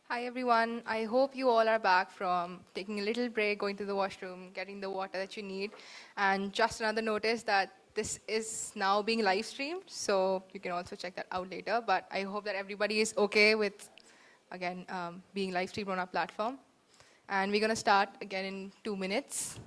Hi everyone, I hope you all are back from taking a little break, going to the washroom, getting the water that you need. And just another notice that this is now being live streamed, so you can also check that out later. But I hope that everybody is okay with, again, being live streamed on our platform. And we're gonna start again in 2 minutes.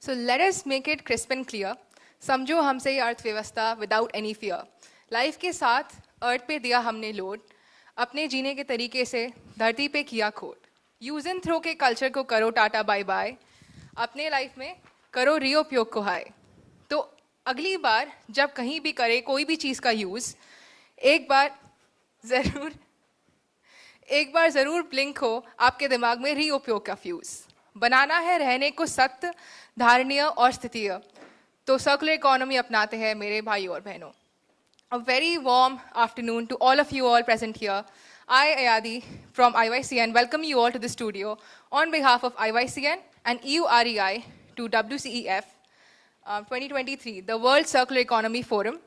So let us make it crisp and clear. समझो हमसे ये अर्थव्यवस्था without any fear. Life के साथ अर्थ पे दिया हमने load, अपने जीने के तरीके से धरती पे किया खोट. यूज एंड थ्रो के कल्चर को करो टाटा बाय बाय, अपने लाइफ में करो रीउपयोग को हाय. तो अगली बार जब कहीं भी करे कोई भी चीज़ का यूज़, एक बार ज़रूर ब्लिंक हो आपके दिमाग में रीउपयोग का फ्यूज़. बनाना है रहने को सख्त, धारणीय और स्थितीय, तो सर्कुलर इकोनॉमी अपनाते हैं मेरे भाई और बहनों. A very warm afternoon to all of you all present here. I, Ayadi, from IYCN, welcome you all to the studio on behalf of IYCN and EU-REI to WCEF 2023, the World Circular Economy Forum.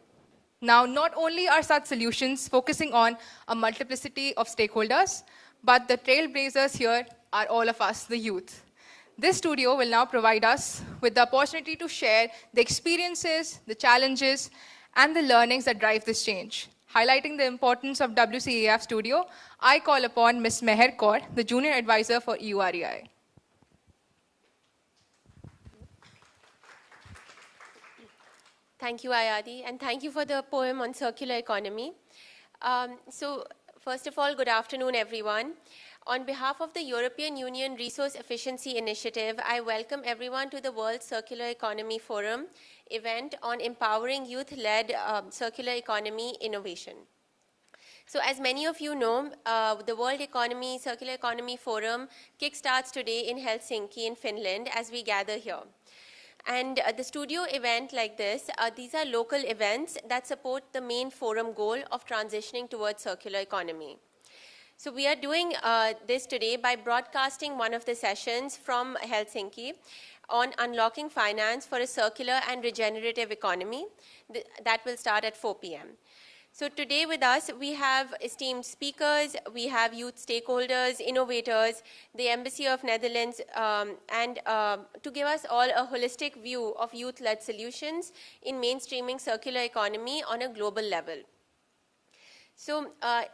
Now, not only are such solutions focusing on a multiplicity of stakeholders, but the trailblazers here are all of us, the youth. This studio will now provide us with the opportunity to share the experiences, the challenges, and the learnings that drive this change. Highlighting the importance of WCEF studio, I call upon Ms. Meher Kaur, the Junior Advisor for EU-REI. Thank you, Ayadi, and thank you for the poem on circular economy. So, first of all, good afternoon, everyone. On behalf of the European Union Resource Efficiency Initiative, I welcome everyone to the World Circular Economy Forum event on empowering youth-led circular economy innovation. So as many of you know, the World Circular Economy Forum kickstarts today in Helsinki in Finland as we gather here. And the studio event like this, these are local events that support the main forum goal of transitioning towards circular economy. So we are doing this today by broadcasting one of the sessions from Helsinki on unlocking finance for a circular and regenerative economy. That will start at 4 p.m. So today with us, we have esteemed speakers, we have youth stakeholders, innovators, the Embassy of Netherlands, and to give us all a holistic view of youth-led solutions in mainstreaming circular economy on a global level. So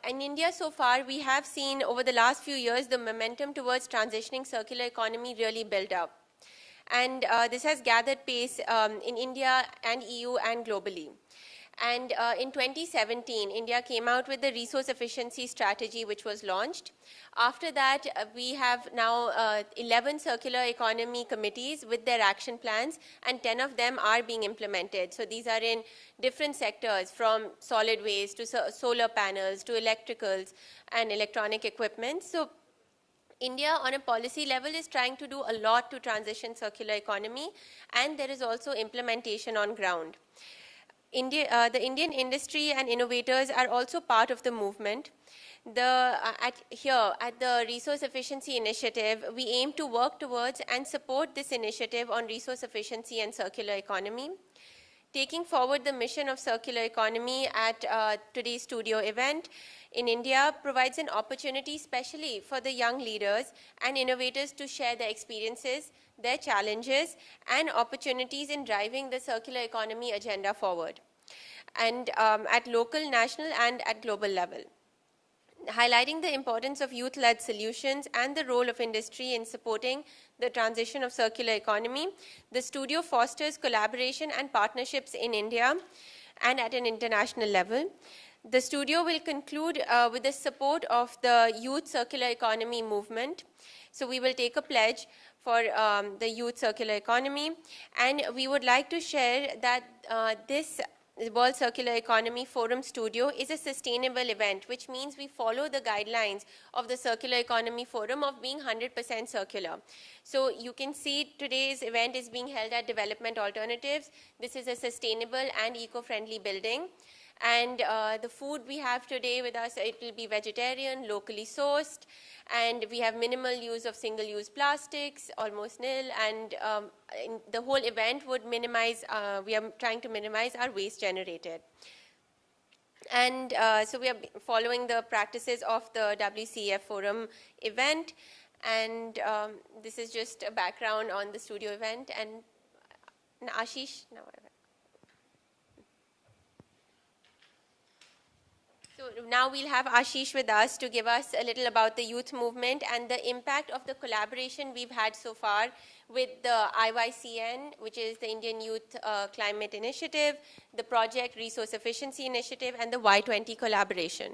in India so far, we have seen over the last few years the momentum towards transitioning circular economy really build up. And this has gathered pace in India and EU and globally. And in 2017, India came out with the resource efficiency strategy, which was launched. After that, we have now 11 circular economy committees with their action plans, and 10 of them are being implemented. So these are in different sectors, from solid waste to solar panels to electricals and electronic equipment. So India, on a policy level, is trying to do a lot to transition circular economy, and there is also implementation on ground. The Indian industry and innovators are also part of the movement. Here at the Resource Efficiency Initiative, we aim to work towards and support this initiative on resource efficiency and circular economy. Taking forward the mission of circular economy at today's studio event in India provides an opportunity especially for the young leaders and innovators to share their experiences, their challenges, and opportunities in driving the circular economy agenda forward, and at local, national, and at global level. Highlighting the importance of youth-led solutions and the role of industry in supporting the transition of circular economy, the studio fosters collaboration and partnerships in India and at an international level. The studio will conclude with the support of the youth circular economy movement. So we will take a pledge for the youth circular economy, and we would like to share that this World Circular Economy Forum Studio is a sustainable event, which means we follow the guidelines of the Circular Economy Forum of being 100% circular. So you can see today's event is being held at Development Alternatives. This is a sustainable and eco-friendly building. And the food we have today with us, it will be vegetarian, locally sourced, and we have minimal use of single-use plastics, almost nil, and the whole event would minimize, we are trying to minimize our waste generated. And so we are following the practices of the WCEF Forum event, and this is just a background on the studio event. And Ashish, now So now we'll have Ashish with us to give us a little about the youth movement and the impact of the collaboration we've had so far with the IYCN, which is the Indian Youth Climate Initiative, the Project Resource Efficiency Initiative, and the Y20 collaboration.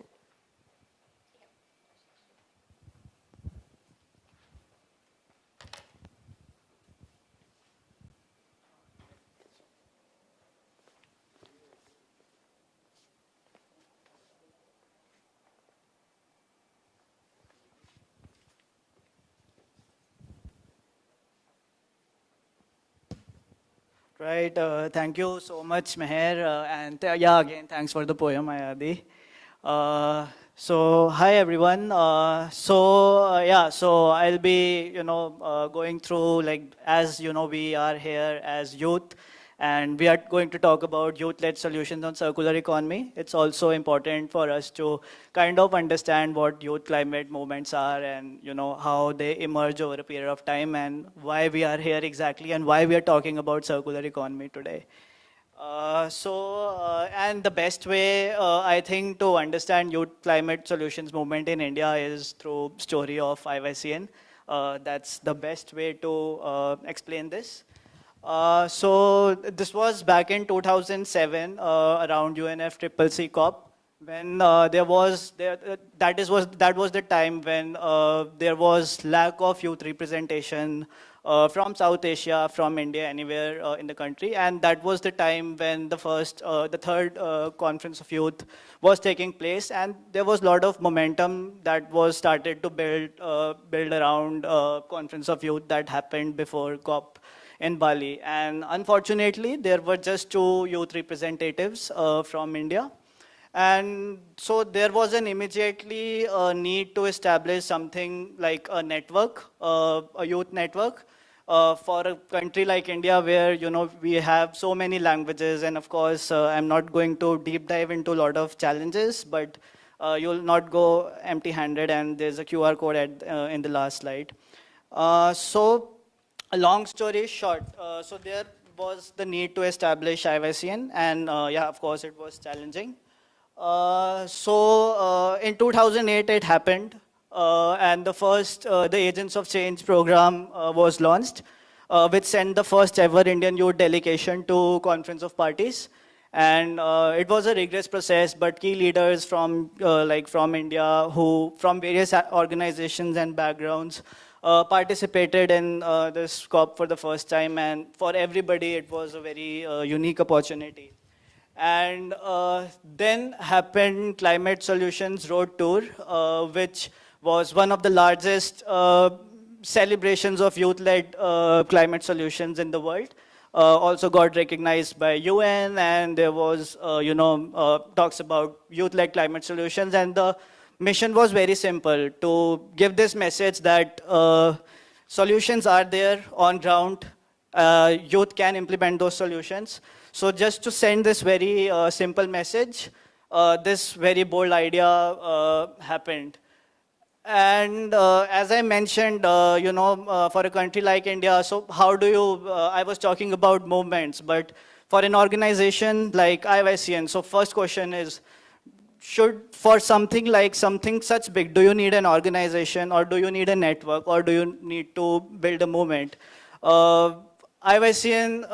Right, thank you so much, Meher, and yeah, again, thanks for the poem, Ayadi. So, hi everyone. Yeah, so I'll be, going through, like, as you know, we are here as youth, and we are going to talk about youth-led solutions on circular economy. It's also important for us to kind of understand what youth climate movements are and, how they emerge over a period of time and why we are here exactly and why we are talking about circular economy today. And the best way, I think, to understand youth climate solutions movement in India is through story of IYCN. That's the best way to explain this. So this was back in 2007, around UNFCCC COP, when that was the time when there was lack of youth representation from South Asia, from India, anywhere in the country, and that was the time when the third conference of youth was taking place, and there was a lot of momentum that was started to build around conference of youth that happened before COP in Bali. And unfortunately, there were just 2 youth representatives from India. And so there was an immediately need to establish something like a network, a youth network, for a country like India where, we have so many languages. And of course, I'm not going to deep dive into a lot of challenges, but you'll not go empty-handed, and there's a QR code in the last slide. So a long story short, so there was the need to establish IYCN, and yeah, of course, it was challenging. In 2008, it happened, and the Agents of Change program was launched, which sent the first ever Indian youth delegation to Conference of Parties. And it was a rigorous process, but key leaders from India, from various organizations and backgrounds, participated in this COP for the first time, and for everybody it was a very unique opportunity. And then happened Climate Solutions Road Tour, which was one of the largest celebrations of youth-led climate solutions in the world. Also got recognized by UN, and there was, talks about youth-led climate solutions, and the mission was very simple, to give this message that solutions are there on ground, youth can implement those solutions. So just to send this very simple message, this very bold idea happened. And as I mentioned, for a country like India, so how do you, I was talking about movements, but for an organization like IYCN, so first question is, for something such big, do you need an organization, or do you need a network, or do you need to build a movement? IYCN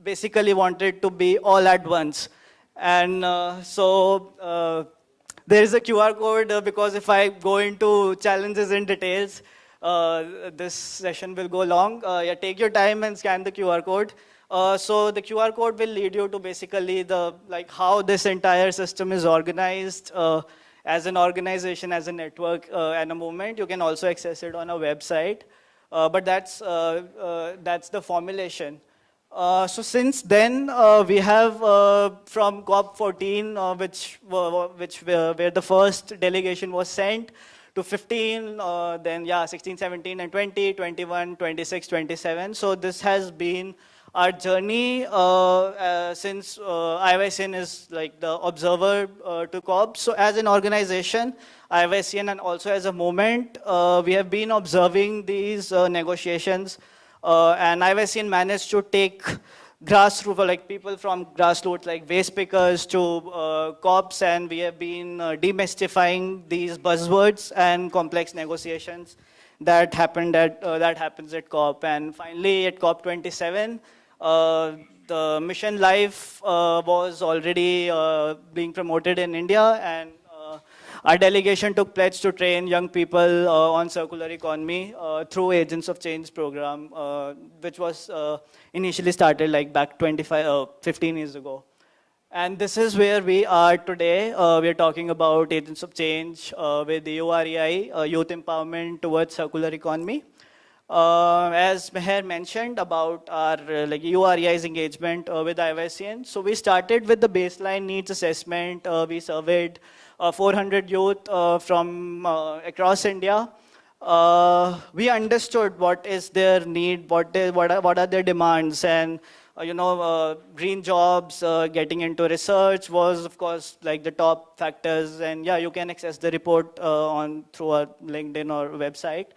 basically wanted to be all at once. And there is a QR code because if I go into challenges in details, this session will go long. Yeah, take your time and scan the QR code. So the QR code will lead you to basically how this entire system is organized as an organization, as a network, and a movement. You can also access it on a website, but that's the formulation. So since then, we have from COP14, where the first delegation was sent, to 15, then 16, 17, and 20, 21, 26, 27. So this has been our journey since IYCN is like the observer to COP. So as an organization, IYCN, and also as a movement, we have been observing these negotiations. And IYCN managed to take grassroots, like people from grassroots, like waste pickers to COPs, and we have been demystifying these buzzwords and complex negotiations that happens at COP. And finally, at COP27, the mission life was already being promoted in India, and our delegation took pledge to train young people on circular economy through Agents of Change program, which was initially started like back 15 years ago. And this is where we are today. We are talking about Agents of Change with the EU-REI, Youth Empowerment Towards Circular Economy. As Meher mentioned about our EU-REI's engagement with IYCN, so we started with the baseline needs assessment. We surveyed 400 youth from across India. We understood what is their need, what are their demands, and green jobs, getting into research was, of course, like the top factors. And yeah, you can access the report through our LinkedIn or website.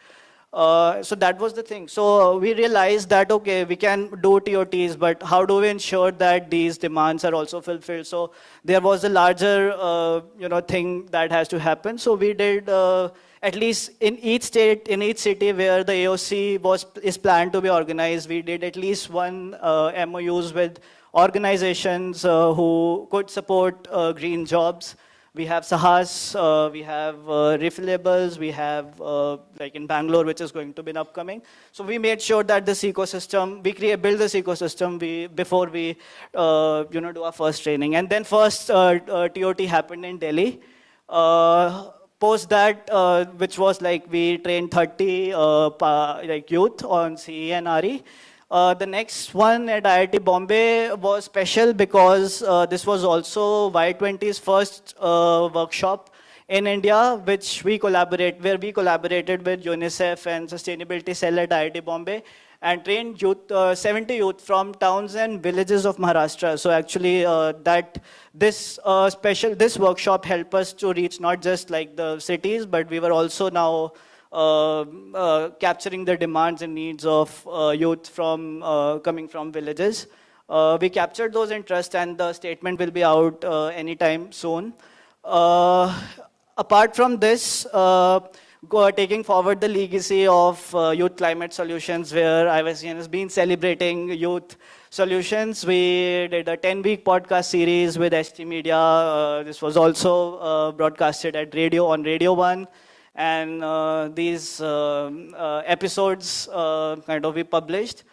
So that was the thing. So we realized that, okay, we can do TOTs, but how do we ensure that these demands are also fulfilled? So there was a larger, thing that has to happen. So we did, at least in each state, in each city where the AOC is planned to be organized, we did at least one MOUs with organizations who could support green jobs. We have Sahas, we have refillables, we have like in Bangalore, which is going to be upcoming. So we made sure that this ecosystem, build this ecosystem before we do our first training. And then first TOT happened in Delhi. Post that, which was like we trained 30 youth on CE and RE. The next one at IIT Bombay was special because this was also Y20's first workshop in India, where we collaborated with UNICEF and Sustainability Cell at IIT Bombay, and trained youth, 70 youth from towns and villages of Maharashtra. So actually, this workshop helped us to reach not just like the cities, but we were also now capturing the demands and needs of youth coming from villages. We captured those interests, and the statement will be out anytime soon. Apart from this, taking forward the legacy of youth climate solutions, where IYCN has been celebrating youth solutions. We did a 10-week podcast series with ST Media. This was also broadcasted at on Radio 1. And these episodes we published.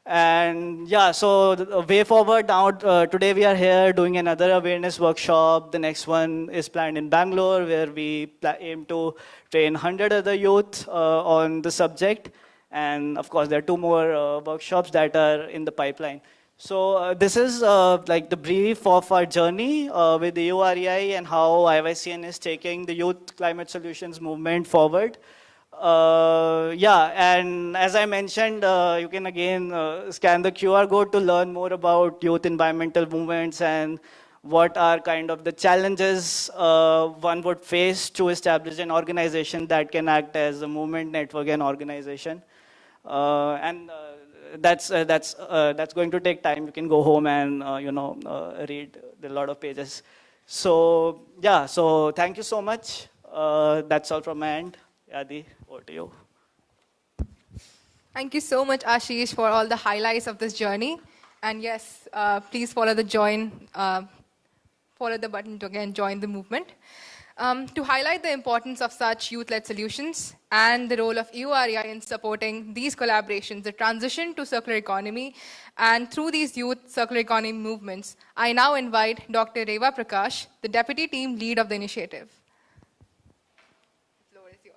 And yeah, so the way forward now, today we are here doing another awareness workshop. The next one is planned in Bangalore, where we aim to train 100 other youth on the subject. And of course, there are 2 more workshops that are in the pipeline. So this is like the brief of our journey with the EU-REI and how IYCN is taking the youth climate solutions movement forward. Yeah, and as I mentioned, you can again scan the QR code to learn more about youth environmental movements and what are kind of the challenges one would face to establish an organization that can act as a movement, network, and organization. And that's going to take time. You can go home and read a lot of pages. So yeah, so thank you so much. That's all from my end. Yadi, over to you. Thank you so much, Ashish, for all the highlights of this journey. And yes, please follow the follow the button to again join the movement. To highlight the importance of such youth-led solutions and the role of EU-REI in supporting these collaborations, the transition to circular economy, and through these youth circular economy movements, I now invite Dr. Reva Prakash, the Deputy Team Lead of the initiative. The floor is yours.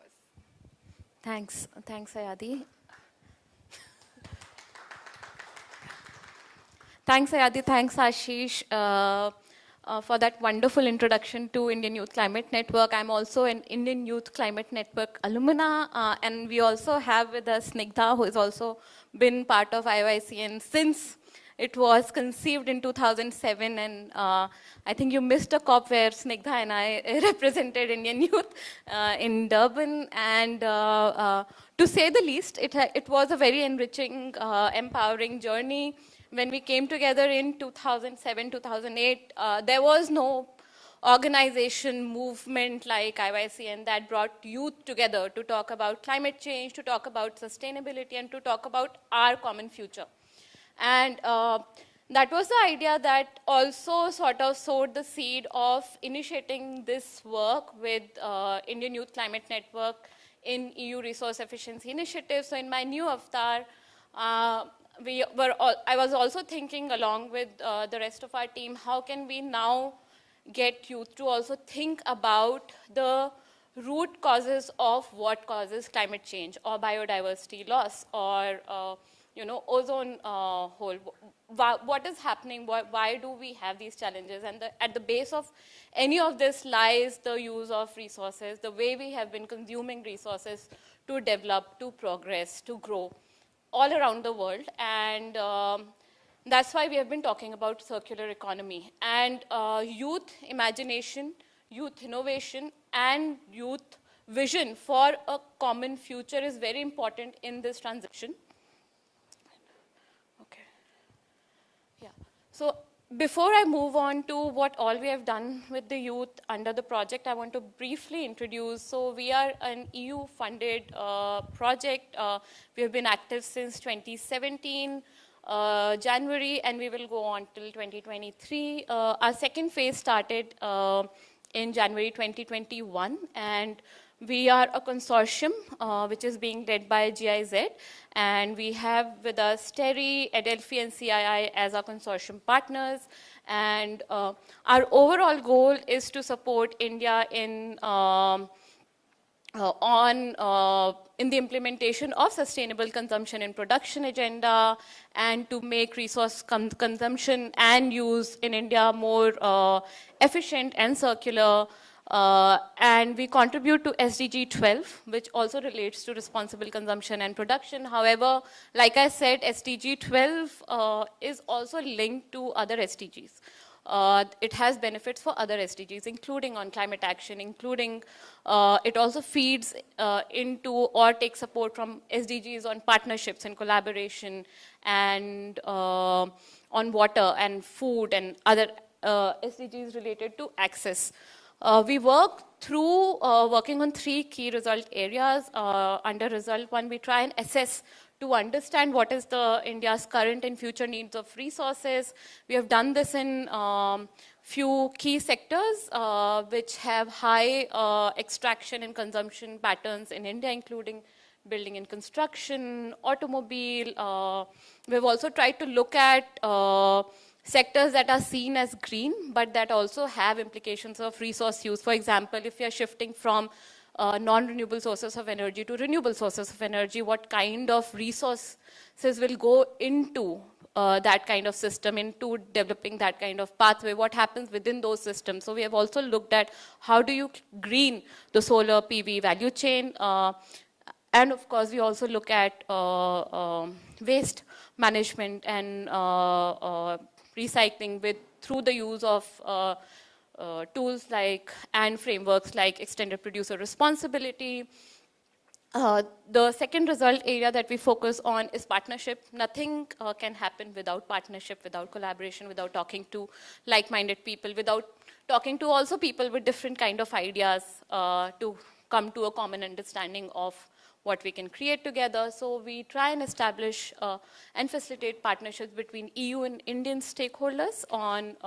Thanks, Ayadi. Thanks, Ayadi. Thanks, Ashish, for that wonderful introduction to Indian Youth Climate Network. I'm also an Indian Youth Climate Network alumna, and we also have with us Snigdha, who has also been part of IYCN since it was conceived in 2007, and I think you missed a COP where Snigdha and I represented Indian youth in Durban, and to say the least, it was a very enriching, empowering journey. When we came together in 2007, 2008, there was no organization, movement like IYCN that brought youth together to talk about climate change, to talk about sustainability, and to talk about our common future. And that was the idea that also sort of sowed the seed of initiating this work with Indian Youth Climate Network in EU Resource Efficiency Initiative. So in my new avatar, I was also thinking along with the rest of our team, how can we now get youth to also think about the root causes of what causes climate change or biodiversity loss or ozone hole. What is happening? Why do we have these challenges? And at the base of any of this lies the use of resources, the way we have been consuming resources to develop, to progress, to grow all around the world. And that's why we have been talking about circular economy. And youth imagination, youth innovation, and youth vision for a common future is very important in this transition. Okay. Yeah. So before I move on to what all we have done with the youth under the project, I want to briefly introduce. So we are an EU-funded project. We have been active since 2017, January, and we will go on till 2023. Our second phase started in January 2021, and we are a consortium which is being led by GIZ, and we have with us TERI, Adelphi, and CII as our consortium partners. And our overall goal is to support India in the implementation of sustainable consumption and production agenda, and to make resource consumption and use in India more efficient and circular. And we contribute to SDG 12, which also relates to responsible consumption and production. However, like I said, SDG 12 is also linked to other SDGs. It has benefits for other SDGs, including on climate action, including it also feeds into or takes support from SDGs on partnerships and collaboration, and on water and food and other SDGs related to access. We work through working on 3 key result areas. Under result 1, we try and assess to understand what is India's current and future needs of resources. We have done this in few key sectors which have high extraction and consumption patterns in India, including building and construction, automobile. We've also tried to look at sectors that are seen as green, but that also have implications of resource use. For example, if you're shifting from non-renewable sources of energy to renewable sources of energy, what kind of resources will go into that kind of system, into developing that kind of pathway, what happens within those systems. So we have also looked at how do you green the solar PV value chain. And of course, we also look at waste management and recycling through the use of tools like and frameworks like extended producer responsibility. The second result area that we focus on is partnership. Nothing can happen without partnership, without collaboration, without talking to like-minded people, without talking to also people with different kind of ideas to come to a common understanding of what we can create together. So we try and establish and facilitate partnerships between EU and Indian stakeholders on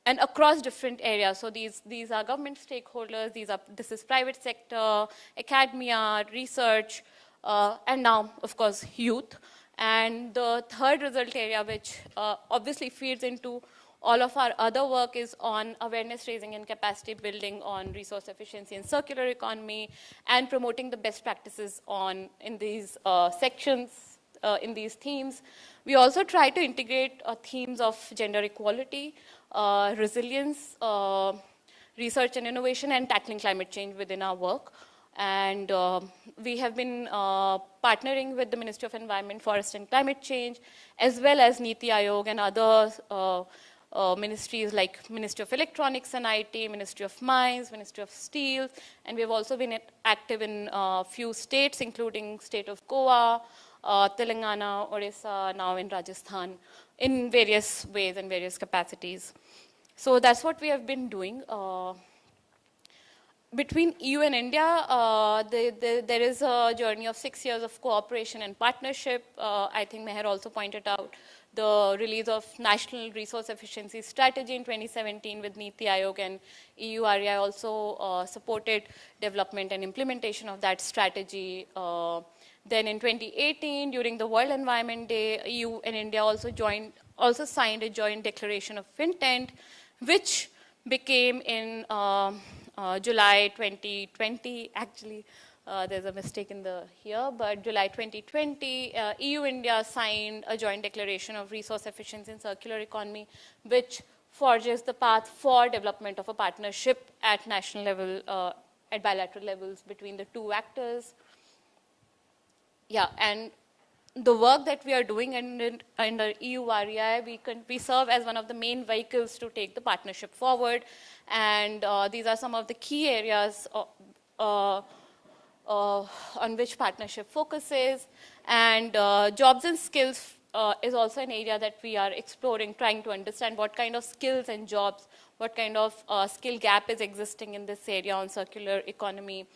and across different areas. So these are government stakeholders, this is private sector, academia, research, and now, of course, youth. And the third result area, which obviously feeds into all of our other work, is on awareness raising and capacity building on resource efficiency and circular economy, and promoting the best practices in these sections, in these themes. We also try to integrate themes of gender equality, resilience, research and innovation, and tackling climate change within our work. And we have been partnering with the Ministry of Environment, Forest and Climate Change, as well as Niti Aayog and other ministries like Ministry of Electronics and IT, Ministry of Mines, Ministry of Steel, and we've also been active in a few states, including state of Goa, Telangana, Odisha, now in Rajasthan, in various ways and various capacities. So that's what we have been doing. Between EU and India, there is a journey of 6 years of cooperation and partnership. I think Meher also pointed out the release of National Resource Efficiency Strategy in 2017 with Niti Aayog, and EU-REI also supported development and implementation of that strategy. Then in 2018, during the World Environment Day, EU and India also signed a joint declaration of intent, which became in July 2020. Actually, there's a mistake in here, but July 2020, EU-India signed a joint declaration of resource efficiency and circular economy, which forges the path for development of a partnership at national level, at bilateral levels between the two actors. Yeah, and the work that we are doing under EU-REI, we serve as one of the main vehicles to take the partnership forward. And these are some of the key areas on which partnership focuses. And jobs and skills is also an area that we are exploring, trying to understand what kind of skills and jobs, what kind of skill gap is existing in this area on circular economy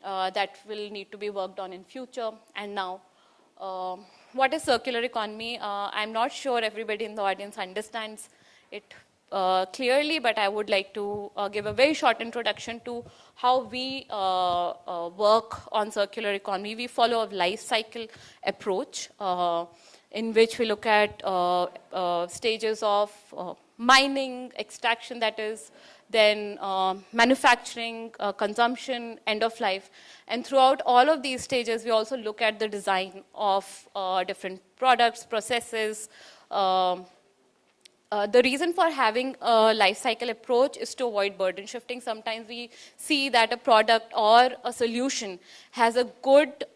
that will need to be worked on in future. And now, what is circular economy? I'm not sure everybody in the audience understands it clearly, but I would like to give a very short introduction to how we work on circular economy. We follow a life cycle approach in which we look at stages of mining, extraction, that is, then manufacturing, consumption, end of life. And throughout all of these stages, we also look at the design of different products, processes. The reason for having a life cycle approach is to avoid burden shifting. Sometimes we see that a product or a solution has a good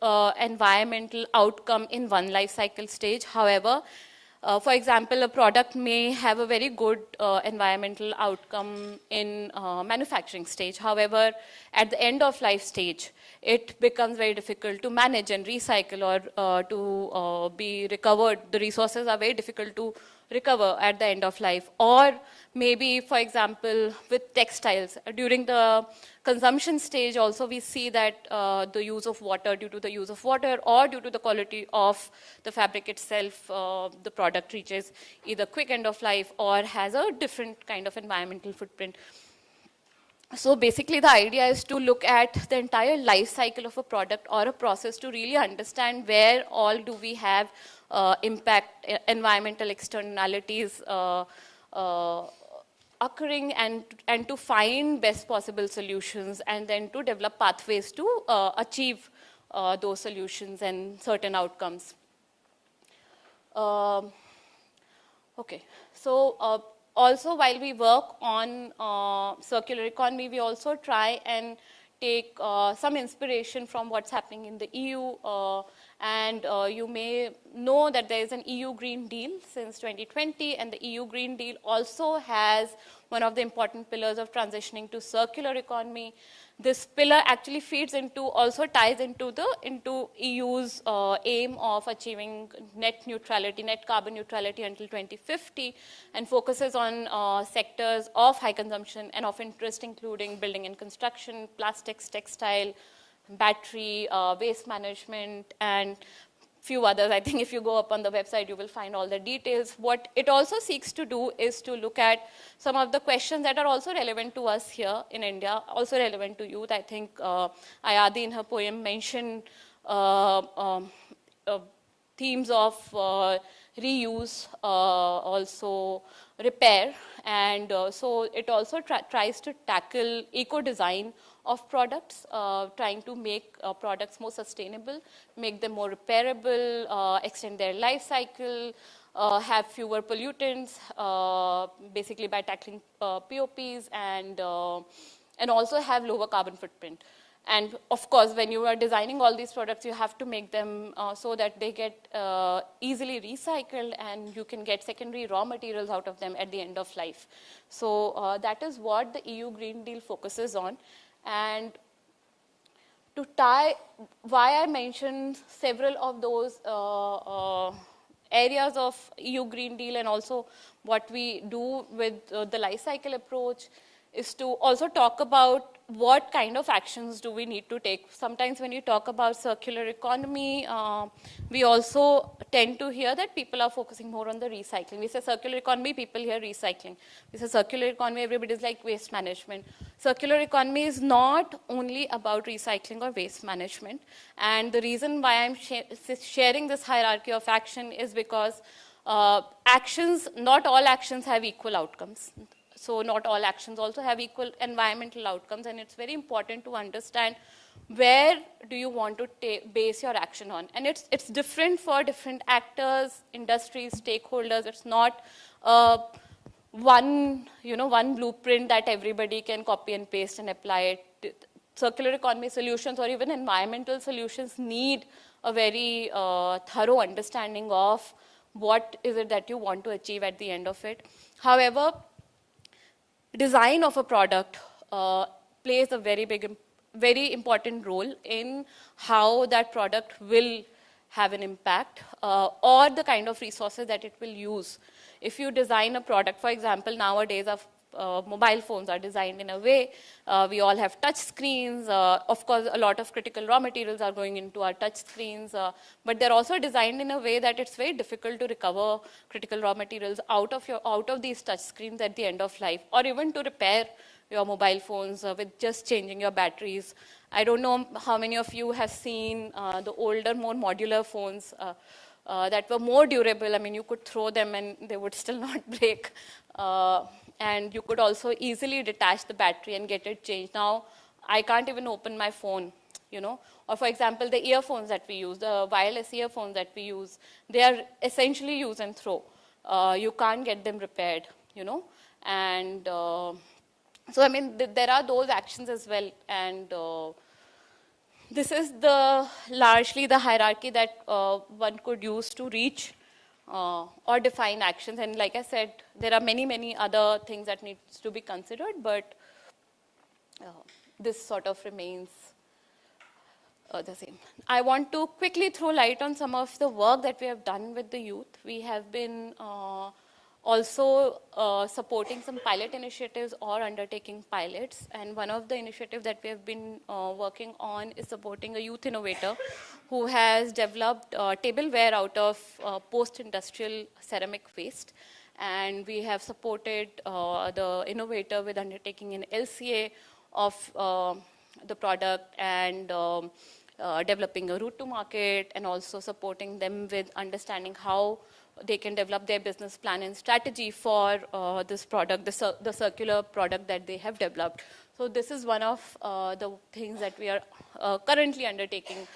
environmental outcome in one life cycle stage. However, for example, a product may have a very good environmental outcome in manufacturing stage. However, at the end of life stage, it becomes very difficult to manage and recycle or to be recovered. The resources are very difficult to recover at the end of life. Or maybe, for example, with textiles, during the consumption stage also we see that the use of water, due to the use of water or due to the quality of the fabric itself, the product reaches either quick end of life or has a different kind of environmental footprint. So basically the idea is to look at the entire life cycle of a product or a process to really understand where all do we have impact, environmental externalities occurring, and to find best possible solutions, and then to develop pathways to achieve those solutions and certain outcomes. Okay, so also while we work on circular economy, we also try and take some inspiration from what's happening in the EU. And you may know that there is an EU Green Deal since 2020, and the EU Green Deal also has one of the important pillars of transitioning to circular economy. This pillar actually feeds into, also ties into EU's aim of achieving net carbon neutrality until 2050, and focuses on sectors of high consumption and of interest, including building and construction, plastics, textile, battery, waste management, and few others. I think if you go up on the website, you will find all the details. What it also seeks to do is to look at some of the questions that are also relevant to us here in India, also relevant to youth. I think Ayadi in her poem mentioned themes of reuse, also repair, and so it also tries to tackle eco-design of products, trying to make products more sustainable, make them more repairable, extend their life cycle, have fewer pollutants, basically by tackling POPs, and also have lower carbon footprint. And of course, when you are designing all these products, you have to make them so that they get easily recycled, and you can get secondary raw materials out of them at the end of life. So that is what the EU Green Deal focuses on. And to tie why I mentioned several of those areas of EU Green Deal, and also what we do with the life cycle approach, is to also talk about what kind of actions do we need to take. Sometimes when you talk about circular economy, we also tend to hear that people are focusing more on the recycling. We say circular economy, people hear recycling. We say circular economy, everybody's like waste management. Circular economy is not only about recycling or waste management. And the reason why I'm sharing this hierarchy of action is because not all actions have equal outcomes. So not all actions also have equal environmental outcomes, and it's very important to understand where do you want to base your action on. And it's different for different actors, industries, stakeholders. It's not one blueprint that everybody can copy and paste and apply it. Circular economy solutions or even environmental solutions need a very thorough understanding of what is it that you want to achieve at the end of it. However, design of a product plays a very important role in how that product will have an impact or the kind of resources that it will use. If you design a product, for example, nowadays mobile phones are designed in a way, we all have touch screens. Of course, a lot of critical raw materials are going into our touch screens, but they're also designed in a way that it's very difficult to recover critical raw materials out of these touch screens at the end of life, or even to repair your mobile phones with just changing your batteries. I don't know how many of you have seen the older, more modular phones that were more durable. I mean, you could throw them and they would still not break. And you could also easily detach the battery and get it changed. Now, I can't even open my phone, Or for example, the earphones that we use, the wireless earphones that we use, they are essentially use and throw. You can't get them repaired, And so, I mean, there are those actions as well. And this is largely the hierarchy that one could use to reach or define actions. And like I said, there are many other things that needs to be considered, but this sort of remains the same. I want to quickly throw light on some of the work that we have done with the youth. We have been also supporting some pilot initiatives or undertaking pilots. And one of the initiatives that we have been working on is supporting a youth innovator who has developed tableware out of post-industrial ceramic waste. And we have supported the innovator with undertaking an LCA of the product and developing a route to market, and also supporting them with understanding how they can develop their business plan and strategy for this product, the circular product that they have developed. So this is one of the things that we are currently undertaking.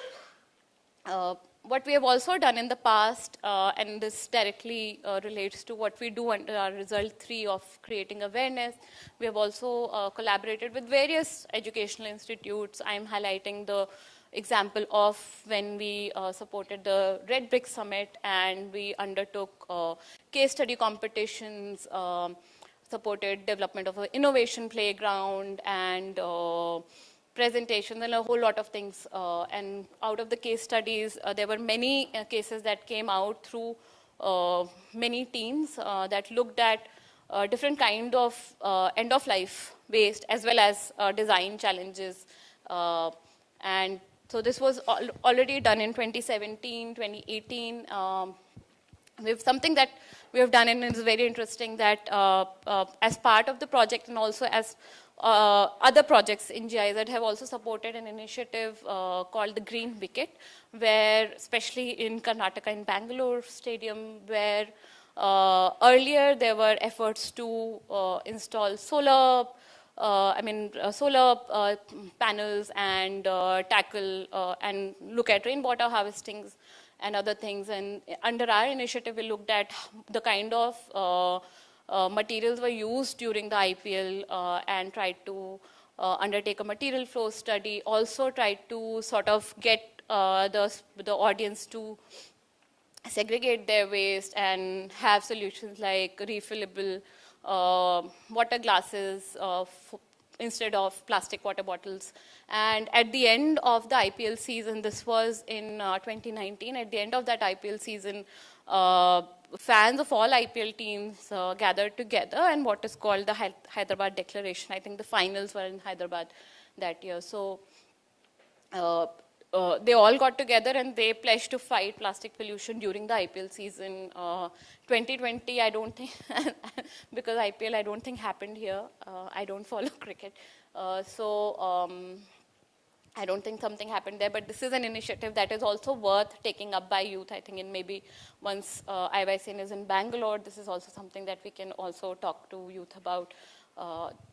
what we have also done in the past, and this directly relates to what we do under our result 3 of creating awareness, we have also collaborated with various educational institutes. I'm highlighting the example of when we supported the Red Brick Summit, and we undertook case study competitions, supported development of an innovation playground, and presentations and a whole lot of things. And out of the case studies, there were many cases that came out through many teams that looked at different kind of end-of-life waste as well as design challenges. And so this was already done in 2017, 2018. We have something that we have done, and it's very interesting that as part of the project and also as other projects in GIZ have also supported an initiative called the Green Wicket, where especially in Karnataka in Bangalore Stadium, where earlier there were efforts to install solar panels and tackle and look at rainwater harvestings and other things. And under our initiative, we looked at the kind of materials were used during the IPL and tried to undertake a material flow study. Also tried to sort of get the audience to segregate their waste and have solutions like refillable water glasses instead of plastic water bottles. And at the end of the IPL season, this was in 2019, at the end of that IPL season, fans of all IPL teams gathered together, and what is called the Hyderabad Declaration. I think the finals were in Hyderabad that year. So they all got together and they pledged to fight plastic pollution during the IPL season. 2020, I don't think, because IPL I don't think happened here. I don't follow cricket. I don't think something happened there, but this is an initiative that is also worth taking up by youth. I think in maybe once IYCN is in Bangalore, this is also something that we can also talk to youth about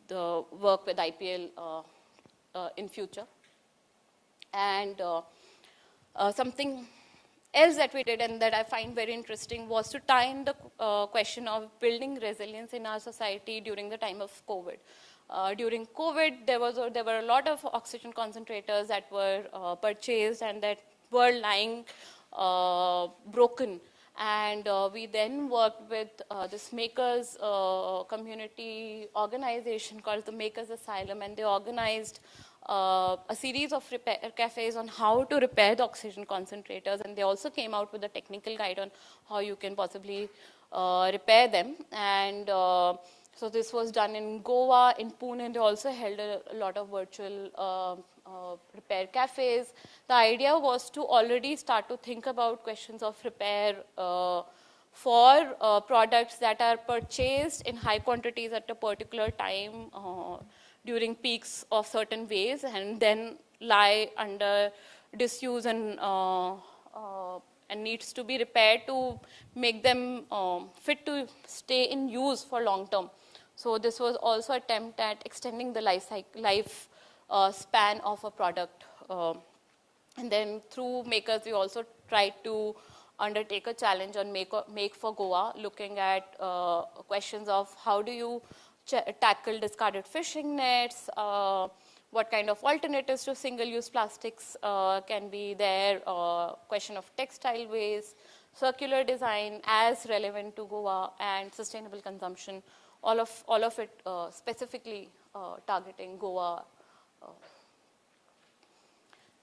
the work with IPL in future. And something else that we did and that I find very interesting was to tie in the question of building resilience in our society during the time of COVID. During COVID, there were a lot of oxygen concentrators that were purchased and that were lying broken. And we then worked with this makers community organization called the Makers Asylum, and they organized a series of repair cafes on how to repair the oxygen concentrators, and they also came out with a technical guide on how you can possibly repair them. And so this was done in Goa, in Pune. They also held a lot of virtual repair cafes. The idea was to already start to think about questions of repair for products that are purchased in high quantities at a particular time during peaks of certain ways, and then lie under disuse and needs to be repaired to make them fit to stay in use for long term. So this was also an attempt at extending the life span of a product. And then through Makers, we also tried to undertake a challenge on Make for Goa, looking at questions of how do you tackle discarded fishing nets, what kind of alternatives to single-use plastics can be there, question of textile waste, circular design as relevant to Goa, and sustainable consumption, all of it specifically targeting Goa.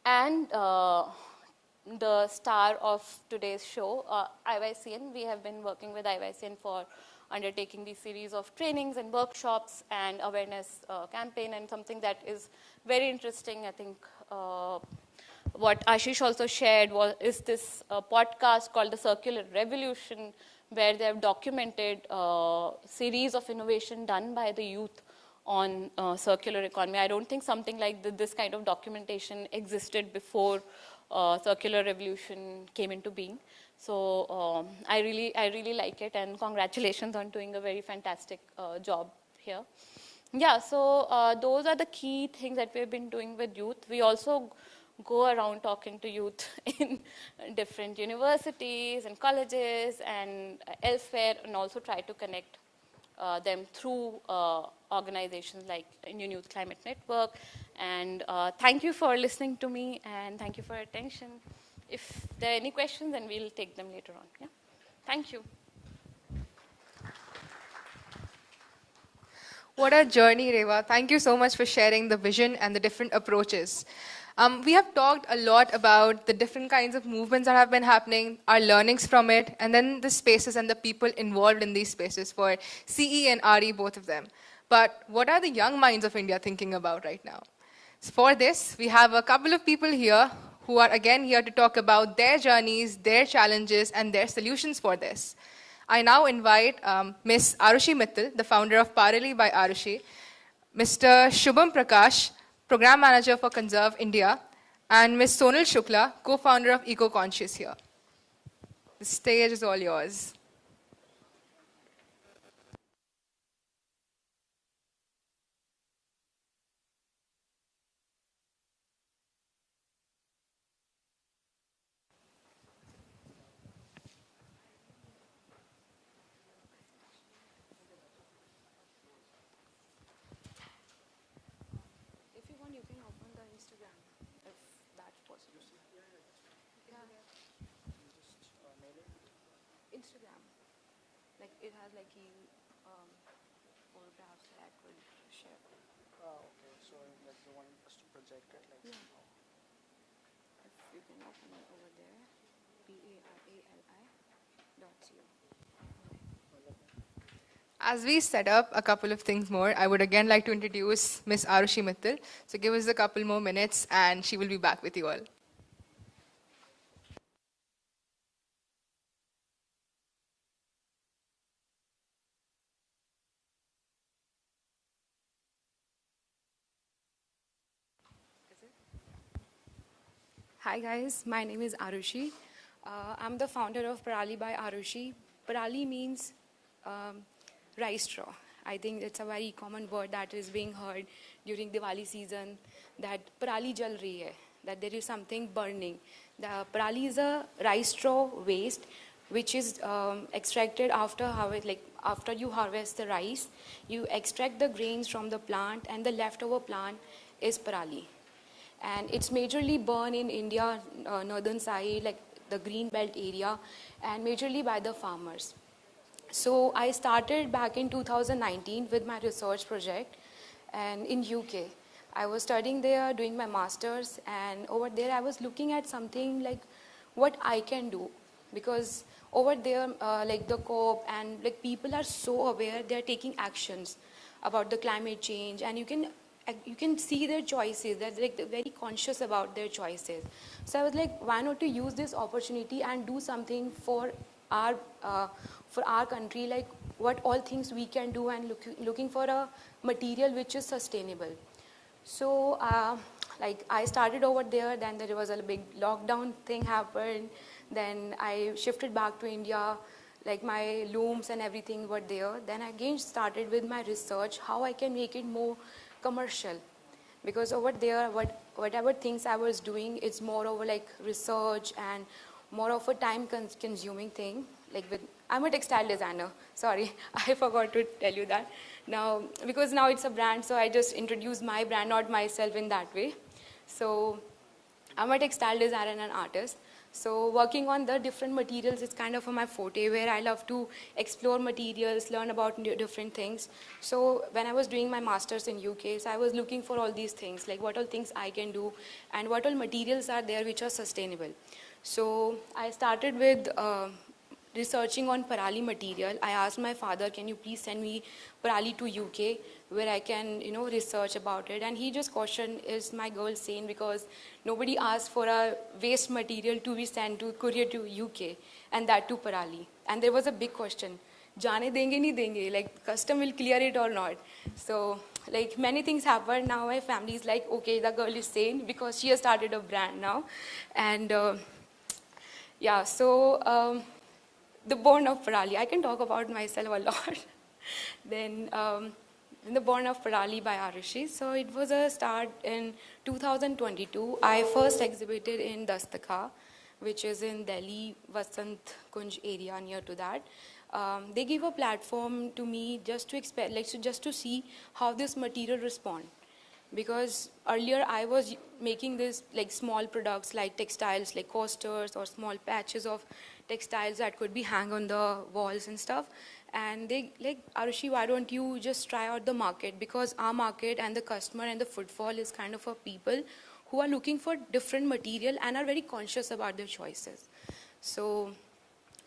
And the star of today's show, IYCN. We have been working with IYCN for undertaking these series of trainings and workshops and awareness campaign, and something that is very interesting, I think, what Ashish also shared is this podcast called The Circular Revolution, where they have documented a series of innovation done by the youth on circular economy. I don't think something like this kind of documentation existed before Circular Revolution came into being. So I really like it, and congratulations on doing a very fantastic job here. Yeah, so those are the key things that we've been doing with youth. We also go around talking to youth in different universities and colleges and elsewhere, and also try to connect them through organizations like Indian Youth Climate Network. And thank you for listening to me, and thank you for your attention. If there are any questions, then we'll take them later on. Yeah? Thank you. What a journey, Reva. Thank you so much for sharing the vision and the different approaches. We have talked a lot about the different kinds of movements that have been happening, our learnings from it, and then the spaces and the people involved in these spaces for CE and RE, both of them. But what are the young minds of India thinking about right now? For this, we have a couple of people here who are again here to talk about their journeys, their challenges, and their solutions for this. I now invite Ms. Arushi Mittal, the founder of Parali by Arushi, Mr. Shubham Prakash, Program Manager for Conserve India, and Ms. Sonal Shukla, co-founder of Eco Conscious here. The stage is all yours. If you want, you can open the Instagram, if that's possible. Instagram. Like, it has like photographs that I could share. Okay, so like you want us to project it like Yeah. If you can open it over there, parali.co. As we set up a couple of things more, I would again like to introduce Ms. Arushi Mittal. So give us a couple more minutes and she will be back with you all. Hi guys, my name is Arushi. I'm the founder of Parali by Arushi. Parali means rice straw. I think it's a very common word that is being heard during Diwali season, that parali jal rahi hai, that there is something burning. The parali is a rice straw waste which is extracted after harvest, like after you harvest the rice, you extract the grains from the plant, and the leftover plant is parali. And it's majorly burned in India, northern side, like the green belt area, and majorly by the farmers. So I started back in 2019 with my research project, and in UK. I was studying there, doing my masters, and over there I was looking at something like what I can do, because over there, like the COP and like people are so aware, they're taking actions about the climate change, and you can see their choices. They're like very conscious about their choices. So I was like, why not to use this opportunity and do something for our country, like what all things we can do, and looking for a material which is sustainable. So like I started over there, then there was a big lockdown thing happened, then I shifted back to India, like my looms and everything were there. Then I again started with my research, how I can make it more commercial. Because over there, whatever things I was doing, it's more over like research and more of a time consuming thing. Like I'm a textile designer, sorry, I forgot to tell you that. Now, because now it's a brand, so I just introduce my brand, not myself in that way. So I'm a textile designer and an artist. So working on the different materials is kind of my forte, where I love to explore materials, learn about different things. So when I was doing my masters in UK, so I was looking for all these things, like what all things I can do and what all materials are there which are sustainable. So I started with researching on parali material. I asked my father, can you please send me parali to UK where I can, research about it. And he just questioned, is my girl sane? Because nobody asked for a waste material to be sent to courier to UK, and that to parali. And there was a big question, jaane denge nahi denge, like custom will clear it or not. So like many things happen. Now my family is like, okay, the girl is sane because she has started a brand now. And yeah, so the born of parali, I can talk about myself a lot. Then in the Born of Parali by Arushi. So it was a start in 2022. I first exhibited in Dastaka, which is in Delhi, Vasant Kunj area near to that. They give a platform to me just to just to see how this material respond. Because earlier I was making this like small products like textiles, like coasters or small patches of textiles that could be hung on the walls and stuff. And they like, Arushi, why don't you just try out the market? Because our market and the customer and the footfall is kind of a people who are looking for different material and are very conscious about their choices. So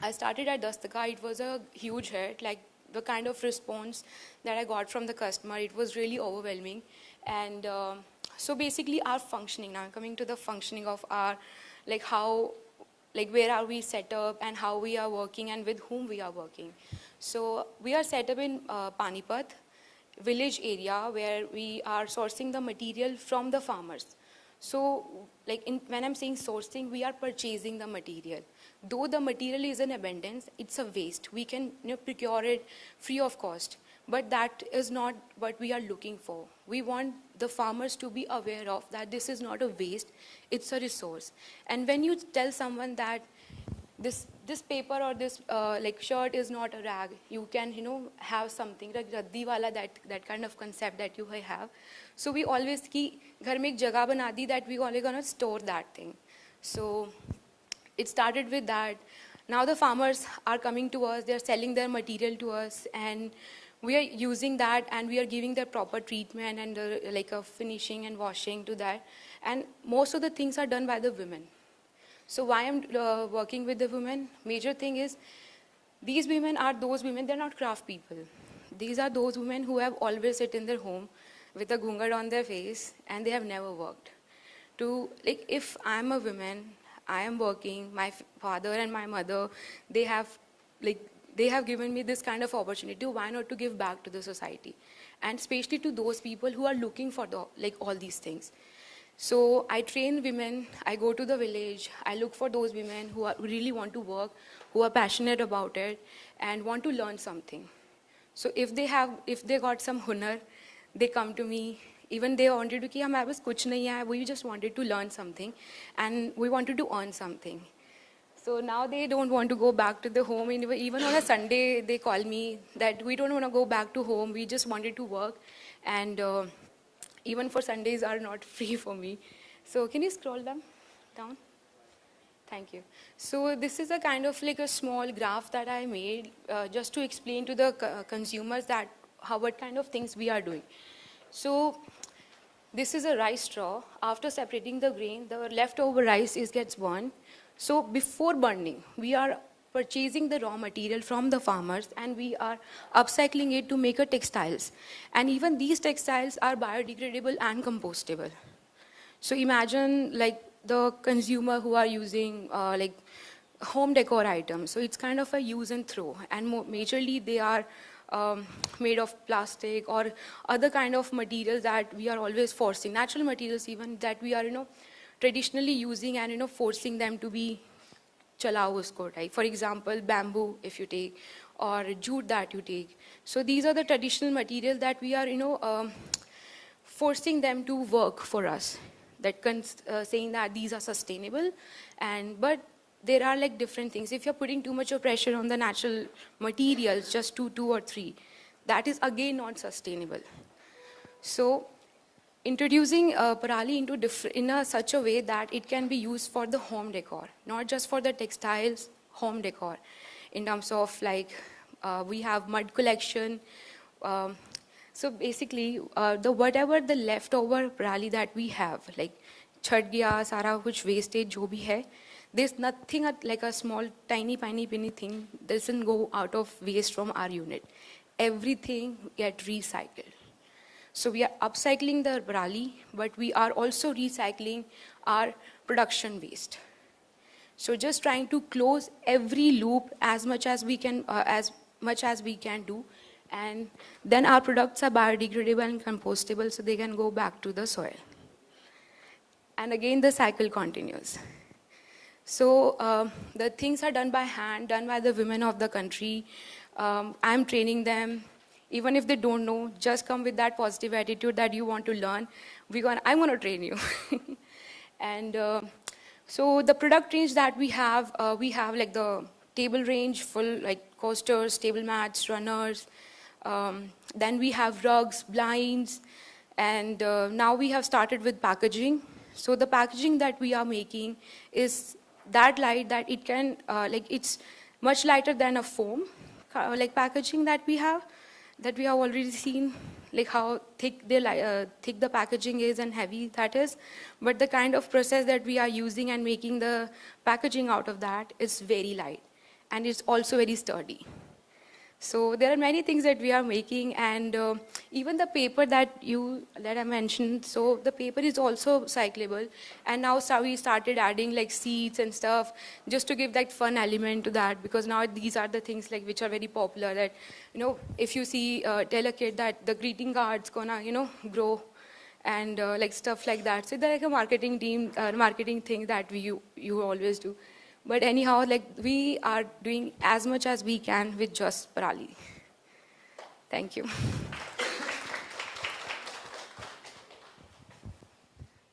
I started at Dastaka. It was a huge hit. Like the kind of response that I got from the customer, it was really overwhelming. And so basically our functioning, now coming to the functioning of our, like how, like where are we set up and how we are working and with whom we are working. So we are set up in Panipat village area where we are sourcing the material from the farmers. So like when I'm saying sourcing, we are purchasing the material. Though the material is in abundance, it's a waste. We can procure it free of cost. But that is not what we are looking for. We want the farmers to be aware of that this is not a waste, it's a resource. And when you tell someone that this paper or this like shirt is not a rag, you can have something like raddi wala, that kind of concept that you have. So we always ki ghar mein ek jagah bana di that we always gonna store that thing. So it started with that. Now the farmers are coming to us, they're selling their material to us, and we are using that and we are giving the proper treatment and like a finishing and washing to that. And most of the things are done by the women. So why I'm working with the women? Major thing is these women are those women, they're not craft people. These are those women who have always sit in their home with a gungar on their face and they have never worked. To like if I'm a woman, I am working, my father and my mother, they have given me this kind of opportunity. Why not to give back to the society? And especially to those people who are looking for all these things. So I train women, I go to the village, I look for those women who really want to work, who are passionate about it and want to learn something. So if they got some hunar, they come to me. Even they wanted to, hame paas kuch nahi hai, we just wanted to learn something and we wanted to earn something. So now they don't want to go back to the home. Even on a Sunday, they call me that we don't want to go back to home. We just wanted to work. And even for Sundays are not free for me. So can you scroll them down? Thank you. So this is a kind of like a small graph that I made just to explain to the consumers that what kind of things we are doing. So this is a rice straw. After separating the grain, the leftover rice gets burned. So before burning, we are purchasing the raw material from the farmers and we are upcycling it to make a textiles. And even these textiles are biodegradable and compostable. So imagine like the consumer who are using like home decor items. So it's kind of a use and throw. And majorly they are made of plastic or other kind of materials that we are always forcing. Natural materials even that we are, traditionally using and forcing them to be chalao usko, right? For example, bamboo if you take or jute that you take. So these are the traditional materials that we are forcing them to work for us, that saying that these are sustainable. But there are like different things. If you're putting too much of pressure on the natural materials, just two or three, that is again not sustainable. So introducing parali in such a way that it can be used for the home decor, not just for the textiles, home decor. In terms of like, we have mud collection. So basically, whatever the leftover parali that we have, like chhat gaya, sara kuch wastage jo bhi hai, there's nothing like a small, tiny thing doesn't go out of waste from our unit. Everything get recycled. So we are upcycling the parali, but we are also recycling our production waste. So just trying to close every loop as much as we can do, and then our products are biodegradable and compostable, so they can go back to the soil. And again, the cycle continues. So the things are done by hand, done by the women of the country. I'm training them. Even if they don't know, just come with that positive attitude that you want to learn. I'm gonna train you. And so the product range that we have like the table range, full like coasters, table mats, runners. Then we have rugs, blinds, and now we have started with packaging. So the packaging that we are making is that light that it can, it's much lighter than a foam, like packaging that we have already seen, like how thick the packaging is and heavy that is. But the kind of process that we are using and making the packaging out of that is very light, and it's also very sturdy. So there are many things that we are making, and even the paper that I mentioned, so the paper is also cyclable. And now we started adding like seeds and stuff just to give that fun element to that, because now these are the things like which are very popular, that, you know, if you see, tell a kid that the greeting card's gonna, you know, grow, and like stuff like that. So they're like a marketing team, marketing thing that you always do. But anyhow, like we are doing as much as we can with just Parali. Thank you.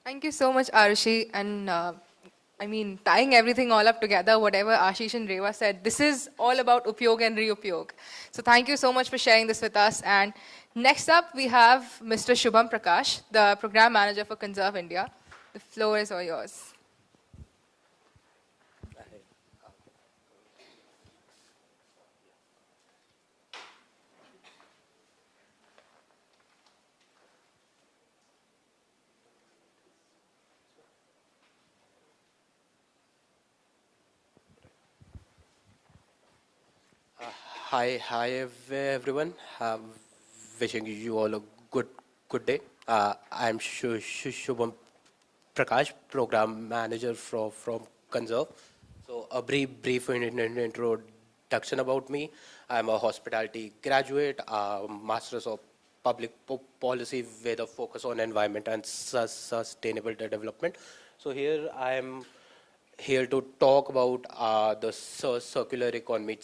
Thank you so much, Arushi. And I mean, tying everything all up together, whatever Ashish and Reva said, this is all about Upyog and Reupyog. So thank you so much for sharing this with us. And next up, we have Mr. Shubham Prakash, the Program Manager for Conserve India. The floor is all yours. Hi, everyone. Wishing you all a good day. I'm Shubham Prakash, Program Manager from Conserve. So a brief introduction about me. I'm a hospitality graduate, Masters of Public Policy with a focus on environment and sustainable development. So here I'm here to talk about the circular economy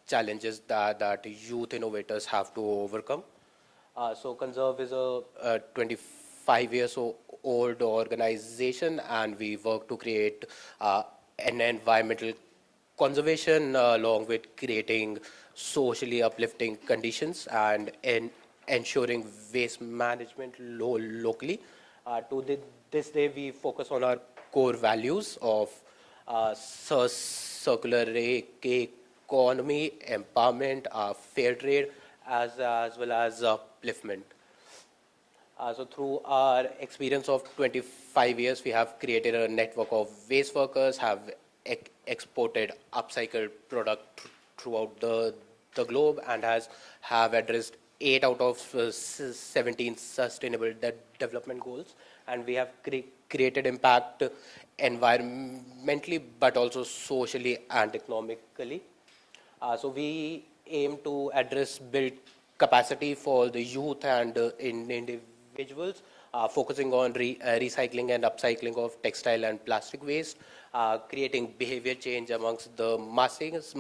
challenges that youth innovators have to overcome. So Conserve is a 25 years old organization, and we work to create an environmental conservation along with creating socially uplifting conditions and ensuring waste management locally. This day, we focus on our core values of circular economy, empowerment, fair trade, as well as upliftment. So through our experience of 25 years, we have created a network of waste workers, have exported upcycled product throughout the globe, and have addressed 8 out of 17 sustainable development goals. And we have created impact environmentally, but also socially and economically. So we aim to build capacity for the youth and individuals, focusing on recycling and upcycling of textile and plastic waste, creating behavior change amongst the masses,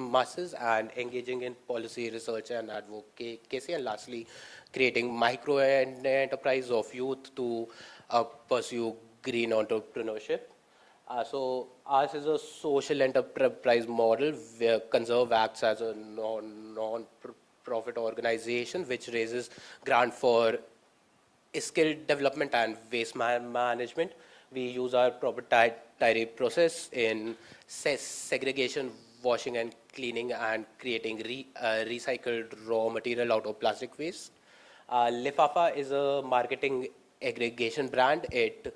and engaging in policy research and advocacy, and lastly, creating micro enterprise of youth to pursue green entrepreneurship. So ours is a social enterprise model where Conserve acts as a non-profit organization which raises grant for skill development and waste management. We use our proprietary process in segregation, washing and cleaning, and creating recycled raw material out of plastic waste. Lifafa is a marketing aggregation brand. It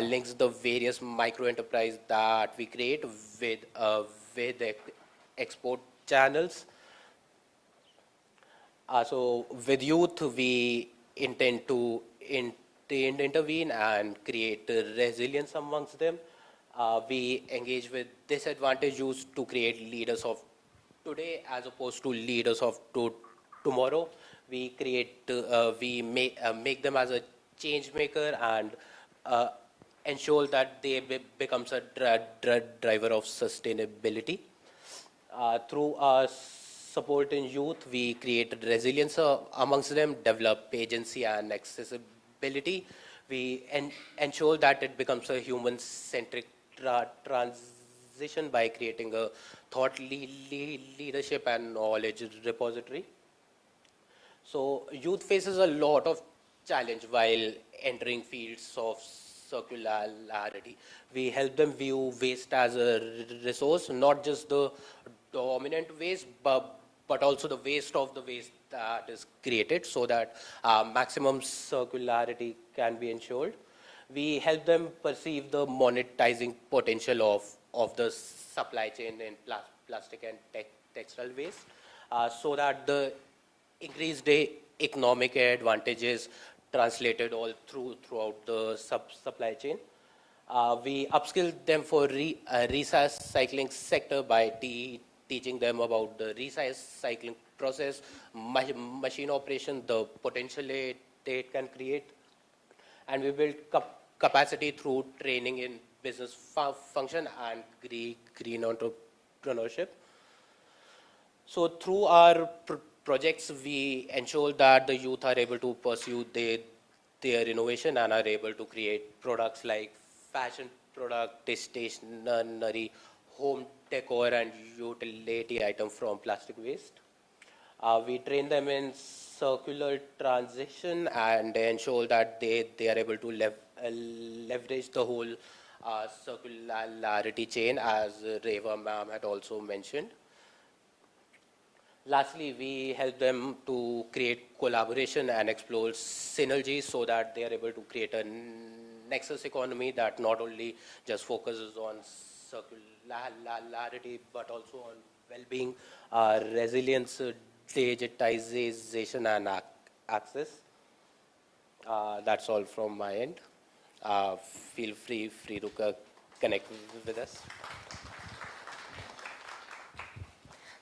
links the various micro enterprise that we create with export channels. So with youth, we intend to intervene and create resilience amongst them. We engage with disadvantaged youth to create leaders of today as opposed to leaders of tomorrow. We make them as a change maker and ensure that they becomes a driver of sustainability. Through our supporting youth, we create resilience amongst them, develop agency and accessibility. We ensure that it becomes a human-centric transition by creating a thought leadership and knowledge repository. So youth faces a lot of challenge while entering fields of circularity. We help them view waste as a resource, not just the dominant waste, but also the waste of the waste that is created, so that maximum circularity can be ensured. We help them perceive the monetizing potential of the supply chain in plastic and textile waste, so that the increased economic advantages translated all throughout the supply chain. We upskill them for recycling sector by teaching them about the recycling process, machine operation, the potential it can create, and we build capacity through training in business function and green entrepreneurship. So through our projects, we ensure that the youth are able to pursue their innovation and are able to create products like fashion product, stationery, home decor, and utility items from plastic waste. We train them in circular transition and ensure that they are able to leverage the whole circularity chain, as Reva ma'am had also mentioned. Lastly, we help them to create collaboration and explore synergies so that they are able to create a nexus economy that not only just focuses on circularity but also on well-being, resilience, digitization, and access. That's all from my end. Feel free to connect with us.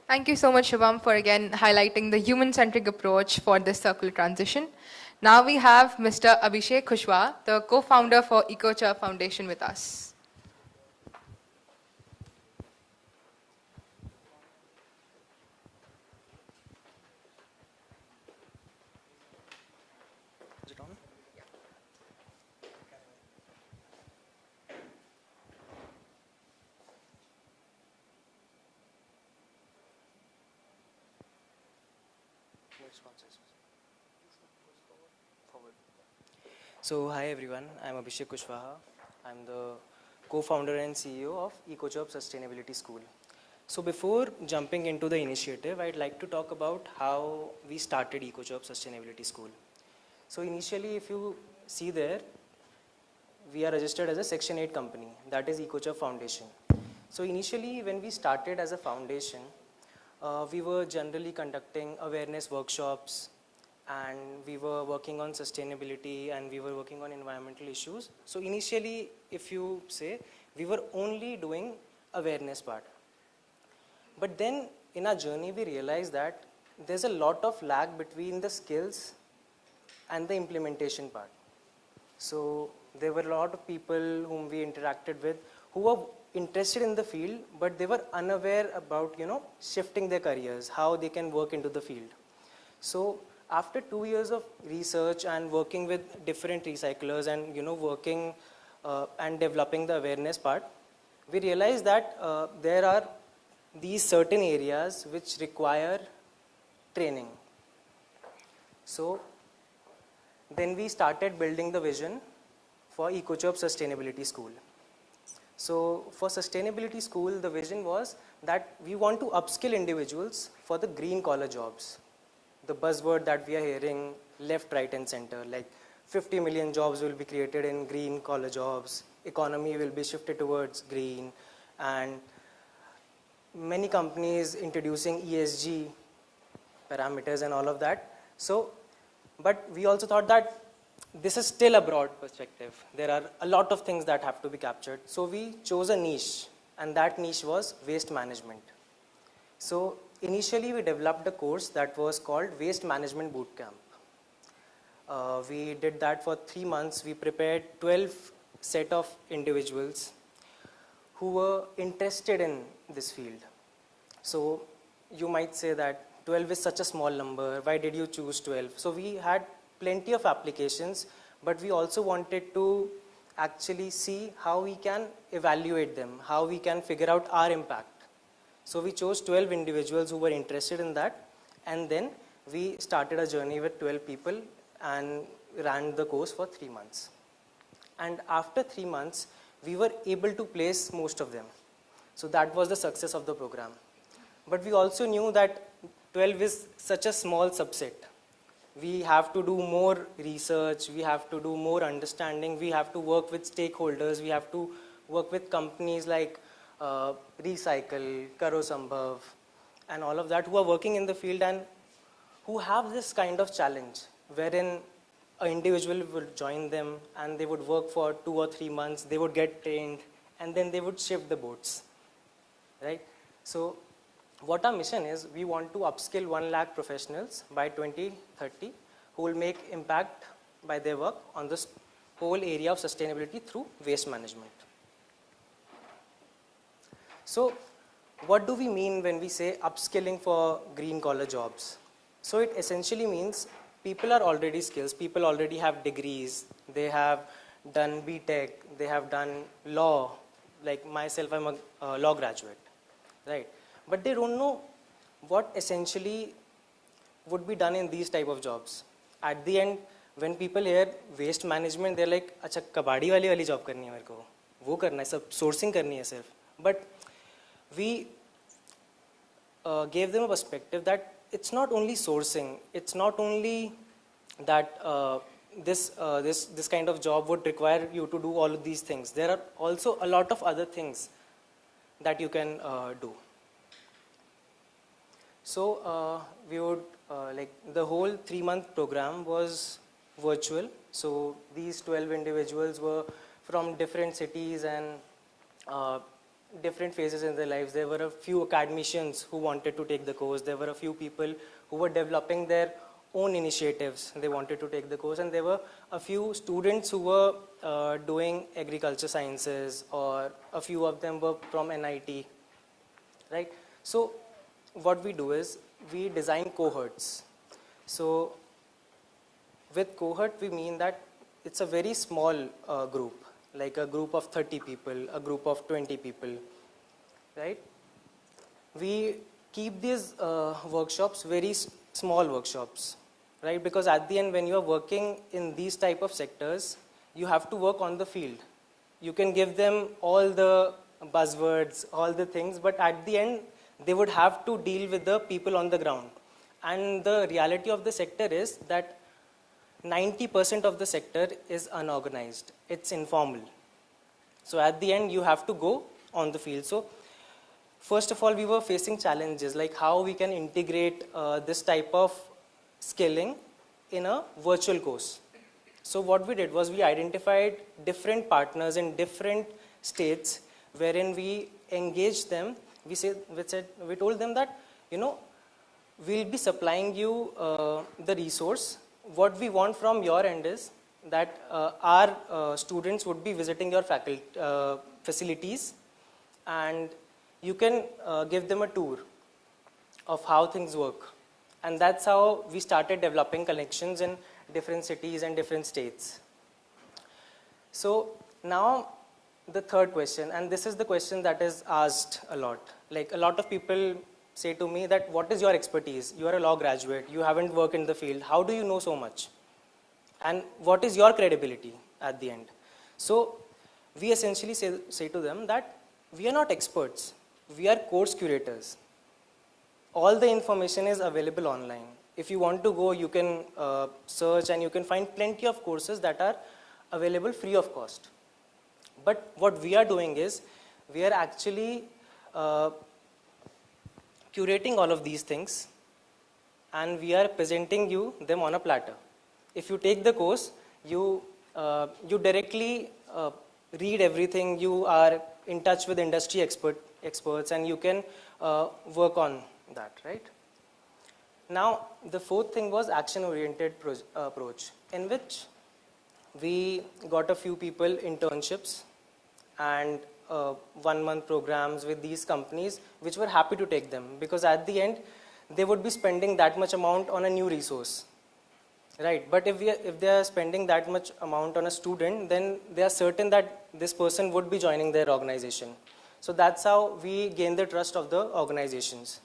Thank you so much, Shubham, for again highlighting the human-centric approach for this circular transition. Now we have Mr. Abhishek Kushwaha, the co-founder for EcoChub Foundation, with us. Is it on? So hi everyone, I'm Abhishek Kushwaha. I'm the co-founder and CEO of EcoChub Sustainability School. So before jumping into the initiative, I'd like to talk about how we started EcoChub Sustainability School. So initially, if you see there, we are registered as a Section 8 company, that is EcoChub Foundation. So initially, when we started as a foundation, we were generally conducting awareness workshops, and we were working on sustainability, and we were working on environmental issues. So initially, if you say, we were only doing awareness part. But then in our journey, we realized that there's a lot of lag between the skills and the implementation part. So there were a lot of people whom we interacted with who were interested in the field, but they were unaware about, shifting their careers, how they can work into the field. So after 2 years of research and working with different recyclers and, working and developing the awareness part, we realized that there are these certain areas which require training. So then we started building the vision for EcoChub Sustainability School. So for Sustainability School, the vision was that we want to upskill individuals for the green collar jobs. The buzzword that we are hearing left, right, and center, like 50 million jobs will be created in green collar jobs, economy will be shifted towards green, and many companies introducing ESG parameters and all of that. So, but we also thought that this is still a broad perspective. There are a lot of things that have to be captured. So we chose a niche, and that niche was waste management. So initially we developed a course that was called Waste Management Bootcamp. We did that for 3 months. We prepared 12 set of individuals who were interested in this field. So you might say that 12 is such a small number, why did you choose 12? So we had plenty of applications, but we also wanted to actually see how we can evaluate them, how we can figure out our impact. So we chose 12 individuals who were interested in that, and then we started a journey with 12 people and ran the course for 3 months. And after 3 months, we were able to place most of them. So that was the success of the program. But we also knew that 12 is such a small subset. We have to do more research, we have to do more understanding, we have to work with stakeholders, we have to work with companies like Recycle, Karo Sambhav, and all of that, who are working in the field and who have this kind of challenge wherein an individual would join them and they would work for 2 or 3 months, they would get trained, and then they would shift the boats, right? So what our mission is, we want to upskill 1 lakh professionals by 2030 who will make impact by their work on this whole area of sustainability through waste management. So what do we mean when we say upskilling for green collar jobs? So it essentially means people are already skilled, people already have degrees, they have done BTech, they have done law, like myself, I'm a law graduate, right? But they don't know what essentially would be done in these type of jobs. At the end, when people hear waste management, they're like, अच्छा कबाड़ी वाली job करनी है मेरे को, वो करना है, सब sourcing करनी है सिर्फ. But we gave them a perspective that it's not only sourcing, it's not only that this kind of job would require you to do all of these things. There are also a lot of other things that you can do. So we would like the whole 3-month program was virtual. So these 12 individuals were from different cities and different phases in their lives. There were a few academicians who wanted to take the course. There were a few people who were developing their own initiatives. They wanted to take the course, and there were a few students who were doing agriculture sciences, or a few of them were from NIT, right? So what we do is we design cohorts. So with cohort, we mean that it's a very small group, like a group of 30 people, a group of 20 people, right? We keep these workshops very small workshops, right? Because at the end, when you are working in these type of sectors, you have to work on the field. You can give them all the buzzwords, all the things, but at the end, they would have to deal with the people on the ground. And the reality of the sector is that 90% of the sector is unorganized. It's informal. So at the end, you have to go on the field. So first of all, we were facing challenges like how we can integrate this type of skilling in a virtual course. So what we did was we identified different partners in different states wherein we engaged them. We told them that, we'll be supplying you the resource. What we want from your end is that our students would be visiting your facilities, and you can give them a tour of how things work. And that's how we started developing connections in different cities and different states. So now the third question, and this is the question that is asked a lot. Like a lot of people say to me that, what is your expertise? You are a law graduate, you haven't worked in the field. How do you know so much? And what is your credibility at the end? So we essentially say to them that we are not experts. We are course curators. All the information is available online. If you want to go, you can search and you can find plenty of courses that are available free of cost. But what we are doing is, we are actually curating all of these things, and we are presenting you them on a platter. If you take the course, you directly read everything, you are in touch with industry experts, and you can work on that, right? Now, the fourth thing was action-oriented approach, in which we got a few people internships, and 1-month programs with these companies which were happy to take them, because at the end they would be spending that much amount on a new resource, right? But if they are spending that much amount on a student, then they are certain that this person would be joining their organization. So that's how we gain the trust of the organizations.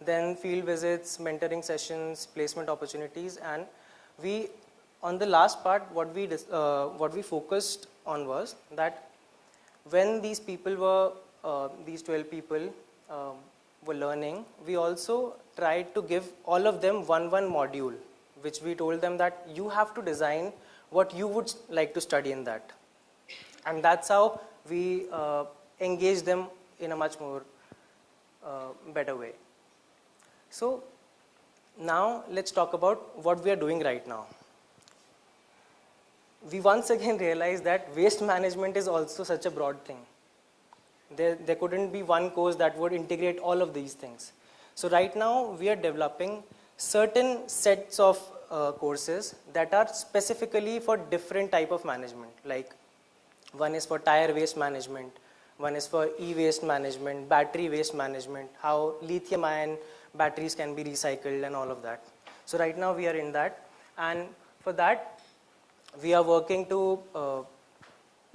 Then field visits, mentoring sessions, placement opportunities, and we, on the last part, what we focused on was that when these people were, these 12 people were learning, we also tried to give all of them one module, which we told them that you have to design what you would like to study in that. And that's how we engage them in a much more better way. So now let's talk about what we are doing right now. We once again realized that waste management is also such a broad thing. There couldn't be one course that would integrate all of these things. So right now we are developing certain sets of courses that are specifically for different type of management. Like one is for tire waste management, one is for e-waste management, battery waste management, how lithium-ion batteries can be recycled and all of that. So right now we are in that, and for that we are working to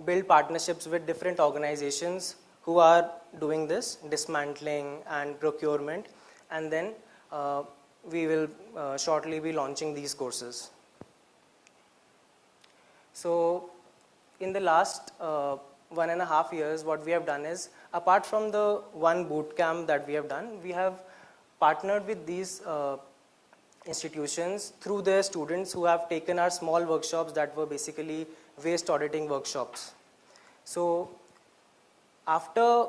build partnerships with different organizations who are doing this, dismantling and procurement, and then we will shortly be launching these courses. So in the last 1.5 years, what we have done is, apart from the one boot camp that we have done, we have partnered with these institutions through their students who have taken our small workshops that were basically waste auditing workshops. So after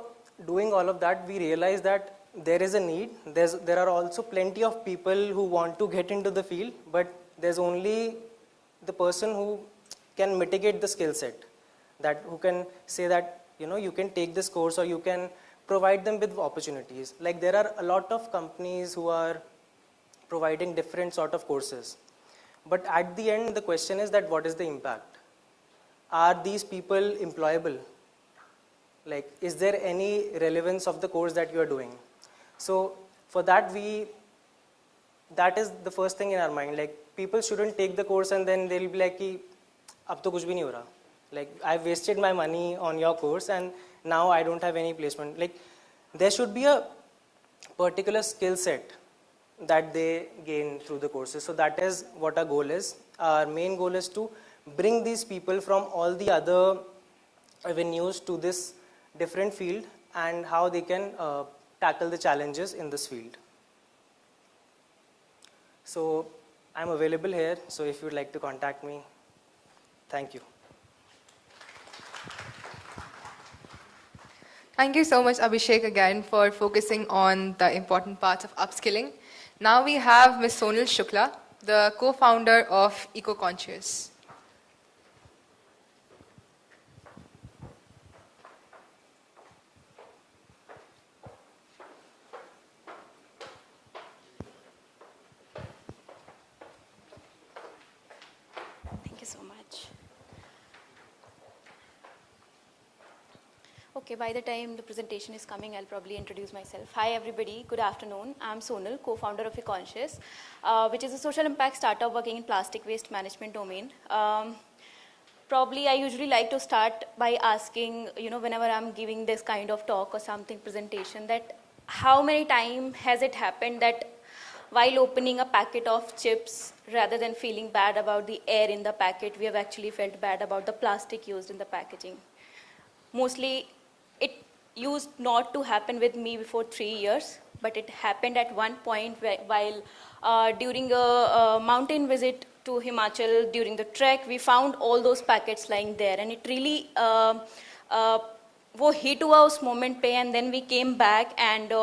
doing all of that, we realized that there is a need. There are also plenty of people who want to get into the field, but there's only the person who can mitigate the skill set, that who can say that, you know, you can take this course or you can provide them with opportunities. Like there are a lot of companies who are providing different sort of courses. But at the end, the question is that what is the impact? Are these people employable? Like, is there any relevance of the course that you are doing? So for that, that is the first thing in our mind. Like, people shouldn't take the course and then they'll be like, ab to kuch bhi nahi ho raha. Like, I wasted my money on your course and now I don't have any placement. Like, there should be a particular skill set that they gain through the courses. So that is what our goal is. Our main goal is to bring these people from all the other avenues to this different field and how they can tackle the challenges in this field. So I'm available here, so if you'd like to contact me, thank you. Thank you so much, Abhishek, again for focusing on the important parts of upskilling. Now we have Ms. Sonal Shukla, the co-founder of EcoConscious. Thank you so much. Okay, by the time the presentation is coming, I'll probably introduce myself. Hi, everybody. Good afternoon. I'm Sonal, co-founder of EcoConscious, which is a social impact startup working in plastic waste management domain. Probably I usually like to start by asking, whenever I'm giving this kind of talk or something presentation, that how many times has it happened that while opening a packet of chips, rather than feeling bad about the air in the packet, we have actually felt bad about the plastic used in the packaging. Mostly, it used not to happen with me before 3 years, but it happened at one point while during a mountain visit to Himachal, during the trek, we found all those packets lying there, and it really वो hit हुआ उस moment पे, and then we came back and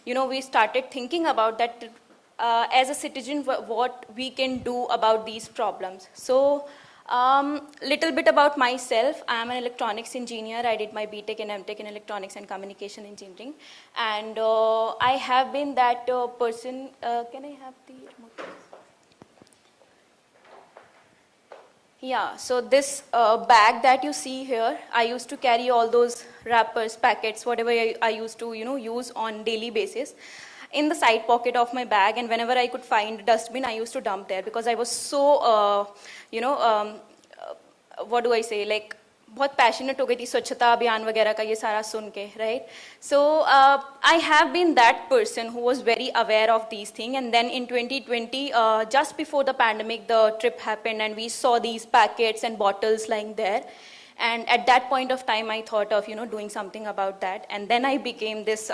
we started thinking about that as a citizen what we can do about these problems. So little bit about myself. I am an electronics engineer. I did my BTech and MTech in electronics and communication engineering, and I have been that person. Can I have the remote? Yeah, so this bag that you see here, I used to carry all those wrappers, packets, whatever I used to, use on daily basis in the side pocket of my bag, and whenever I could find a dustbin, I used to dump there because I was so, what do I say, like, बहुत passionate हो गई थी स्वच्छता अभियान वगैरह का ये सारा सुन के, right? So I have been that person who was very aware of these thing, and then in 2020 just before the pandemic the trip happened and we saw these packets and bottles lying there, and at that point of time I thought of doing something about that, and then I became this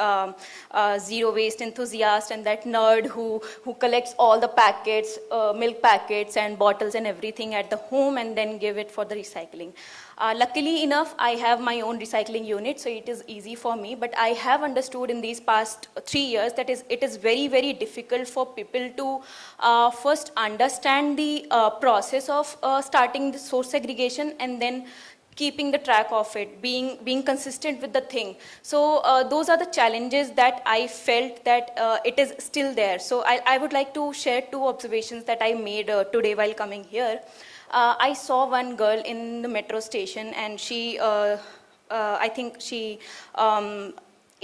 zero waste enthusiast and that nerd who collects all the packets, milk packets and bottles and everything at the home and then give it for the recycling. Luckily enough, I have my own recycling unit, so it is easy for me. But I have understood in these past 3 years that it is very, very difficult for people to first understand the process of starting the source segregation and then keeping the track of it, being consistent with the thing. So those are the challenges that I felt that it is still there. So I would like to share 2 observations that I made today while coming here. I saw one girl in the metro station, and she, I think she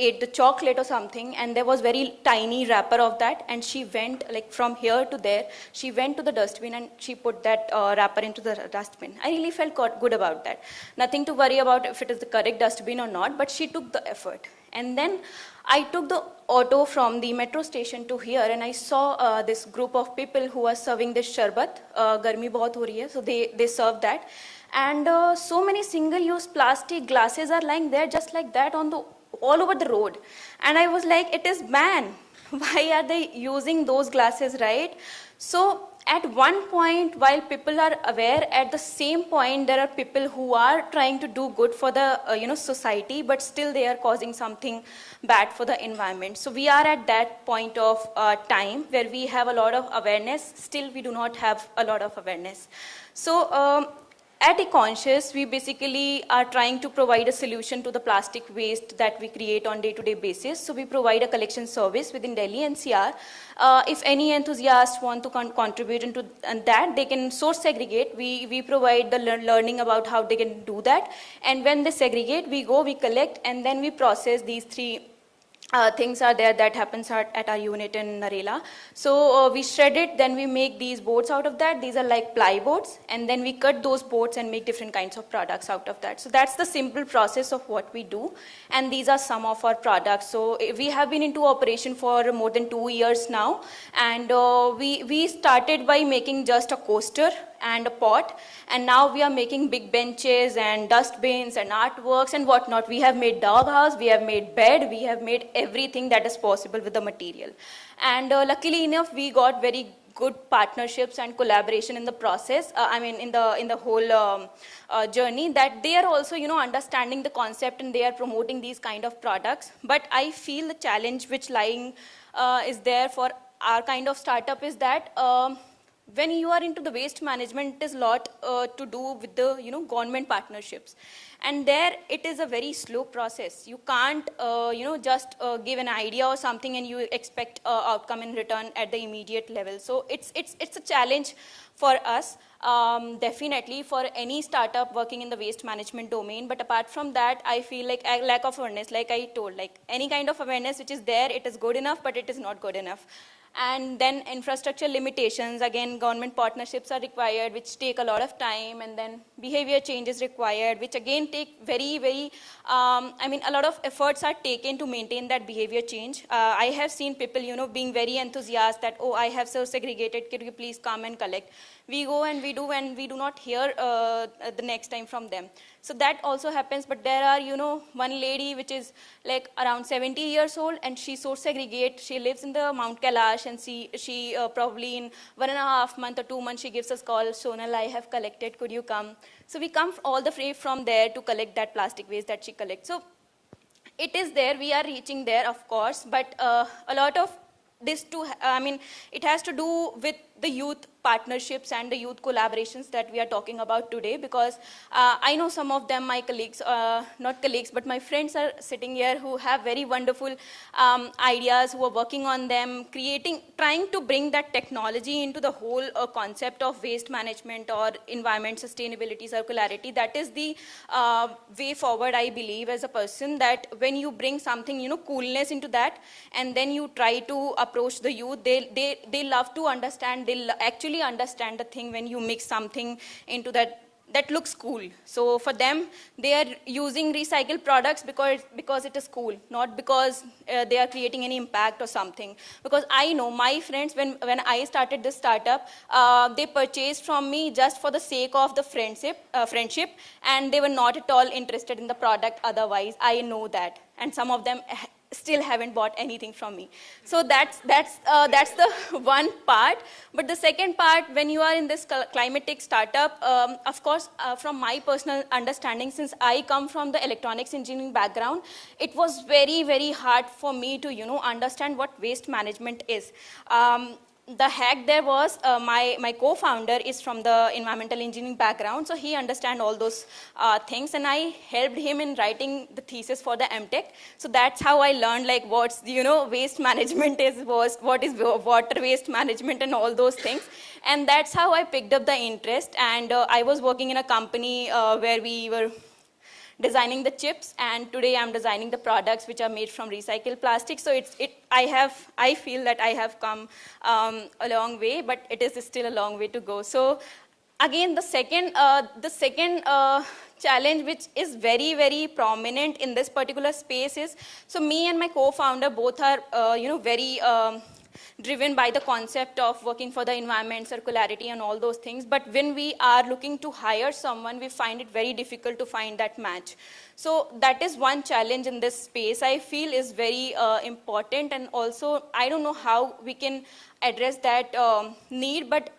ate the chocolate or something, and there was very tiny wrapper of that, and she went like from here to there, she went to the dustbin and she put that wrapper into the dustbin. I really felt good about that. Nothing to worry about if it is the correct dustbin or not, but she took the effort. And then I took the auto from the metro station to here, and I saw this group of people who are serving this sharbat. Garmi bahut ho rahi hai, so they serve that. And so many single-use plastic glasses are lying there just like that all over the road. And I was like, it is man. Why are they using those glasses, right? So at one point, while people are aware, at the same point there are people who are trying to do good for the society, but still they are causing something bad for the environment. So we are at that point of time where we have a lot of awareness, still we do not have a lot of awareness. So at eConscious, we basically are trying to provide a solution to the plastic waste that we create on day-to-day basis. So we provide a collection service within Delhi NCR. If any enthusiasts want to contribute into that, they can source segregate. We provide the learning about how they can do that. And when they segregate, we collect, and then we process these 3 things are there that happens at our unit in Narela. So we shred it, then we make these boards out of that. These are like ply boards, and then we cut those boards and make different kinds of products out of that. So that's the simple process of what we do, and these are some of our products. So we have been into operation for more than 2 years now, and we started by making just a coaster and a pot, and now we are making big benches and dustbins and artworks and whatnot. We have made doghouse, we have made bed, we have made everything that is possible with the material. And luckily enough, we got very good partnerships and collaboration in the process. In the whole journey, that they are also understanding the concept and they are promoting these kind of products. But I feel the challenge which is there for our kind of startup is that when you are into the waste management, it is a lot to do with the government partnerships, and there it is a very slow process. You can't just give an idea or something and you expect outcome in return at the immediate level. So it's a challenge for us, definitely for any startup working in the waste management domain. But apart from that, I feel like a lack of awareness, like I told, like any kind of awareness which is there, it is good enough, but it is not good enough. And then infrastructure limitations, again, government partnerships are required, which take a lot of time, and then behavior change is required, which again take very, a lot of efforts are taken to maintain that behavior change. I have seen people, being very enthusiastic that, oh, I have so segregated, could you please come and collect? We go and we do not hear the next time from them. So that also happens, but there are, one lady which is like around 70 years old, and she source segregate. She lives in the Mount Kailash, and she probably in 1.5 months or 2 months, she gives us call, Sonal, I have collected, could you come? So we come all the way from there to collect that plastic waste that she collects. So it is there, we are reaching there, of course, but a lot of this too, it has to do with the youth partnerships and the youth collaborations that we are talking about today, because I know some of them, my colleagues, not colleagues, but my friends are sitting here who have very wonderful ideas, who are working on them, trying to bring that technology into the whole concept of waste management or environment sustainability, circularity. That is the way forward, I believe, as a person, that when you bring something, coolness into that, and then you try to approach the youth, they love to understand, actually understand the thing when you mix something into that looks cool. So for them, they are using recycled products because it is cool, not because they are creating any impact or something. Because I know my friends, when I started this startup, they purchased from me just for the sake of the friendship, and they were not at all interested in the product otherwise. I know that. And some of them still haven't bought anything from me. So that's the one part. But the second part, when you are in this climate tech startup, of course, from my personal understanding, since I come from the electronics engineering background, it was very, very hard for me to, understand what waste management is. The hack there was, my co-founder is from the environmental engineering background, so he understands all those things, and I helped him in writing the thesis for the MTech. So that's how I learned like what's, waste management is, what is water waste management and all those things. And that's how I picked up the interest, and I was working in a company where we were designing the chips, and today I'm designing the products which are made from recycled plastic. So I feel that I have come a long way, but it is still a long way to go. So again, the second challenge which is very, very prominent in this particular space is, so me and my co-founder both are very driven by the concept of working for the environment, circularity, and all those things. But when we are looking to hire someone, we find it very difficult to find that match. So that is one challenge in this space I feel is very important. And also, I don't know how we can address that need, but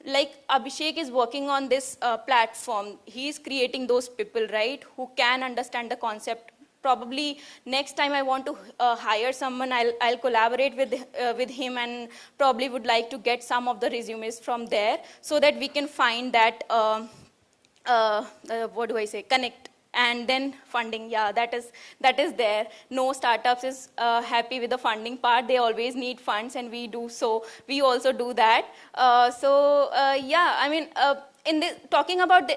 like Abhishek is working on this platform. He's creating those people, right, who can understand the concept. Probably next time I want to hire someone, I'll collaborate with him, and probably would like to get some of the resumes from there, so that we can find that, connect. And then funding, yeah, that is there. No startups is happy with the funding part. They always need funds, and we do so. We also do that. Yeah, I mean, talking about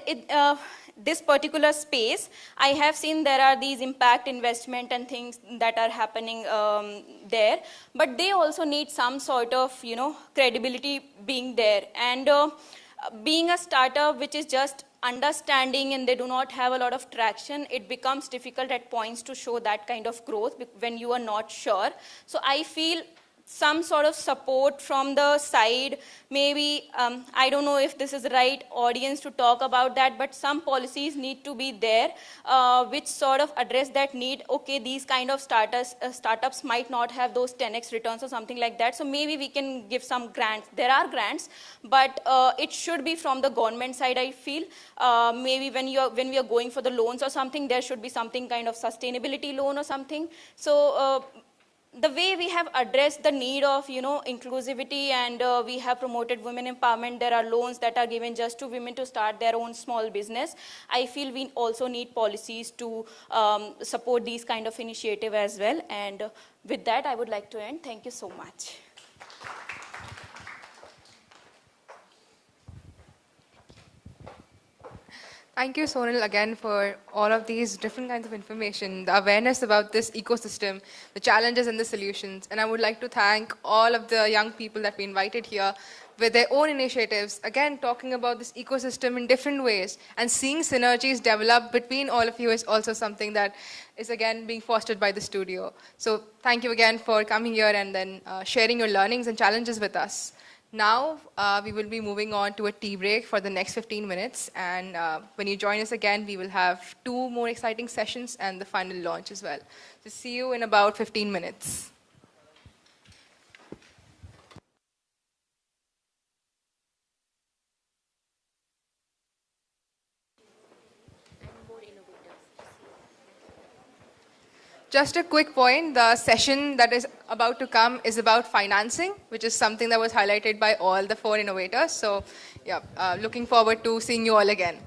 this particular space, I have seen there are these impact investment and things that are happening there, but they also need some sort of, credibility being there. And being a startup which is just understanding and they do not have a lot of traction, it becomes difficult at points to show that kind of growth when you are not sure. So I feel some sort of support from the side, maybe, I don't know if this is the right audience to talk about that, but some policies need to be there which sort of address that need. Okay, these kind of startups might not have those 10x returns or something like that, so maybe we can give some grants. There are grants, but it should be from the government side, I feel. Maybe when we are going for the loans or something, there should be something kind of sustainability loan or something. So the way we have addressed the need of, inclusivity, and we have promoted women empowerment, there are loans that are given just to women to start their own small business. I feel we also need policies to support these kind of initiative as well. And with that, I would like to end. Thank you so much. Thank you, Sonal, again for all of these different kinds of information, the awareness about this ecosystem, the challenges and the solutions. And I would like to thank all of the young people that we invited here with their own initiatives, again, talking about this ecosystem in different ways, and seeing synergies develop between all of you is also something that is, again, being fostered by the studio. So thank you again for coming here and then sharing your learnings and challenges with us. Now, we will be moving on to a tea break for the next 15 minutes. And when you join us again, we will have 2 more exciting sessions and the final launch as well. So see you in about 15 minutes. Just a quick point, the session that is about to come is about financing, which is something that was highlighted by all the 4 innovators. So, yeah, looking forward to seeing you all again.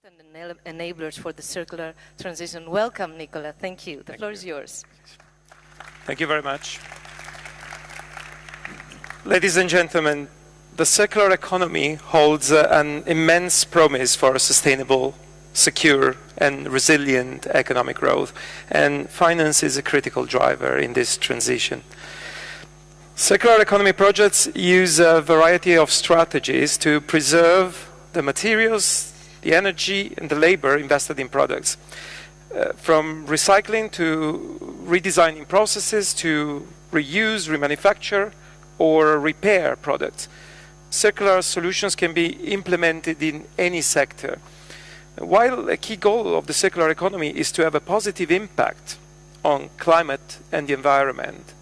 and enablers for the circular transition. Welcome, Nicola. Thank you. The floor is yours. Thank you very much. Ladies and gentlemen, the circular economy holds an immense promise for a sustainable, secure, and resilient economic growth, and finance is a critical driver in this transition. Circular economy projects use a variety of strategies to preserve the materials, the energy, and the labor invested in products. From recycling to redesigning processes to reuse, remanufacture, or repair products. Circular solutions can be implemented in any sector. While a key goal of the circular economy is to have a positive impact on climate and the environment,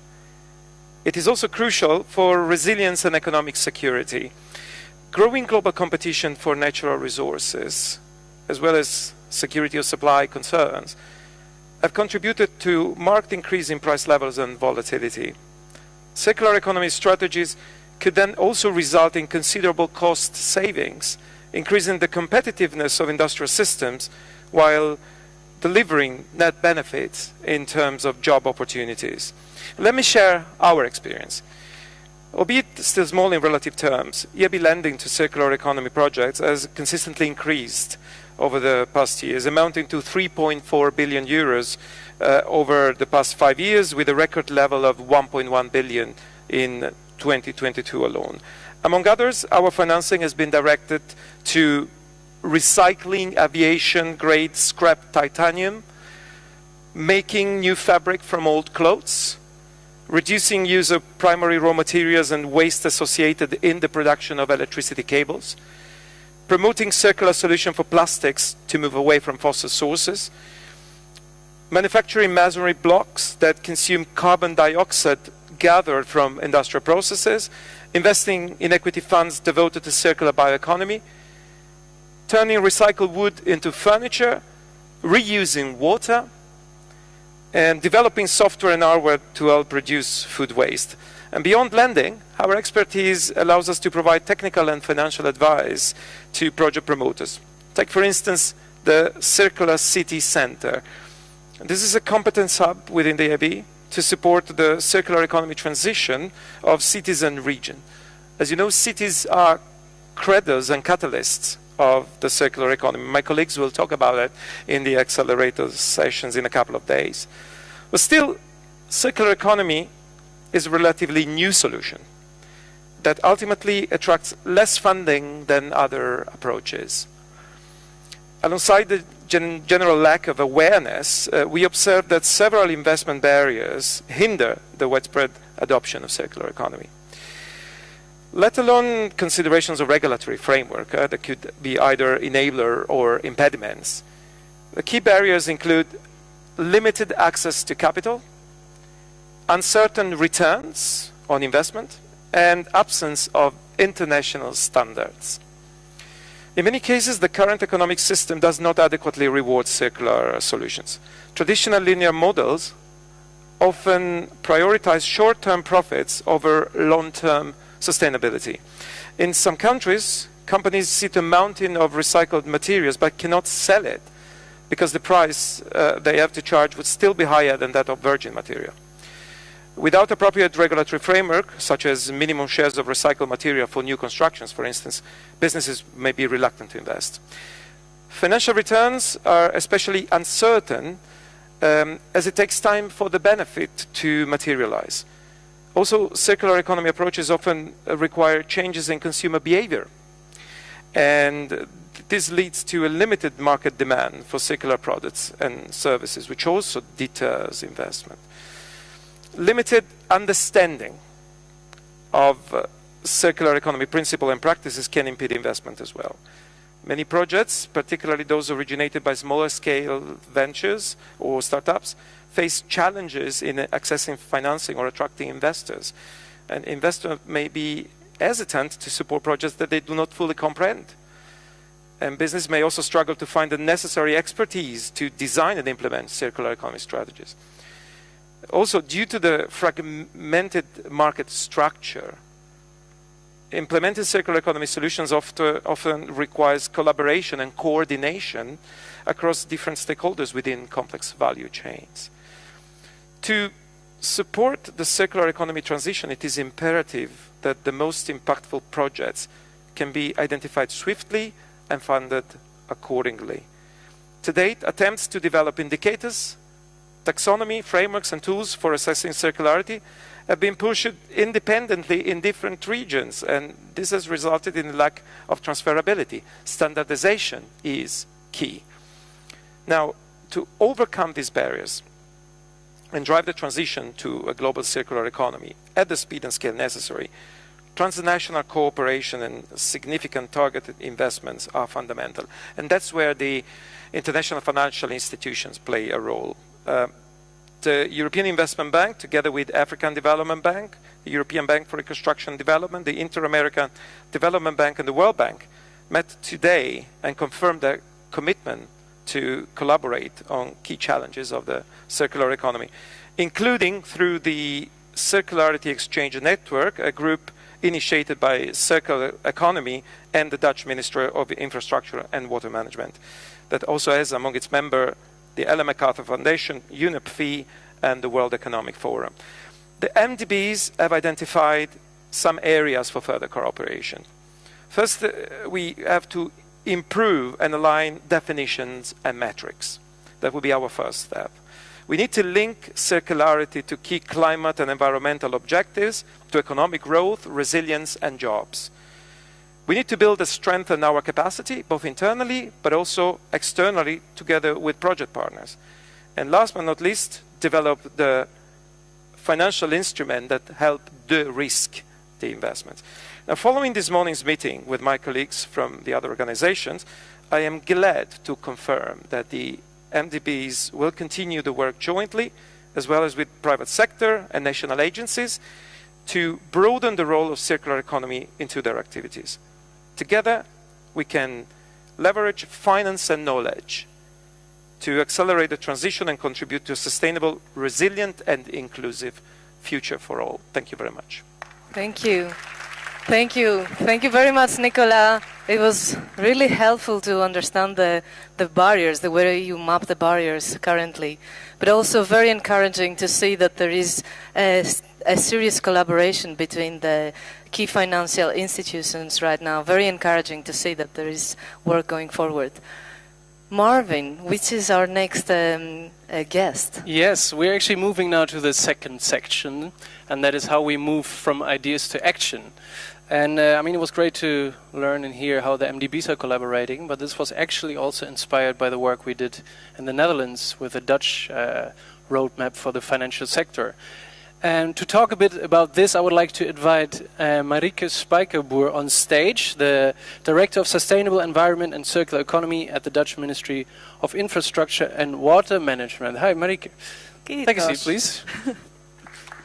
it is also crucial for resilience and economic security. Growing global competition for natural resources, as well as security of supply concerns, have contributed to marked increase in price levels and volatility. Circular economy strategies could then also result in considerable cost savings, increasing the competitiveness of industrial systems while delivering net benefits in terms of job opportunities. Let me share our experience. Albeit still small in relative terms, EIB lending to circular economy projects has consistently increased over the past years, amounting to 3.4 billion euros over the past 5 years, with a record level of 1.1 billion in 2022 alone. Among others, our financing has been directed to recycling aviation-grade scrap titanium, making new fabric from old clothes, reducing use of primary raw materials and waste associated in the production of electricity cables, promoting circular solution for plastics to move away from fossil sources, manufacturing masonry blocks that consume carbon dioxide gathered from industrial processes, investing in equity funds devoted to circular bioeconomy, turning recycled wood into furniture, reusing water, and developing software and hardware to help reduce food waste. And beyond lending, our expertise allows us to provide technical and financial advice to project promoters. Take, for instance, the Circular City Center. This is a competence hub within the EIB to support the circular economy transition of cities and regions. As you know, cities are credos and catalysts of the circular economy. My colleagues will talk about it in the accelerator sessions in a couple of days. But still, circular economy is a relatively new solution that ultimately attracts less funding than other approaches. Alongside the general lack of awareness, we observe that several investment barriers hinder the widespread adoption of circular economy. Let alone considerations of regulatory framework that could be either enabler or impediments. The key barriers include limited access to capital, uncertain returns on investment, and absence of international standards. In many cases, the current economic system does not adequately reward circular solutions. Traditional linear models often prioritize short-term profits over long-term sustainability. In some countries, companies sit a mountain of recycled materials but cannot sell it because the price they have to charge would still be higher than that of virgin material. Without appropriate regulatory framework, such as minimum shares of recycled material for new constructions, for instance, businesses may be reluctant to invest. Financial returns are especially uncertain as it takes time for the benefit to materialize. Also, circular economy approaches often require changes in consumer behavior. And this leads to a limited market demand for circular products and services, which also deters investment. Limited understanding of circular economy principle and practices can impede investment as well. Many projects, particularly those originated by smaller scale ventures or startups, face challenges in accessing financing or attracting investors. And investors may be hesitant to support projects that they do not fully comprehend. And business may also struggle to find the necessary expertise to design and implement circular economy strategies. Also, due to the fragmented market structure, implementing circular economy solutions often requires collaboration and coordination across different stakeholders within complex value chains. To support the circular economy transition, it is imperative that the most impactful projects can be identified swiftly and funded accordingly. To date, attempts to develop indicators, taxonomy, frameworks and tools for assessing circularity have been pushed independently in different regions, and this has resulted in a lack of transferability. Standardization is key. Now, to overcome these barriers and drive the transition to a global circular economy at the speed and scale necessary, transnational cooperation and significant targeted investments are fundamental. And that's where the international financial institutions play a role. The European Investment Bank, together with African Development Bank, the European Bank for Reconstruction and Development, the Inter-American Development Bank and the World Bank, met today and confirmed their commitment to collaborate on key challenges of the circular economy, including through the Circularity Exchange Network, a group initiated by Circular Economy and the Dutch Ministry of Infrastructure and Water Management, that also has among its members the Ellen MacArthur Foundation, UNEP-FI, and the World Economic Forum. The MDBs have identified some areas for further cooperation. First, we have to improve and align definitions and metrics. That would be our first step. We need to link circularity to key climate and environmental objectives, to economic growth, resilience, and jobs. We need to build and strengthen our capacity, both internally, but also externally, together with project partners. And last but not least, develop the financial instrument that help de-risk the investments. Now, following this morning's meeting with my colleagues from the other organizations, I am glad to confirm that the MDBs will continue the work jointly, as well as with private sector and national agencies, to broaden the role of circular economy into their activities. Together, we can leverage finance and knowledge to accelerate the transition and contribute to a sustainable, resilient, and inclusive future for all. Thank you very much. Thank you. Thank you. Thank you very much, Nicola. It was really helpful to understand the barriers, the way you map the barriers currently, but also very encouraging to see that there is a serious collaboration between the key financial institutions right now. Very encouraging to see that there is work going forward. Marvin, which is our next guest? Yes, we're actually moving now to the second section, and that is how we move from ideas to action. And I mean, it was great to learn and hear how the MDBs are collaborating, but this was actually also inspired by the work we did in the Netherlands with a Dutch roadmap for the financial sector. And to talk a bit about this, I would like to invite Marieke Spijkerboer on stage, the Director of Sustainable Environment and Circular Economy at the Dutch Ministry of Infrastructure and Water Management. Hi, Marieke. Take a seat, please.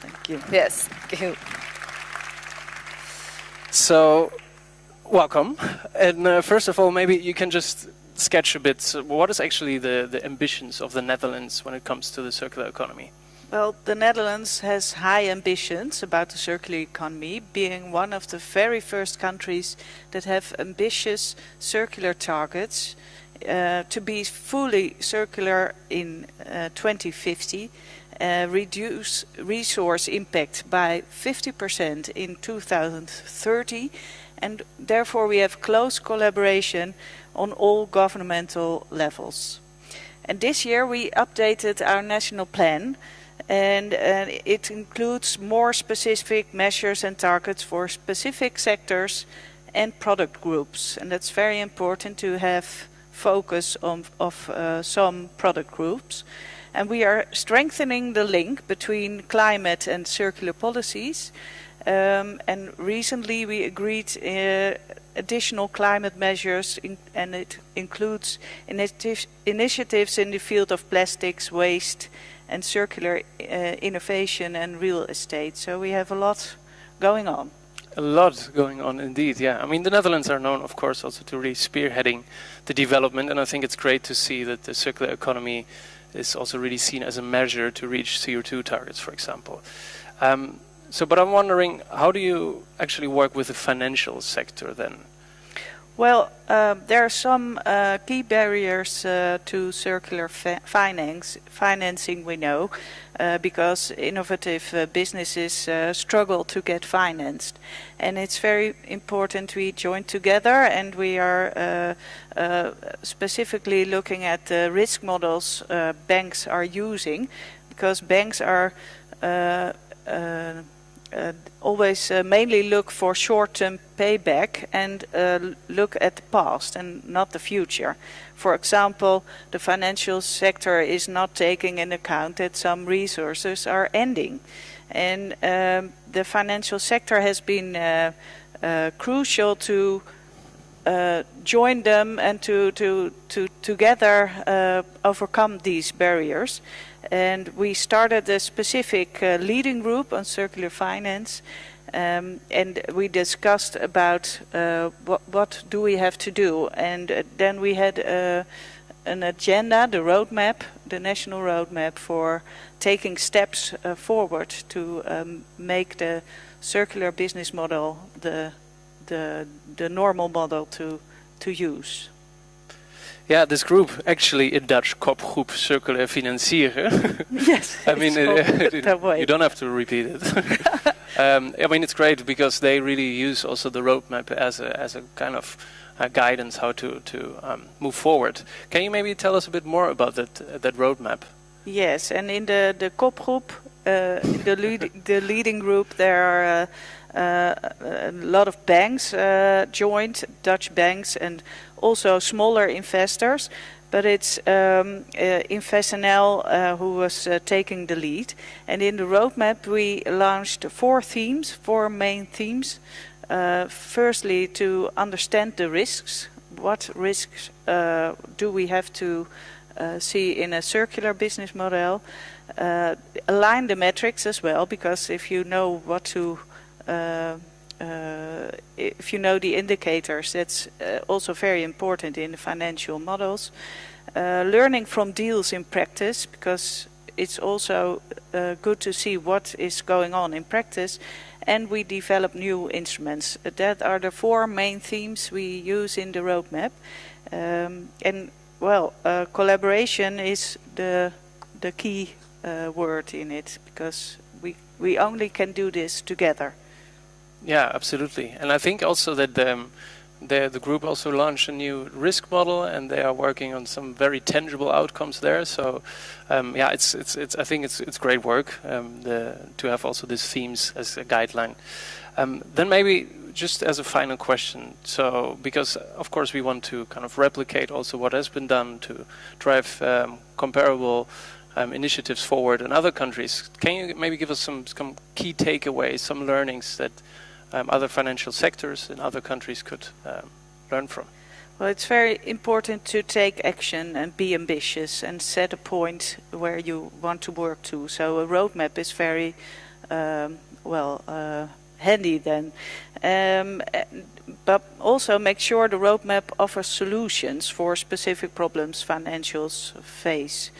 Thank you. Yes. Thank you. So, welcome. And first of all, maybe you can just sketch a bit, what is actually the ambitions of the Netherlands when it comes to the circular economy? Well, the Netherlands has high ambitions about the circular economy, being one of the very first countries that have ambitious circular targets to be fully circular in 2050, reduce resource impact by 50% in 2030, and therefore we have close collaboration on all governmental levels. And this year we updated our national plan, and it includes more specific measures and targets for specific sectors and product groups. And that's very important to have focus on some product groups. And we are strengthening the link between climate and circular policies. And recently we agreed additional climate measures, and it includes initiatives in the field of plastics, waste, and circular innovation and real estate. So we have a lot going on. A lot going on indeed, yeah. I mean, the Netherlands are known, of course, also to really spearheading the development, and I think it's great to see that the circular economy is also really seen as a measure to reach CO2 targets, for example. So, but I'm wondering, how do you actually work with the financial sector then? Well, there are some key barriers to circular financing, we know, because innovative businesses struggle to get financed. And it's very important we join together, and we are specifically looking at the risk models banks are using, because banks are always mainly look for short-term payback and look at the past and not the future. For example, the financial sector is not taking into account that some resources are ending. And the financial sector has been crucial to join them and to together overcome these barriers. And we started a specific leading group on circular finance, and we discussed about what do we have to do. And then we had an agenda, the roadmap, the national roadmap for taking steps forward to make the circular business model the normal model to use. Yeah, this group, actually a Dutch kopgroep Circulair Financieren. Yes, I mean, that way. you don't have to repeat it. I mean, it's great because they really use also the roadmap as a kind of guidance how to move forward. Can you maybe tell us a bit more about that roadmap? Yes, and in the kopgroep, the leading group, there are a lot of banks joined, Dutch banks, and also smaller investors, but it's InvestNL who was taking the lead. And in the roadmap we launched four main themes. Firstly, to understand the risks. What risks do we have to see in a circular business model? Align the metrics as well, because if you know what to if you know the indicators, that's also very important in the financial models. Learning from deals in practice, because it's also good to see what is going on in practice. And we develop new instruments. That are the four main themes we use in the roadmap. And well, collaboration is the key word in it, because we only can do this together. Yeah, absolutely. And I think also that the group also launched a new risk model, and they are working on some very tangible outcomes there. So, yeah, it's I think it's great work to have also these themes as a guideline. Then maybe just as a final question, so because of course we want to kind of replicate also what has been done to drive comparable initiatives forward in other countries. Can you maybe give us some key takeaways, some learnings that other financial sectors in other countries could learn from? Well, it's very important to take action and be ambitious and set a point where you want to work to. So a roadmap is very handy then. But also make sure the roadmap offers solutions for specific problems financials face.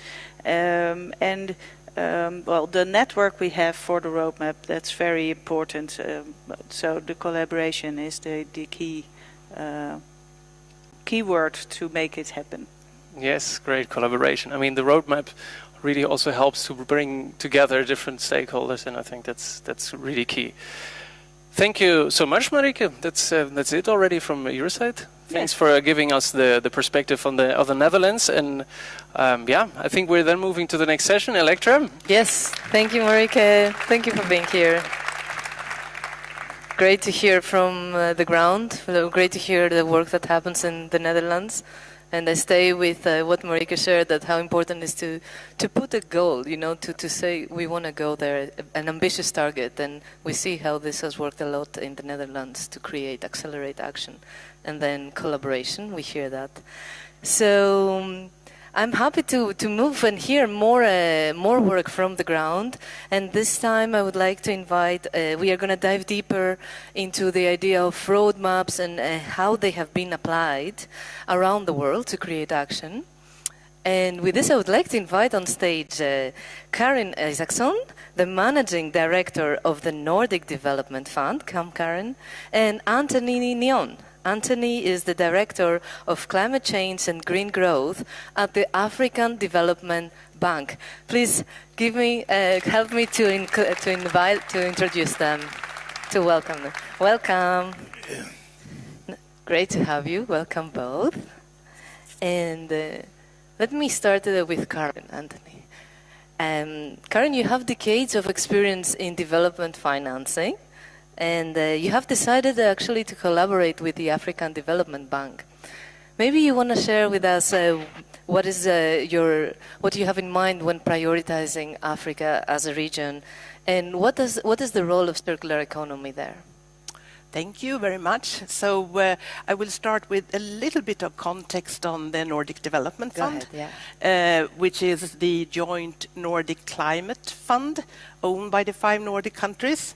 Well, the network we have for the roadmap, that's very important. So the collaboration is the key word to make it happen. Yes, great collaboration. I mean, the roadmap really also helps to bring together different stakeholders, and I think that's really key. Thank you so much, Marieke. That's it already from your side. Thanks for giving us the perspective on the Netherlands. And yeah, I think we're then moving to the next session. Electra? Yes, thank you, Marieke. Thank you for being here. Great to hear from the ground. Great to hear the work that happens in the Netherlands. And I stay with what Marieke shared, that how important is to put a goal, you know, to say we want to go there, an ambitious target. And we see how this has worked a lot in the Netherlands to accelerate action. And then collaboration, we hear that. So I'm happy to move and hear more work from the ground. And this time I would like to invite, we are going to dive deeper into the idea of roadmaps and how they have been applied around the world to create action. And with this, I would like to invite on stage Karen Isaacson, the Managing Director of the Nordic Development Fund. Come, Karen. And Anthony Nyon. Anthony is the Director of Climate Change and Green Growth at the African Development Bank. Please give me, help me to introduce them, to welcome them. Welcome. Great to have you. Welcome both. And let me start with Karen, Anthony. Karen, you have decades of experience in development financing, and you have decided actually to collaborate with the African Development Bank. Maybe you want to share with us what you have in mind when prioritizing Africa as a region, and what is the role of circular economy there? Thank you very much. So I will start with a little bit of context on the Nordic Development Fund, which is the joint Nordic Climate Fund owned by the 5 Nordic countries,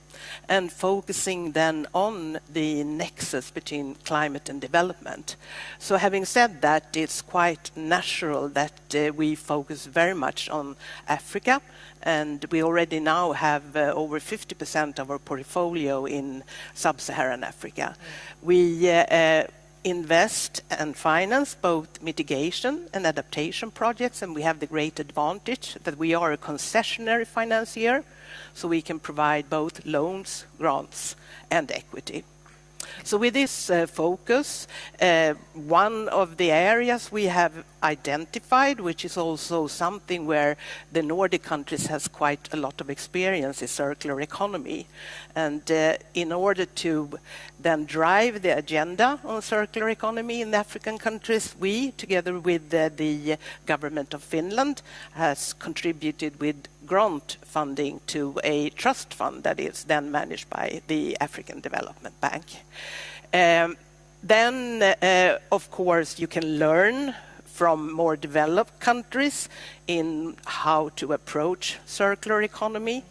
and focusing then on the nexus between climate and development. So having said that, it's quite natural that we focus very much on Africa, and we already now have over 50% of our portfolio in sub-Saharan Africa. We invest and finance both mitigation and adaptation projects, and we have the great advantage that we are a concessionary financier, so we can provide both loans, grants, and equity. So with this focus, one of the areas we have identified, which is also something where the Nordic countries has quite a lot of experience, is circular economy. And in order to then drive the agenda on circular economy in the African countries, we, together with the government of Finland, has contributed with grant funding to a trust fund that is then managed by the African Development Bank. Then, of course, you can learn from more developed countries in how to approach circular economy.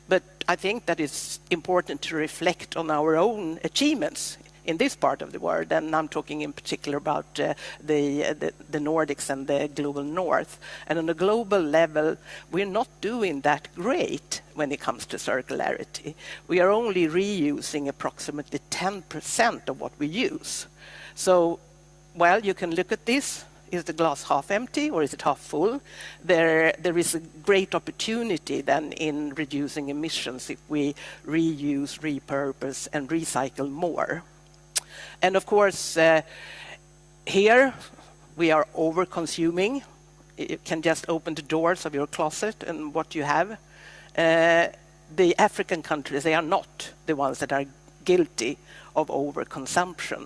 But I think that it's important to reflect on our own achievements in this part of the world, and I'm talking in particular about the Nordics and the global north. And on a global level, we're not doing that great when it comes to circularity. We are only reusing approximately 10% of what we use. So, well, you can look at this. Is the glass half empty or is it half full? There is a great opportunity then in reducing emissions if we reuse, repurpose, and recycle more. And of course, here we are over-consuming. You can just open the doors of your closet and what you have. The African countries, they are not the ones that are guilty of over-consumption.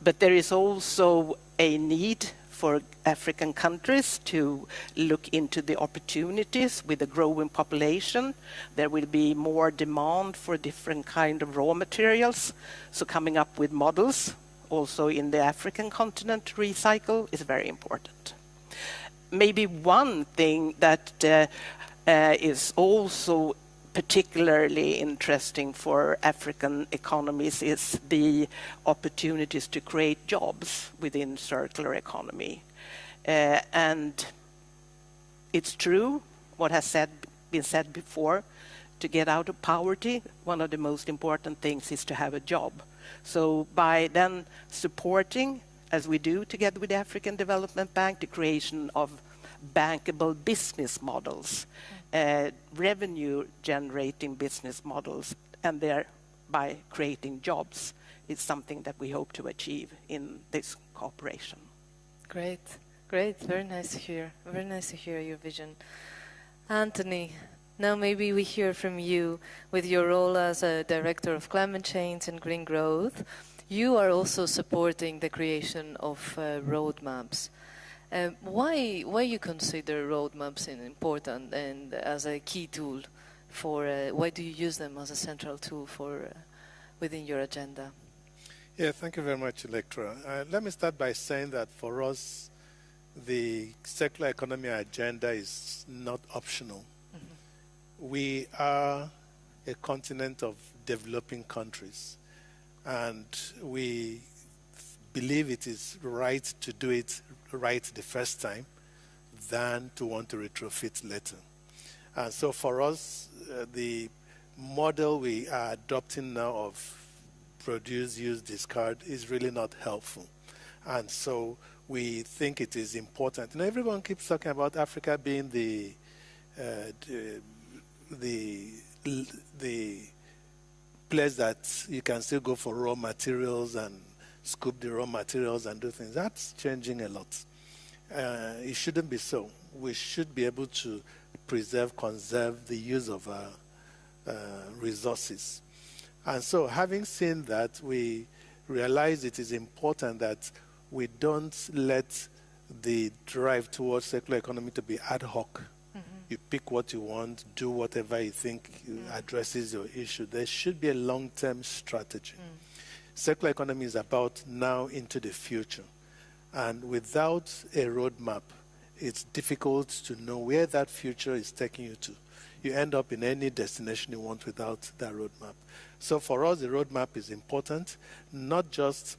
But there is also a need for African countries to look into the opportunities with a growing population. There will be more demand for different kind of raw materials. So coming up with models also in the African continent to recycle is very important. Maybe one thing that is also particularly interesting for African economies is the opportunities to create jobs within circular economy. And it's true what has been said before, to get out of poverty, one of the most important things is to have a job. So by then supporting, as we do together with the African Development Bank, the creation of bankable business models, revenue-generating business models, and thereby creating jobs, is something that we hope to achieve in this cooperation. Great, great. Very nice to hear. Very nice to hear your vision. Anthony, now maybe we hear from you with your role as a Director of Climate Change and Green Growth. You are also supporting the creation of roadmaps. Why you consider roadmaps important and as a key tool for, why do you use them as a central tool for within your agenda? Yeah, thank you very much, Electra. Let me start by saying that for us, the circular economy agenda is not optional. Mm-hmm. We are a continent of developing countries, and we believe it is right to do it right the first time. than to want to retrofit later. And so for us, the model we are adopting now of produce, use, discard is really not helpful. And so we think it is important. You know, everyone keeps talking about Africa being the place that you can still go for raw materials and scoop the raw materials and do things. That's changing a lot. It shouldn't be so. We should be able to preserve, conserve the use of our resources. And so having seen that, we realize it is important that we don't let the drive towards circular economy to be ad hoc. You pick what you want, do whatever you think addresses your issue. There should be a long-term strategy. Circular economy is about now into the future. And without a roadmap, it's difficult to know where that future is taking you to. You end up in any destination you want without that roadmap. So for us, the roadmap is important, not just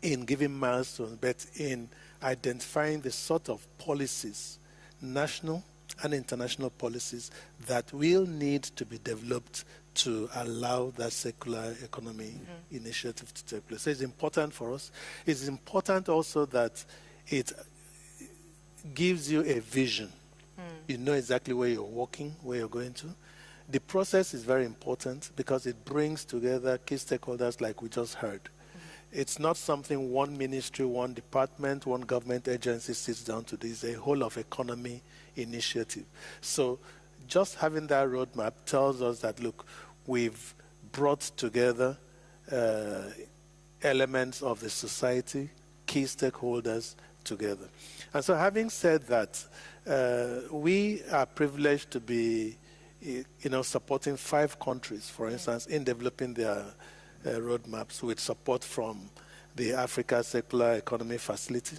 in giving milestones, but in identifying the sort of policies, national and international policies, that will need to be developed to allow that circular economy initiative to take place. So it's important for us. It's important also that it gives you a vision. You know exactly where you're walking, where you're going to. The process is very important because it brings together key stakeholders like we just heard. It's not something one ministry, one department, one government agency sits down to do. It's a whole of economy initiative. So just having that roadmap tells us that, look, we've brought together elements of the society, key stakeholders together. And so having said that, we are privileged to be supporting 5 countries, for instance, in developing their roadmaps with support from the Africa Circular Economy Facility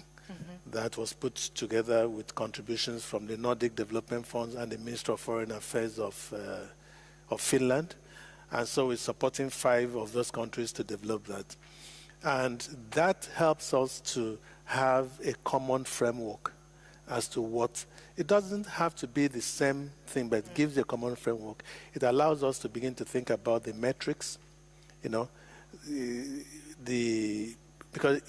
that was put together with contributions from the Nordic Development Funds and the Ministry of Foreign Affairs of Finland. And so we're supporting 5 of those countries to develop that. And that helps us to have a common framework as to what, it doesn't have to be the same thing, but it gives you a common framework. It allows us to begin to think about the metrics, because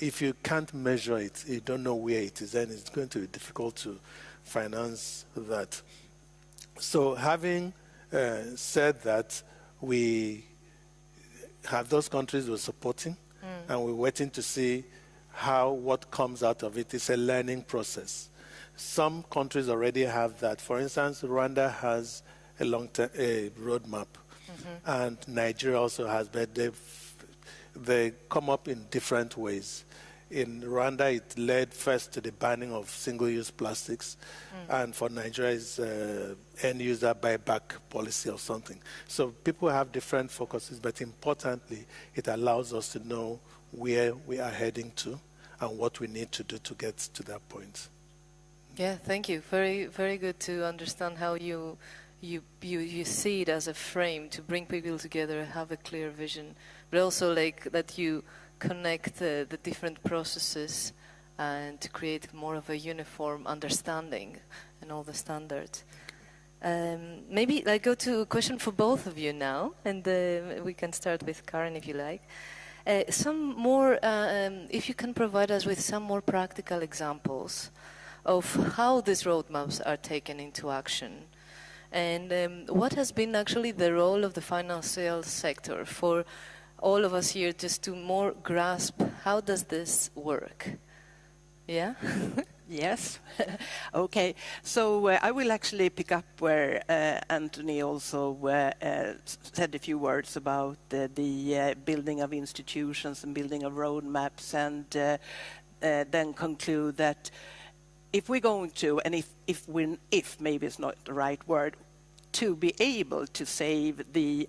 if you can't measure it, you don't know where it is, then it's going to be difficult to finance that. So having said that, we have those countries we're supporting, and we're waiting to see what comes out of it. It's a learning process. Some countries already have that. For instance, Rwanda has a long-term roadmap, and Nigeria also has, but they come up in different ways. In Rwanda, it led first to the banning of single-use plastics, and for Nigeria, it's end-user buyback policy or something. So people have different focuses, but importantly, it allows us to know where we are heading to and what we need to do to get to that point. Yeah, thank you. Very, very good to understand how you see it as a frame to bring people together, have a clear vision, but also like that you connect the different processes and to create more of a uniform understanding and all the standards. Maybe I go to a question for both of you now, and we can start with Karen if you like. Some more, if you can provide us with some more practical examples of how these roadmaps are taken into action. And what has been actually the role of the financial sector for all of us here just to more grasp how does this work? Yeah? Yes. Okay. So I will actually pick up where Anthony also said a few words about the building of institutions and building of roadmaps, and then conclude that if we're going to, and if maybe it's not the right word, to be able to save the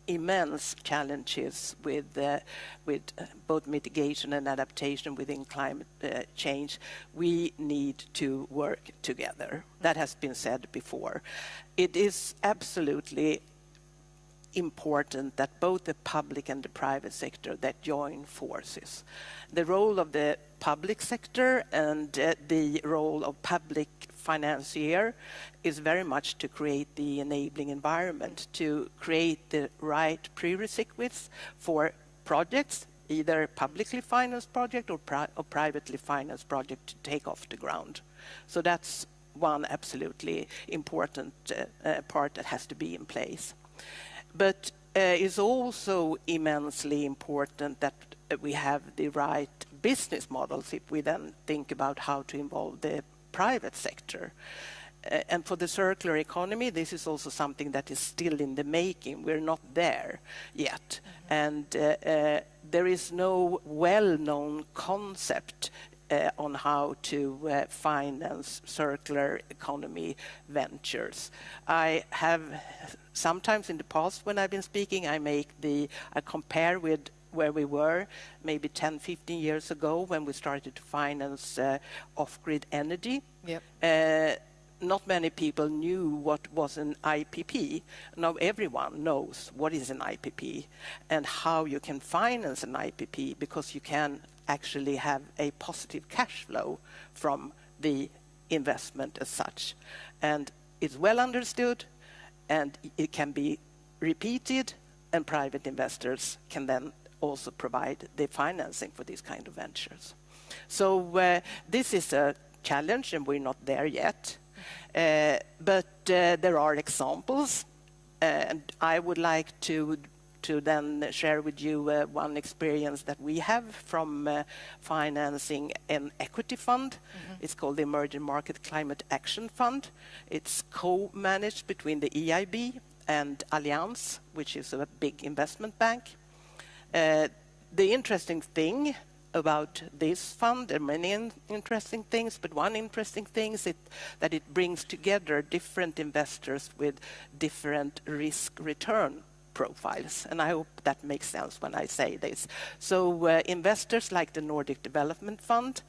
immense challenges with both mitigation and adaptation within climate change, we need to work together. That has been said before. It is absolutely important that both the public and the private sector that join forces. The role of the public sector and the role of public financier is very much to create the enabling environment, to create the right prerequisites for projects, either publicly financed project or privately financed project to take off the ground. So that's one absolutely important part that has to be in place. But it's also immensely important that we have the right business models if we then think about how to involve the private sector. And for the circular economy, this is also something that is still in the making. We're not there yet. And there is no well-known concept on how to finance circular economy ventures. I have sometimes in the past when I've been speaking, I compare with where we were maybe 10, 15 years ago when we started to finance off-grid energy. Yep. Not many people knew what was an IPP. Now everyone knows what is an IPP and how you can finance an IPP, because you can actually have a positive cash flow from the investment as such. And it's well understood, and it can be repeated, and private investors can then also provide the financing for these kind of ventures. So this is a challenge, and we're not there yet. But there are examples, and I would like to then share with you one experience that we have from financing an equity fund. It's called the Emerging Market Climate Action Fund. It's co-managed between the EIB and Allianz, which is a big investment bank. The interesting thing about this fund, there are many interesting things, but one interesting thing is that it brings together different investors with different risk-return profiles, and I hope that makes sense when I say this. So investors like the Nordic Development Fund,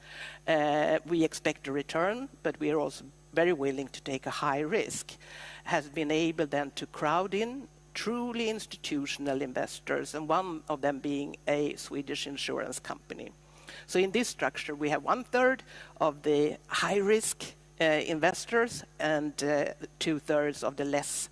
we expect a return, but we are also very willing to take a high risk, has been able then to crowd in truly institutional investors, and one of them being a Swedish insurance company. So in this structure, we have 1/3 of the high-risk investors and 2/3 of the less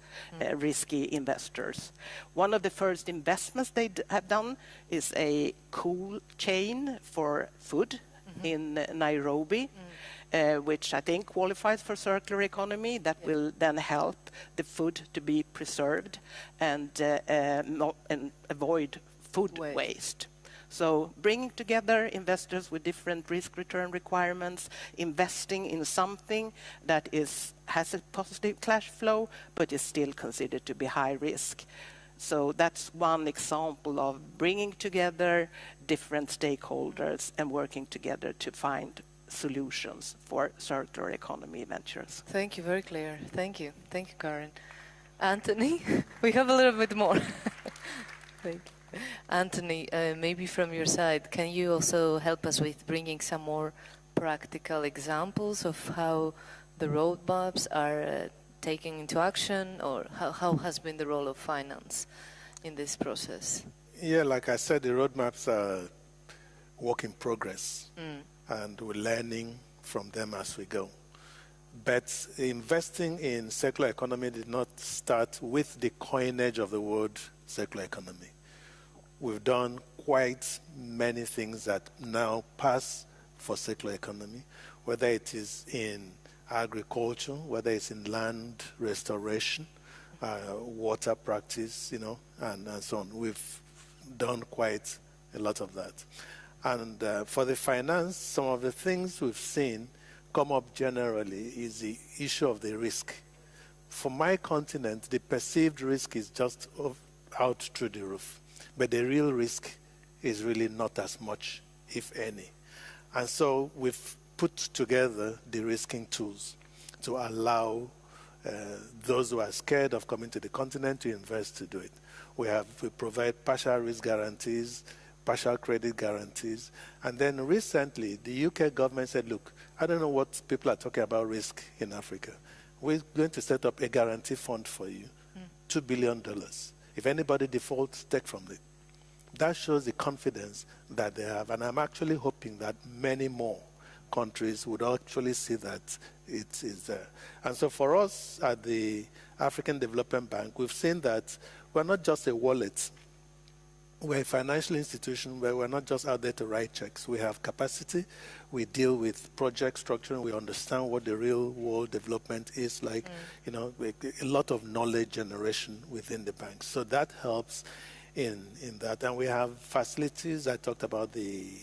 risky investors. One of the first investments they have done is a cool chain for food in Nairobi, which I think qualifies for circular economy, that will then help the food to be preserved and avoid food waste. So bringing together investors with different risk-return requirements, investing in something that has a positive cash flow, but is still considered to be high risk. So that's one example of bringing together different stakeholders and working together to find solutions for circular economy ventures. Thank you, very clear. Thank you, Karen. Anthony, we have a little bit more. Thank you. Anthony, maybe from your side, can you also help us with bringing some more practical examples of how the roadmaps are taken into action, or how has been the role of finance in this process? Yeah, like I said, the roadmaps are work in progress, and we're learning from them as we go. But investing in circular economy did not start with the coinage of the word circular economy. We've done quite many things that now pass for circular economy, whether it is in agriculture, whether it's in land restoration, water practice, and so on. We've done quite a lot of that. And for the finance, some of the things we've seen come up generally is the issue of the risk. For my continent, the perceived risk is just out through the roof. But the real risk is really not as much, if any. And so we've put together the risking tools to allow those who are scared of coming to the continent to invest to do it. We provide partial risk guarantees, partial credit guarantees. And then recently, the UK government said, look, I don't know what people are talking about risk in Africa. We're going to set up a guarantee fund for you, $2 billion. If anybody defaults, take from it. That shows the confidence that they have, and I'm actually hoping that many more countries would actually see that it is there. And so for us at the African Development Bank, we've seen that we're not just a wallet. We're a financial institution where we're not just out there to write checks. We have capacity. We deal with project structuring. We understand what the real world development is like. You know, a lot of knowledge generation within the bank. So that helps in that. And we have facilities. I talked about the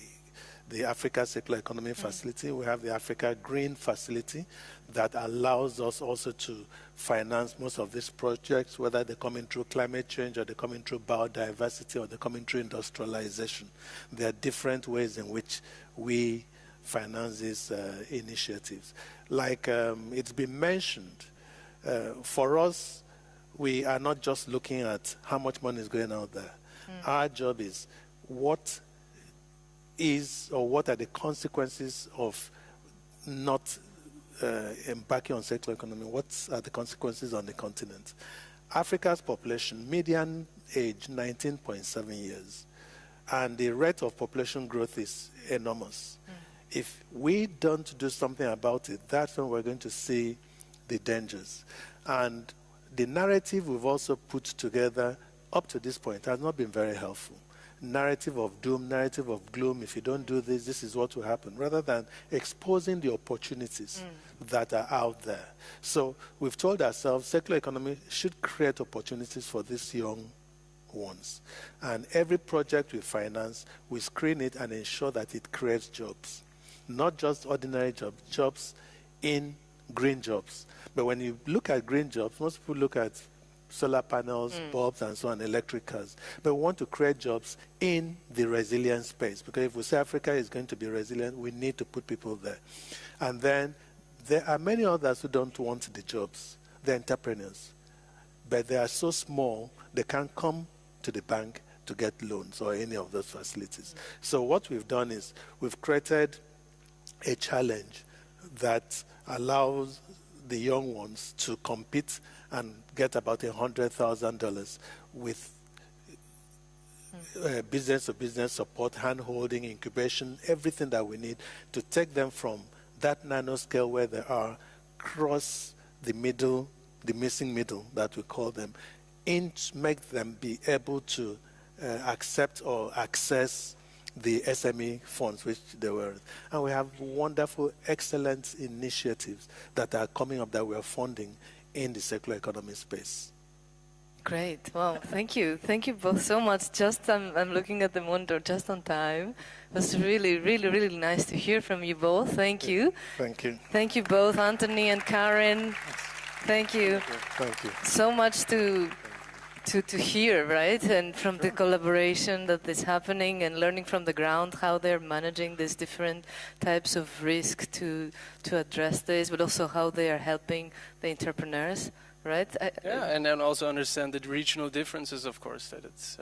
Africa Circular Economy Facility. We have the Africa Green Facility that allows us also to finance most of these projects, whether they're coming through climate change or they're coming through biodiversity or they're coming through industrialization. There are different ways in which we finance these initiatives. Like it's been mentioned, for us, we are not just looking at how much money is going out there. Our job is what are the consequences of not embarking on circular economy? What are the consequences on the continent? Africa's population, median age 19.7 years, and the rate of population growth is enormous. If we don't do something about it, that's when we're going to see the dangers. And the narrative we've also put together up to this point has not been very helpful. Narrative of doom, narrative of gloom. If you don't do this, this is what will happen, rather than exposing the opportunities that are out there. So we've told ourselves circular economy should create opportunities for these young ones. And every project we finance, we screen it and ensure that it creates jobs. Not just ordinary jobs, jobs in green jobs. But when you look at green jobs, most people look at solar panels, bulbs, and so on, electric cars. But we want to create jobs in the resilient space, because if we say Africa is going to be resilient, we need to put people there. And then there are many others who don't want the jobs. They're entrepreneurs. But they are so small, they can't come to the bank to get loans or any of those facilities. So what we've done is we've created a challenge that allows the young ones to compete and get about $100,000 with business-to-business support, hand-holding, incubation, everything that we need to take them from that nanoscale where they are, cross the middle, the missing middle that we call them, make them be able to accept or access the SME funds which they were. And we have wonderful, excellent initiatives that are coming up that we are funding in the circular economy space. Great. Wow. Thank you. Thank you both so much. Just I'm looking at the monitor just on time. It was really, really, really nice to hear from you both. Thank you. Thank you. Thank you both, Anthony and Karen. Thank you. Thank you. So much to hear, right? And from the collaboration that is happening and learning from the ground how they're managing these different types of risk to address this, but also how they are helping the entrepreneurs, right? And then also understand the regional differences, of course, that it's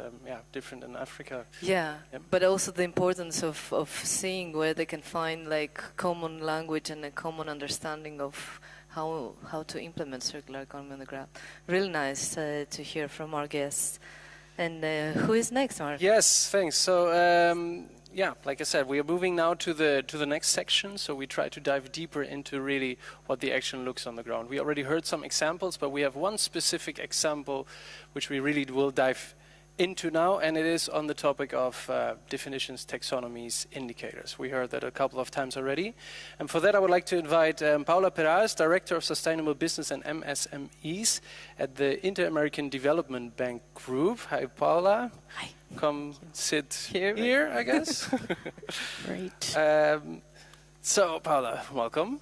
different in Africa. Yeah, but also the importance of seeing where they can find like common language and a common understanding of how to implement circular economy on the ground. Really nice to hear from our guests. And who is next, Mark? Yes, thanks. So like I said, we are moving now to the next section. So we try to dive deeper into really what the action looks on the ground. We already heard some examples, but we have one specific example which we really will dive into now, and it is on the topic of definitions, taxonomies, indicators. We heard that a couple of times already. And for that, I would like to invite Paula Perez, Director of Sustainable Business and MSMEs at the Inter-American Development Bank Group. Hi, Paula. Hi. Come sit here, I guess. Great. So, Paula, welcome.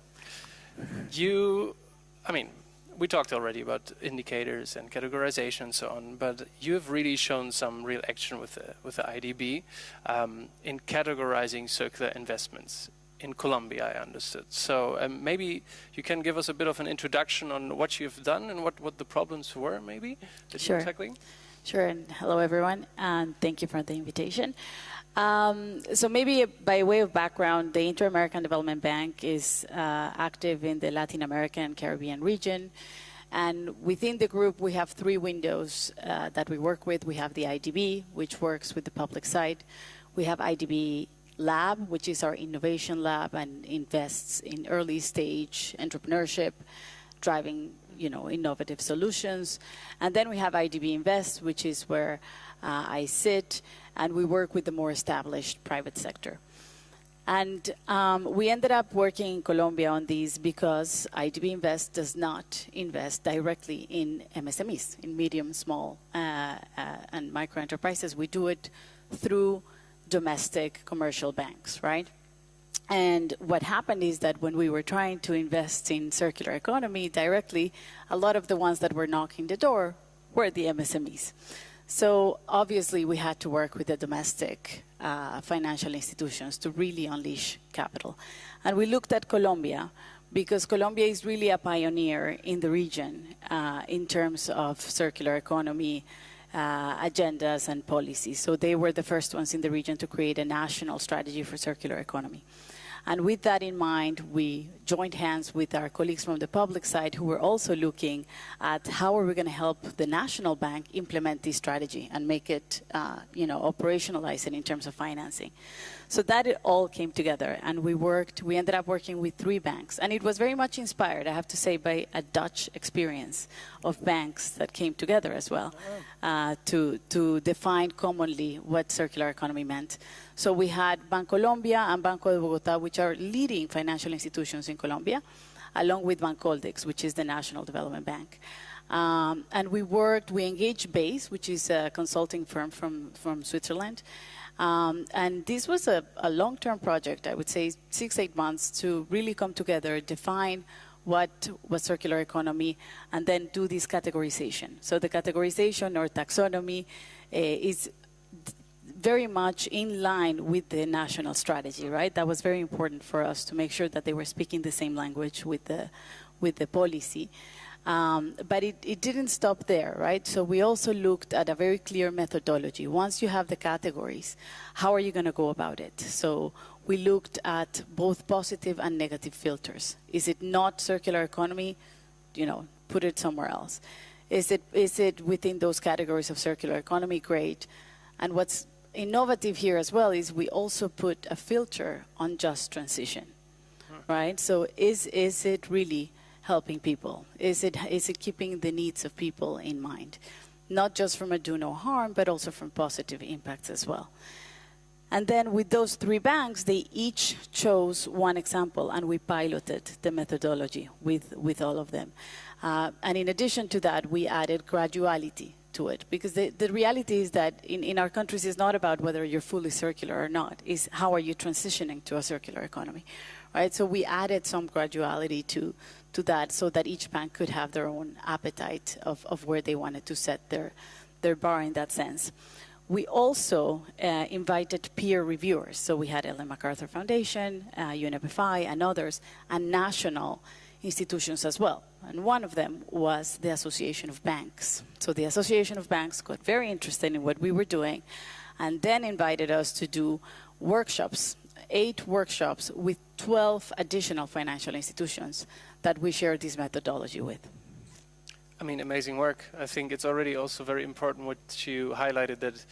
We talked already about indicators and categorization and so on, but you have really shown some real action with the IDB in categorizing circular investments in Colombia, I understood. So maybe you can give us a bit of an introduction on what you've done and what the problems were, maybe, that you're tackling? Sure, and hello everyone, and thank you for the invitation. So maybe by way of background, the Inter-American Development Bank is active in the Latin American and Caribbean region, And within the group, we have 3 windows that we work with. We have the IDB, which works with the public side. We have IDB Lab, which is our innovation lab and invests in early stage entrepreneurship, driving innovative solutions. And then we have IDB Invest, which is where I sit, and we work with the more established private sector. And we ended up working in Colombia on these because IDB Invest does not invest directly in MSMEs, in medium, small, and micro enterprises. We do it through domestic commercial banks, right? And what happened is that when we were trying to invest in circular economy directly, a lot of the ones that were knocking the door were the MSMEs. So obviously we had to work with the domestic financial institutions to really unleash capital. And we looked at Colombia because Colombia is really a pioneer in the region in terms of circular economy agendas and policies. So they were the first ones in the region to create a national strategy for circular economy. And with that in mind, we joined hands with our colleagues from the public side who were also looking at how are we going to help the national bank implement this strategy and make it, operationalize it in terms of financing. So that it all came together, and we ended up working with 3 banks. And it was very much inspired, I have to say, by a Dutch experience of banks that came together as well to define commonly what circular economy meant. So we had Bancolombia and Banco de Bogotá, which are leading financial institutions in Colombia, along with Bancoldex, which is the National Development Bank. And we engaged BASE, which is a consulting firm from Switzerland. And this was a long-term project, I would say 6-8 months, to really come together, define what was circular economy, and then do this categorization. So the categorization or taxonomy is very much in line with the national strategy, right? That was very important for us to make sure that they were speaking the same language with the policy. But it didn't stop there, right? So we also looked at a very clear methodology. Once you have the categories, how are you going to go about it? So we looked at both positive and negative filters. Is it not circular economy? Put it somewhere else. Is it within those categories of circular economy? Great. And what's innovative here as well is we also put a filter on just transition, right? So is it really helping people? Is it keeping the needs of people in mind? Not just from a do no harm, but also from positive impacts as well. And then with those 3 banks, they each chose one example, and we piloted the methodology with all of them. And in addition to that, we added graduality to it, because the reality is that in our countries, it's not about whether you're fully circular or not, it's how are you transitioning to a circular economy, right? So we added some graduality to that so that each bank could have their own appetite of where they wanted to set their bar in that sense. We also invited peer reviewers. So we had Ellen MacArthur Foundation, UNFI, and others, and national institutions as well. And one of them was the Association of Banks. So the Association of Banks got very interested in what we were doing and then invited us to do workshops, 8 workshops with 12 additional financial institutions that we share this methodology with. I mean, amazing work. I think it's already also very important what you highlighted, that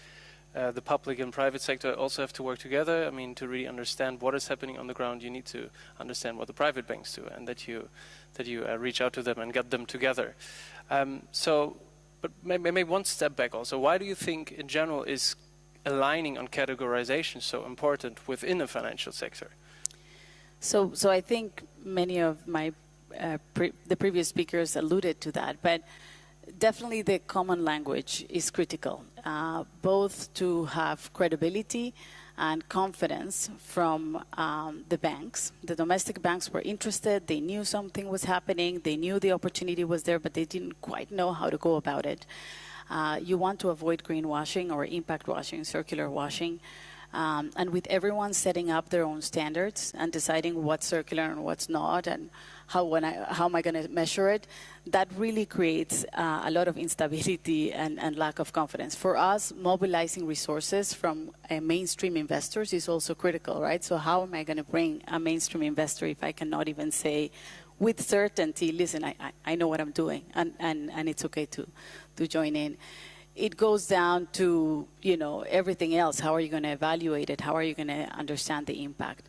the public and private sector also have to work together. I mean, to really understand what is happening on the ground, you need to understand what the private banks do, and that you reach out to them and get them together. But maybe one step back also. Why do you think, in general, is aligning on categorization so important within the financial sector? So I think many of my the previous speakers alluded to that, but definitely the common language is critical, both to have credibility and confidence from the banks. The domestic banks were interested, they knew something was happening, they knew the opportunity was there, but they didn't quite know how to go about it. You want to avoid greenwashing or impact washing, circular washing. And with everyone setting up their own standards and deciding what's circular and what's not, and how am I going to measure it, that really creates a lot of instability and lack of confidence. For us, mobilizing resources from mainstream investors is also critical, right? So how am I going to bring a mainstream investor if I cannot even say with certainty, listen, I know what I'm doing, and it's okay to join in. It goes down to, everything else. How are you going to evaluate it? How are you going to understand the impact?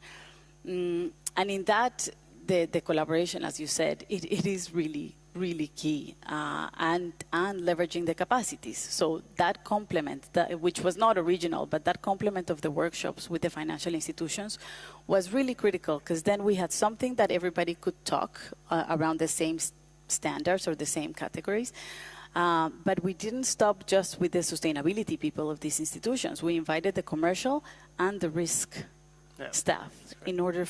And in that, the collaboration, as you said, it is really, really key, and leveraging the capacities. So that complement, which was not original, but that complement of the workshops with the financial institutions was really critical, because then we had something that everybody could talk around the same standards or the same categories. But we didn't stop just with the sustainability people of these institutions. We invited the commercial and the risk staff in order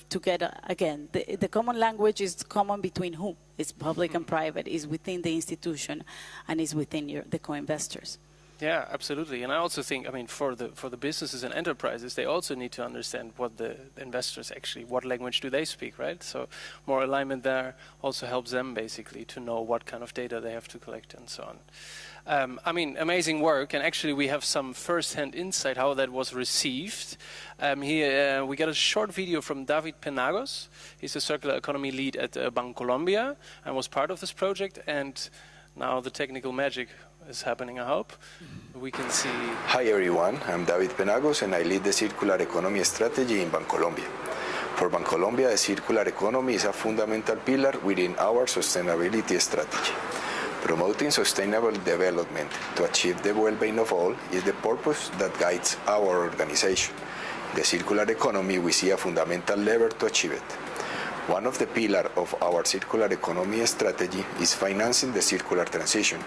to get, again, the common language is common between who? It's public and private, is within the institution, and is within the co-investors. Yeah, absolutely. And I also think, for the businesses and enterprises, they also need to understand what the investors actually, what language do they speak, right? So more alignment there also helps them basically to know what kind of data they have to collect and so on. Amazing work, and actually we have some first-hand insight how that was received. Here we got a short video from David Penagos. He's a circular economy lead at Bancolombia and was part of this project, and now the technical magic is happening, I hope. We can see... Hi everyone, I'm David Penagos and I lead the Circular Economy Strategy in Bancolombia. For Bancolombia, the circular economy is a fundamental pillar within our sustainability strategy. Promoting sustainable development to achieve the well-being of all is the purpose that guides our organization. The circular economy, we see a fundamental lever to achieve it. One of the pillars of our circular economy strategy is financing the circular transition.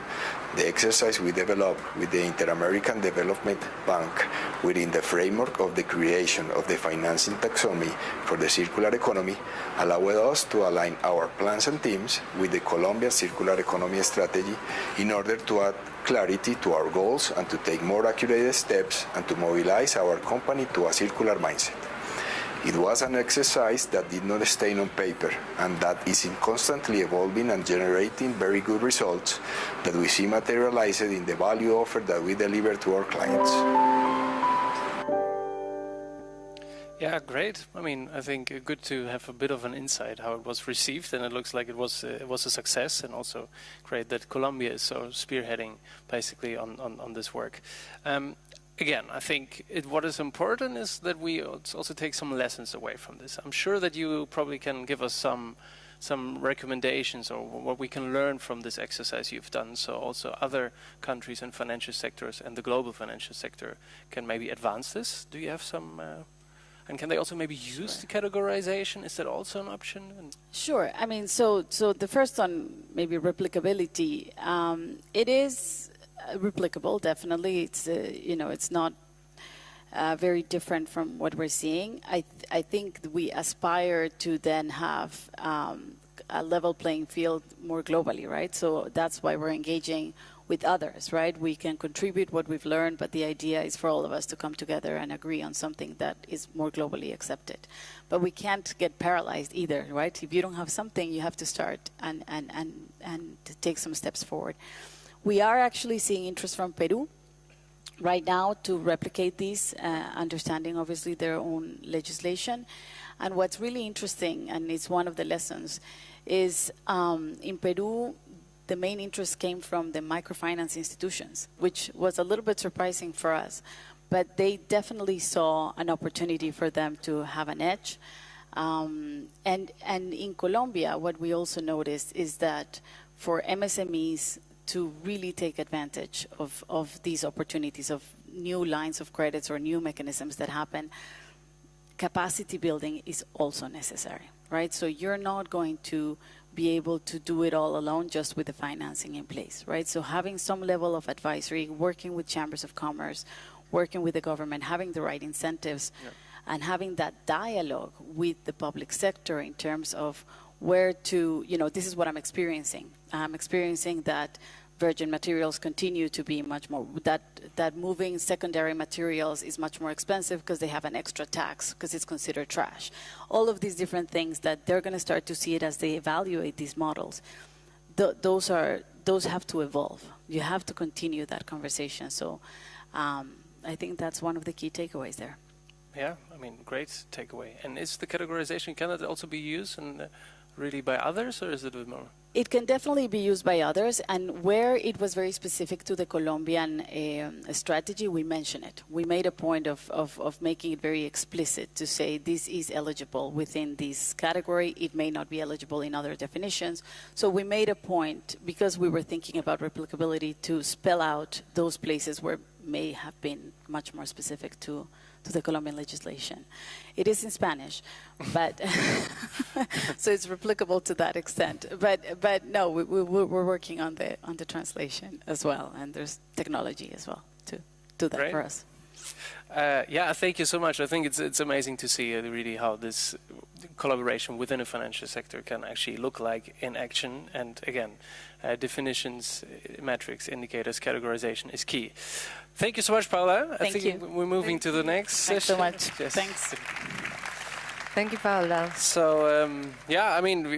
The exercise we developed with the Inter-American Development Bank within the framework of the creation of the financing taxonomy for the circular economy allowed us to align our plans and teams with the Colombian circular economy strategy in order to add clarity to our goals and to take more accurate steps and to mobilize our company to a circular mindset. It was an exercise that did not stay on paper and that is constantly evolving and generating very good results that we see materialized in the value offer that we deliver to our clients. Yeah, great. I think good to have a bit of an insight how it was received, and it looks like it was a success, and also great that Colombia is so spearheading basically on this work. Again, I think what is important is that we also take some lessons away from this. I'm sure that you probably can give us some recommendations or what we can learn from this exercise you've done, so also other countries and financial sectors and the global financial sector can maybe advance this. Do you have some... and can they also maybe use the categorization? Is that also an option? Sure. So the first one, maybe replicability. It is replicable, definitely. It's it's not very different from what we're seeing. I think we aspire to then have a level playing field more globally, right? So that's why we're engaging with others, right? We can contribute what we've learned, but the idea is for all of us to come together and agree on something that is more globally accepted. But we can't get paralyzed either, right? If you don't have something, you have to start and to take some steps forward. We are actually seeing interest from Peru right now to replicate these, understanding obviously their own legislation. And what's really interesting, and it's one of the lessons, is in Peru, the main interest came from the microfinance institutions, which was a little bit surprising for us. But they definitely saw an opportunity for them to have an edge. And in Colombia, what we also noticed is that for MSMEs to really take advantage of these opportunities of new lines of credits or new mechanisms that happen, capacity building is also necessary, right? So you're not going to be able to do it all alone just with the financing in place, right? So having some level of advisory, working with chambers of commerce, working with the government, having the right incentives, and having that dialogue with the public sector in terms of where to, this is what I'm experiencing. I'm experiencing that virgin materials continue to be much more, that moving secondary materials is much more expensive because they have an extra tax because it's considered trash. All of these different things that they're going to start to see it as they evaluate these models. Those have to evolve. You have to continue that conversation. So I think that's one of the key takeaways there. Yeah, great takeaway. And is the categorization, can it also be used in really by others, or is it a bit more? It can definitely be used by others, and where it was very specific to the Colombian strategy, we mention it. We made a point of making it very explicit to say this is eligible within this category. It may not be eligible in other definitions. So we made a point, because we were thinking about replicability, to spell out those places where may have been much more specific to the Colombian legislation. It is in Spanish, but so it's replicable to that extent. But no, we're working on the translation as well, and there's technology as well to do that Great. for us. Yeah, thank you so much. I think it's amazing to see really how this collaboration within the financial sector can actually look like in action. And again, definitions, metrics, indicators, categorization is key. Thank you so much, Paula. I think we're moving to the next Thanks session. so much. Yes. Thanks. Thank you, Paula. So, yeah, I mean,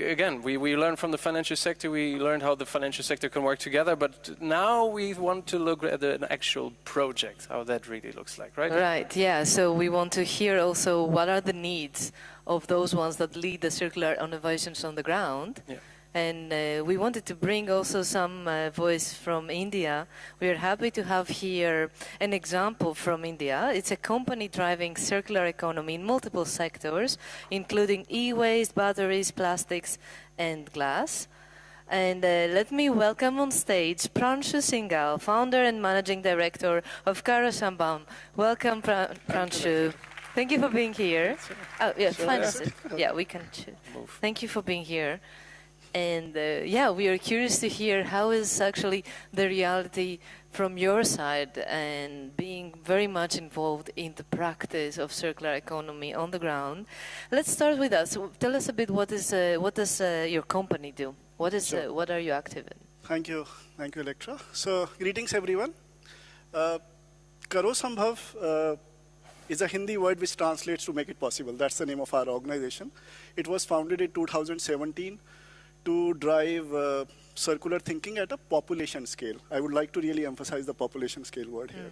we learned from the financial sector, we learned how the financial sector can work together, but now we want to look at an actual project, how that really looks like, right? Right, yeah. So we want to hear also what are the needs of those ones that lead the circular innovations on the ground. Yeah. And we wanted to bring also some voice from India. We are happy to have here an example from India. It's a company driving circular economy in multiple sectors, including e-waste, batteries, plastics, and glass. And let me welcome on stage Pranshu Singhal, founder and managing director of Karasambam. Welcome, Pranshu. Thank you for being here. Oh, yeah, fine. Yeah, we can move. Thank you for being here. And yeah, we are curious to hear how is actually the reality from your side and being very much involved in the practice of circular economy on the ground. Let's start with us. Tell us a bit what does your company do? What are you active in? Thank you, Electra. So greetings everyone. Karo Sambhav is a Hindi word which translates to make it possible. That's the name of our organization. It was founded in 2017. To drive circular thinking at a population scale. I would like to really emphasize the population scale word here.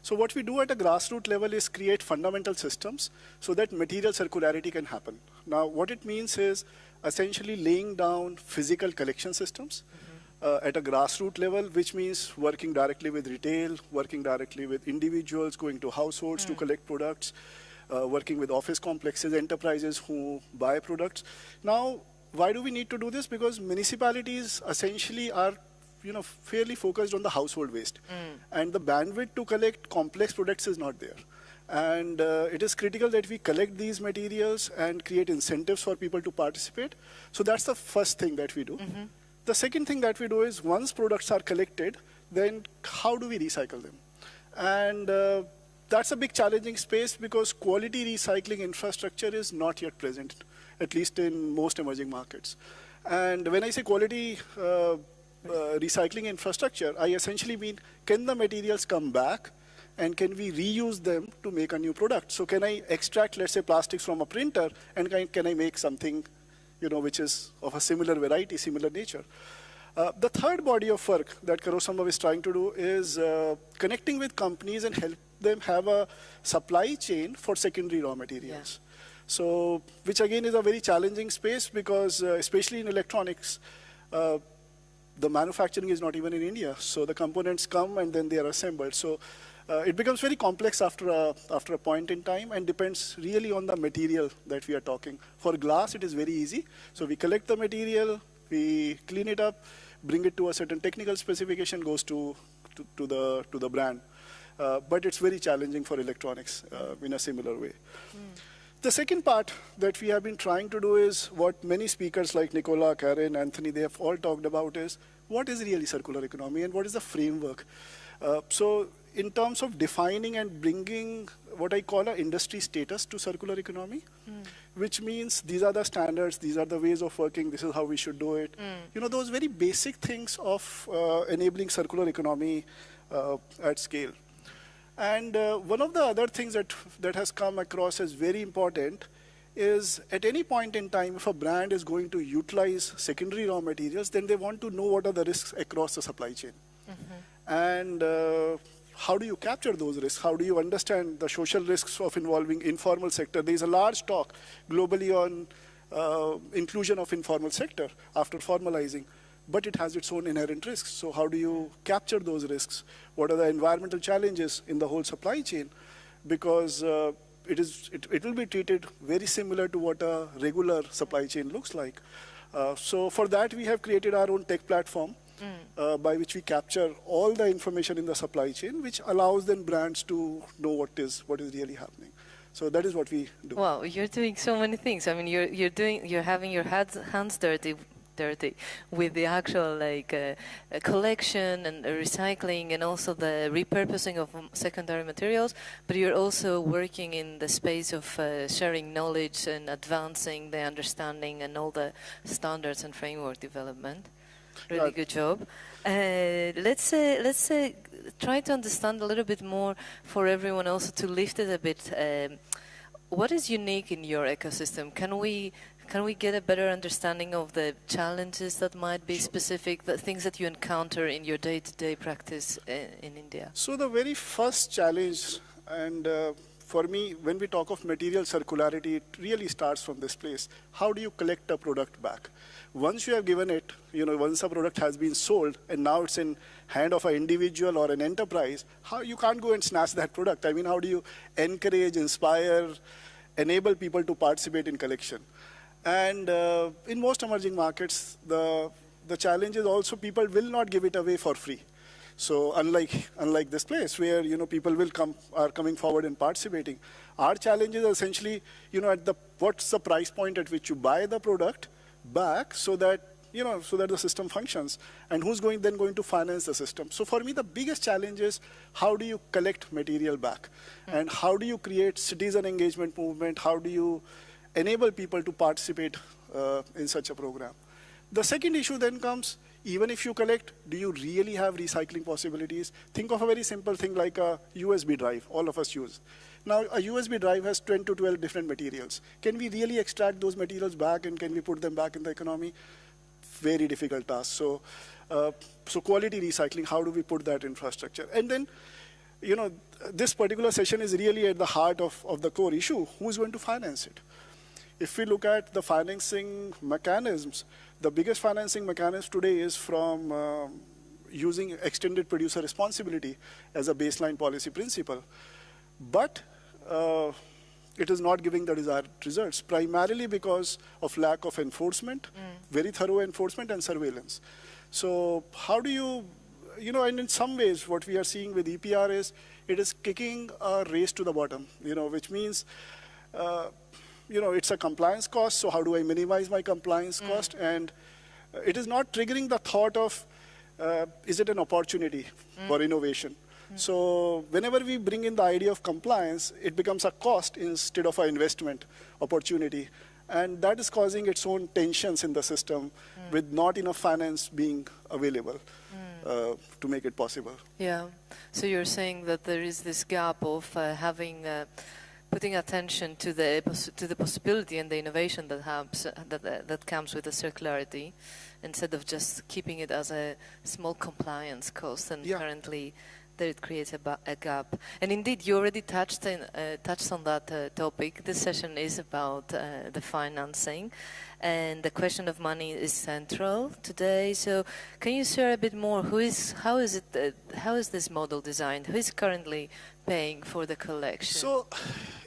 So what we do at a grassroots level is create fundamental systems so that material circularity can happen. Now, what it means is essentially laying down physical collection systems at a grassroots level, which means working directly with retail, working directly with individuals, going to households to collect products, working with office complexes, enterprises who buy products. Now, why do we need to do this? Because municipalities essentially are, fairly focused on the household waste, and the bandwidth to collect complex products is not there. And it is critical that we collect these materials and create incentives for people to participate. So that's the first thing that we do. The second thing that we do is once products are collected, then how do we recycle them? And that's a big challenging space because quality recycling infrastructure is not yet present, at least in most emerging markets. And when I say quality recycling infrastructure, I essentially mean, can the materials come back and can we reuse them to make a new product? So can I extract, let's say, plastics from a printer and can I make something, which is of a similar variety, similar nature? The third body of work that Karosambhav is trying to do is connecting with companies and help them have a supply chain for secondary raw materials. Yeah. So, which again is a very challenging space because especially in electronics, the manufacturing is not even in India. So the components come and then they are assembled. So it becomes very complex after a point in time and depends really on the material that we are talking. For glass, it is very easy. So we collect the material, we clean it up, bring it to a certain technical specification, goes to the brand. But it's very challenging for electronics in a similar way. The second part that we have been trying to do is what many speakers like Nicola, Karen, Anthony, they have all talked about is what is really circular economy and what is the framework. So in terms of defining and bringing what I call an industry status to circular economy, which means these are the standards, these are the ways of working, this is how we should do it. Those very basic things of enabling circular economy at scale. And one of the other things that has come across as very important is at any point in time, if a brand is going to utilize secondary raw materials, then they want to know what are the risks across the supply chain. And how do you capture those risks? How do you understand the social risks of involving informal sector? There's a large talk globally on inclusion of informal sector after formalizing, but it has its own inherent risks. So how do you capture those risks? What are the environmental challenges in the whole supply chain? Because it will be treated very similar to what a regular supply chain looks like. So for that, we have created our own tech platform by which we capture all the information in the supply chain, which allows then brands to know what is really happening. So that is what we do. Wow, you're doing so many things. I mean, you're having your hands dirty with the actual collection and recycling and also the repurposing of secondary materials, but you're also working in the space of sharing knowledge and advancing the understanding and all the standards and framework development. Really good job. Let's try to understand a little bit more for everyone also to lift it a bit. What is unique in your ecosystem? Can we get a better understanding of the challenges that might be specific, the things that you encounter in your day-to-day practice in India? So the very first challenge, and for me, when we talk of material circularity, it really starts from this place. How do you collect a product back? Once you have given it, once a product has been sold and now it's in hand of an individual or an enterprise, how you can't go and snatch that product. I mean, how do you encourage, inspire, enable people to participate in collection? And in most emerging markets, the challenge is also people will not give it away for free. So unlike this place where people are coming forward and participating, our challenge is essentially what's the price point at which you buy the product back so that the system functions, and who's going to finance the system. So for me, the biggest challenge is how do you collect material back, and how do you create citizen engagement movement? How do you enable people to participate in such a program? The second issue then comes, even if you collect, do you really have recycling possibilities? Think of a very simple thing like a USB drive all of us use. Now, a USB drive has 10 to 12 different materials. Can we really extract those materials back, and can we put them back in the economy? Very difficult task. So quality recycling, how do we put that infrastructure? And then, this particular session is really at the heart of the core issue. Who's going to finance it? If we look at the financing mechanisms, the biggest financing mechanism today is from using extended producer responsibility as a baseline policy principle. But it is not giving the desired results, primarily because of lack of enforcement, very thorough enforcement and surveillance. So how do you, and in some ways what we are seeing with EPR is it is kicking a race to the bottom, which means, it's a compliance cost, so how do I minimize my compliance cost? And it is not triggering the thought of, is it an opportunity for innovation? So whenever we bring in the idea of compliance, it becomes a cost instead of an investment opportunity. And that is causing its own tensions in the system with not enough finance being available to make it possible. Yeah. So you're saying that there is this gap of putting attention to the possibility and the innovation that comes with the circularity, instead of just keeping it as a small compliance cost. And currently, that it creates a gap. And indeed, you already touched on that topic. This session is about the financing, and the question of money is central today. So, can you share a bit more? How is this model designed? Who is currently paying for the collection? So,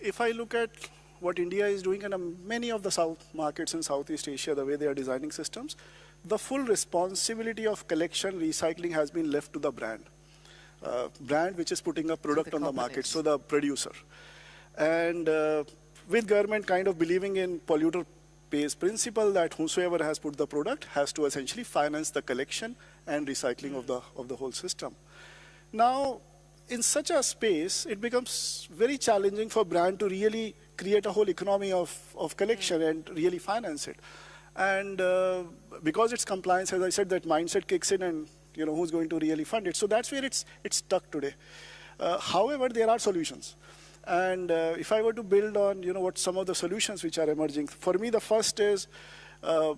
if I look at what India is doing and many of the South markets in Southeast Asia, the way they are designing systems, the full responsibility of collection, recycling has been left to the brand. Brand which is putting a product on the market, so the producer. And with government kind of believing in polluter pays principle, that whosoever has put the product has to essentially finance the collection and recycling of the whole system. Now, in such a space, it becomes very challenging for brand to really create a whole economy of collection and really finance it. And because it's compliance, as I said, that mindset kicks in, and who's going to really fund it. So that's where it's stuck today. However, there are solutions. And if I were to build on, what some of the solutions which are emerging, for me, the first is, a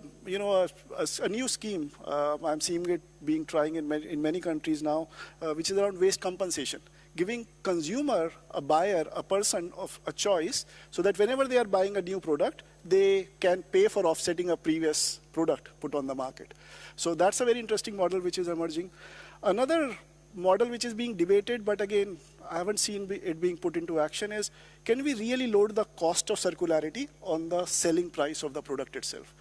new scheme. I'm seeing it being trying in many countries now, which is around waste compensation. giving consumer, a buyer, a person of a choice, so that whenever they are buying a new product, they can pay for offsetting a previous product put on the market. So that's a very interesting model which is emerging. Another model which is being debated, but again, I haven't seen it being put into action, is can we really load the cost of circularity on the selling price of the product itself?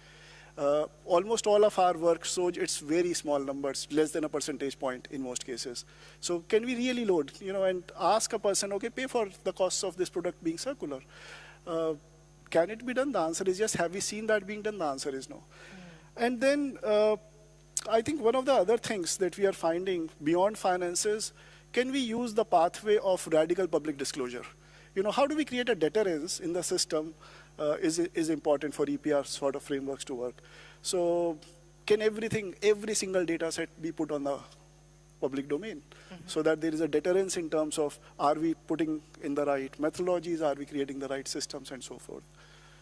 Almost all of our work shows it's very small numbers, less than a percentage point in most cases. So can we really load, and ask a person, okay, pay for the costs of this product being circular? Can it be done? The answer is yes. Have we seen that being done? The answer is no. And then I think one of the other things that we are finding beyond finances, can we use the pathway of radical public disclosure? How do we create a deterrence in the system is important for EPR sort of frameworks to work. So can every single data set be put on the public domain so that there is a deterrence in terms of, are we putting in the right methodologies, are we creating the right systems and so forth?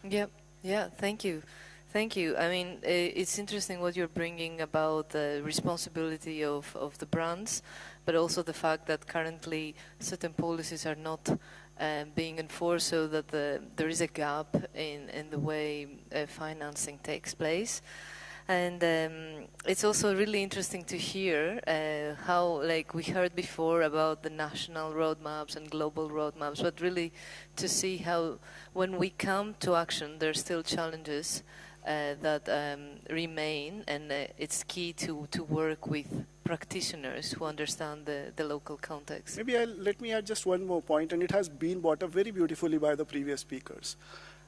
Yeah, thank you. Thank you. I mean, it's interesting what you're bringing about the responsibility of the brands, but also the fact that currently certain policies are not being enforced, so that there is a gap in the way financing takes place. And it's also really interesting to hear how, like we heard before about the national roadmaps and global roadmaps, but really to see how when we come to action, there are still challenges that remain, and it's key to work with practitioners who understand the local context. Maybe let me add just one more point, and it has been brought up very beautifully by the previous speakers.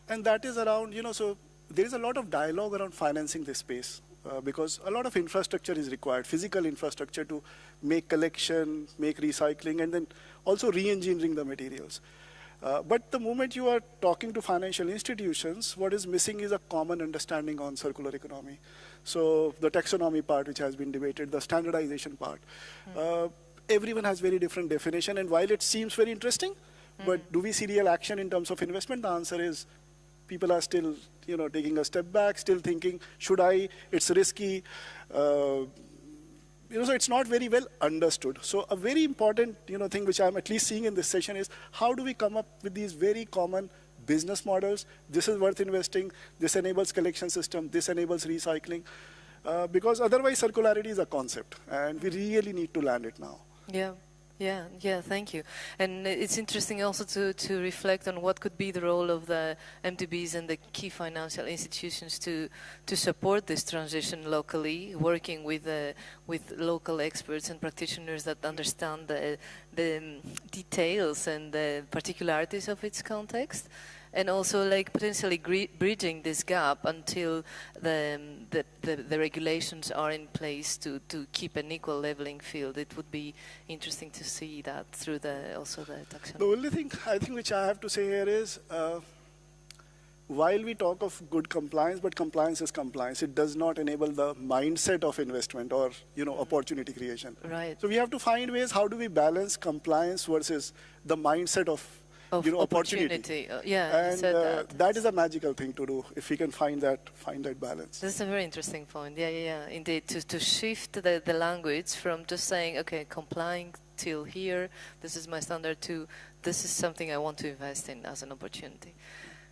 And that is around, so there is a lot of dialogue around financing this space because a lot of infrastructure is required, physical infrastructure to make collection, make recycling, and then also re-engineering the materials. But the moment you are talking to financial institutions, what is missing is a common understanding on circular economy. So the taxonomy part, which has been debated, the standardization part, everyone has very different definition. And while it seems very interesting, but do we see real action in terms of investment? The answer is people are still, taking a step back, still thinking, should I? It's risky. So it's not very well understood. So a very important, thing which I'm at least seeing in this session is how do we come up with these very common business models? This is worth investing. This enables collection system. This enables recycling. Because otherwise circularity is a concept and we really need to land it now. Yeah, thank you. And it's interesting also to reflect on what could be the role of the MDBs and the key financial institutions to support this transition locally, working with local experts and practitioners that understand the details and the particularities of its context. And also, like, potentially bridging this gap until the regulations are in place to keep an equal leveling field. It would be interesting to see that through also the taxonomy. The only thing I think which I have to say here is, while we talk of good compliance, but compliance is compliance. It does not enable the mindset of investment or opportunity creation. Right. So we have to find ways. How do we balance compliance versus the mindset of opportunity. And that is a magical thing to do if we can find that balance. This is a very interesting point. Yeah, indeed. To shift the language from just saying, okay, complying till here, this is my standard, to this is something I want to invest in as an opportunity.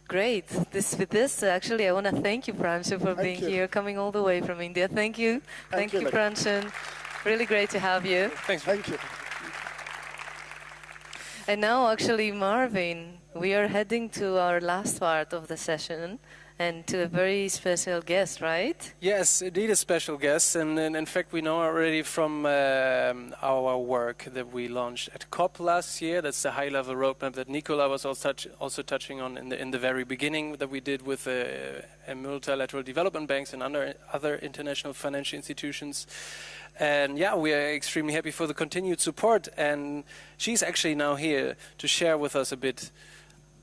Great. With this, actually, I want to thank you, Pranshu, for being here, coming all the way from India. Thank you. Thank you, Pranshu. Really great to have you. Thanks. Thank you. And now, actually, Marvin, we are heading to our last part of the session and to a very special guest, right? Yes, indeed a special guest. And in fact, we know already from our work that we launched at COP last year. That's the high-level roadmap that Nicola was also touching on in the very beginning, that we did with multilateral development banks and other international financial institutions. And yeah, we are extremely happy for the continued support. And she's actually now here to share with us a bit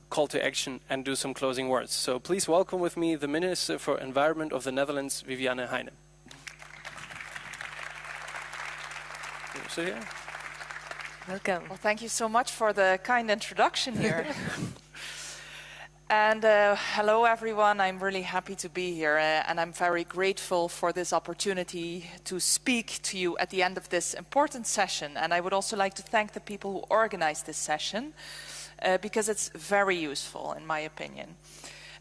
call to action and do some closing words. So please welcome with me the Minister for Environment of the Netherlands, Viviane Heijnen. So here. Welcome. Well, thank you so much for the kind introduction here. And hello, everyone. I'm really happy to be here, and I'm very grateful for this opportunity to speak to you at the end of this important session. And I would also like to thank the people who organized this session, because it's very useful, in my opinion.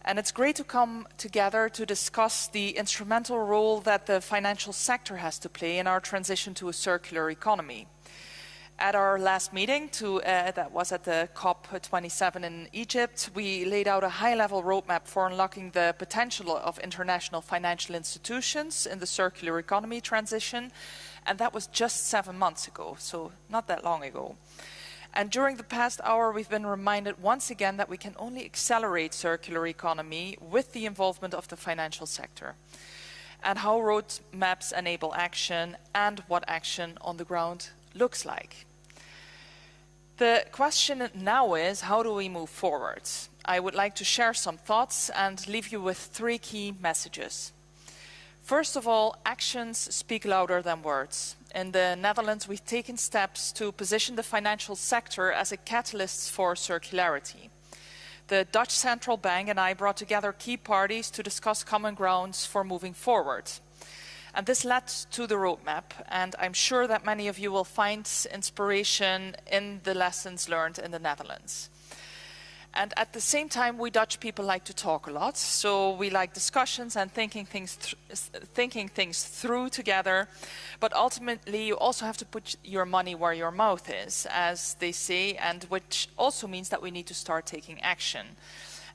And it's great to come together to discuss the instrumental role that the financial sector has to play in our transition to a circular economy. At our last meeting, that was at the COP27 in Egypt, we laid out a high-level roadmap for unlocking the potential of international financial institutions in the circular economy transition, and that was just 7 months ago, so not that long ago. And during the past hour, we've been reminded once again that we can only accelerate circular economy with the involvement of the financial sector, and how roadmaps enable action and what action on the ground looks like. The question now is, how do we move forward? I would like to share some thoughts and leave you with 3 key messages. First of all, actions speak louder than words. In the Netherlands, we've taken steps to position the financial sector as a catalyst for circularity. The Dutch Central Bank and I brought together key parties to discuss common grounds for moving forward. And this led to the roadmap, and I'm sure that many of you will find inspiration in the lessons learned in the Netherlands. And at the same time, we Dutch people like to talk a lot, so we like discussions and thinking things through together. But ultimately, you also have to put your money where your mouth is, as they say, and which also means that we need to start taking action.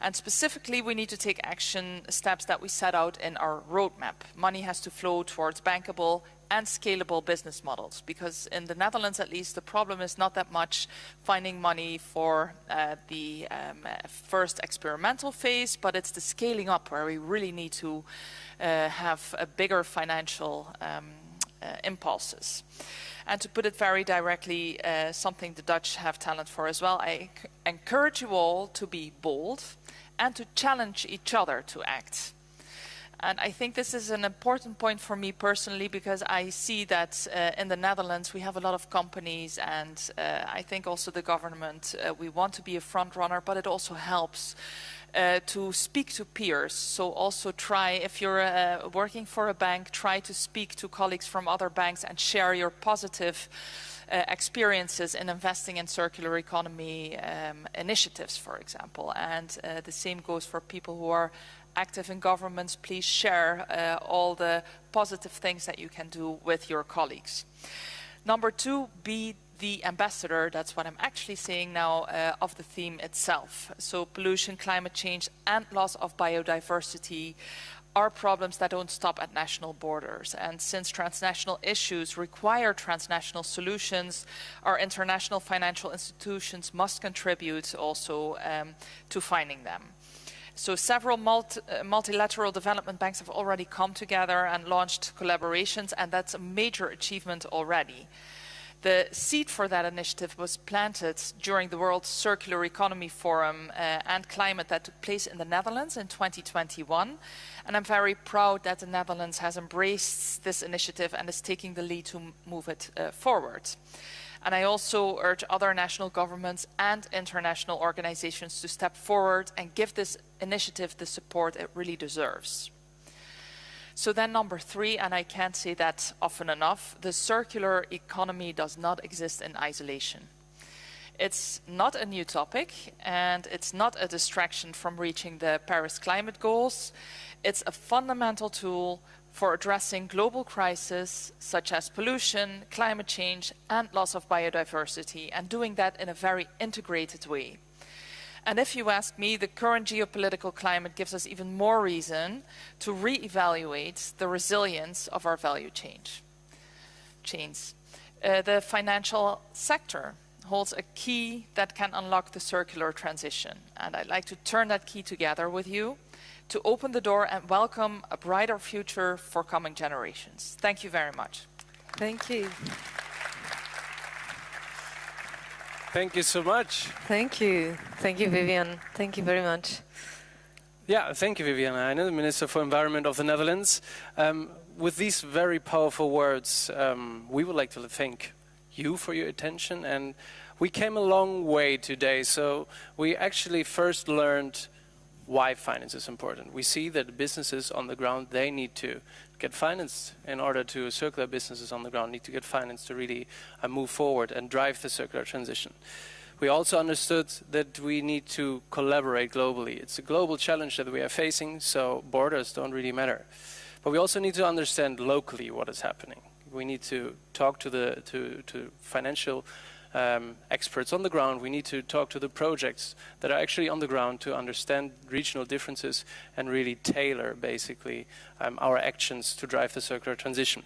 And specifically, we need to take action steps that we set out in our roadmap. Money has to flow towards bankable and scalable business models, because in the Netherlands, at least, the problem is not that much finding money for the first experimental phase, but it's the scaling up where we really need to have a bigger financial impulses. And to put it very directly, something the Dutch have talent for as well, I encourage you all to be bold and to challenge each other to act. And I think this is an important point for me personally, because I see that in the Netherlands we have a lot of companies, and I think also the government, we want to be a front runner, but it also helps to speak to peers. So also try, if you're working for a bank, try to speak to colleagues from other banks and share your positive experiences in investing in circular economy initiatives, for example. And the same goes for people who are active in governments. Please share all the positive things that you can do with your colleagues. Number 2, be the ambassador, that's what I'm actually saying now, of the theme itself. So pollution, climate change, and loss of biodiversity are problems that don't stop at national borders. And since transnational issues require transnational solutions, our international financial institutions must contribute also to finding them. So several multilateral development banks have already come together and launched collaborations, and that's a major achievement already. The seed for that initiative was planted during the World Circular Economy Forum and Climate that took place in the Netherlands in 2021. And I'm very proud that the Netherlands has embraced this initiative and is taking the lead to move it forward. And I also urge other national governments and international organizations to step forward and give this initiative the support it really deserves. So then number 3, and I can't say that often enough, the circular economy does not exist in isolation. It's not a new topic, and it's not a distraction from reaching the Paris climate goals. It's a fundamental tool for addressing global crises such as pollution, climate change, and loss of biodiversity, and doing that in a very integrated way. And if you ask me, the current geopolitical climate gives us even more reason to re-evaluate the resilience of our value chains. The financial sector holds a key that can unlock the circular transition. And I'd like to turn that key together with you to open the door and welcome a brighter future for coming generations. Thank you very much. Thank you. Thank you so much. Thank you. Thank you, Vivian. Thank you very much. Yeah, thank you, Vivian Heijnen, the Minister for Environment of the Netherlands. With these very powerful words, we would like to thank you for your attention. And we came a long way today. So we actually first learned why finance is important. We see that businesses on the ground, they need to get financed in order to, circular businesses on the ground need to get financed to really move forward and drive the circular transition. We also understood that we need to collaborate globally. It's a global challenge that we are facing, so borders don't really matter. But we also need to understand locally what is happening. We need to talk to the financial experts on the ground. We need to talk to the projects that are actually on the ground to understand regional differences and really tailor, basically, our actions to drive the circular transition.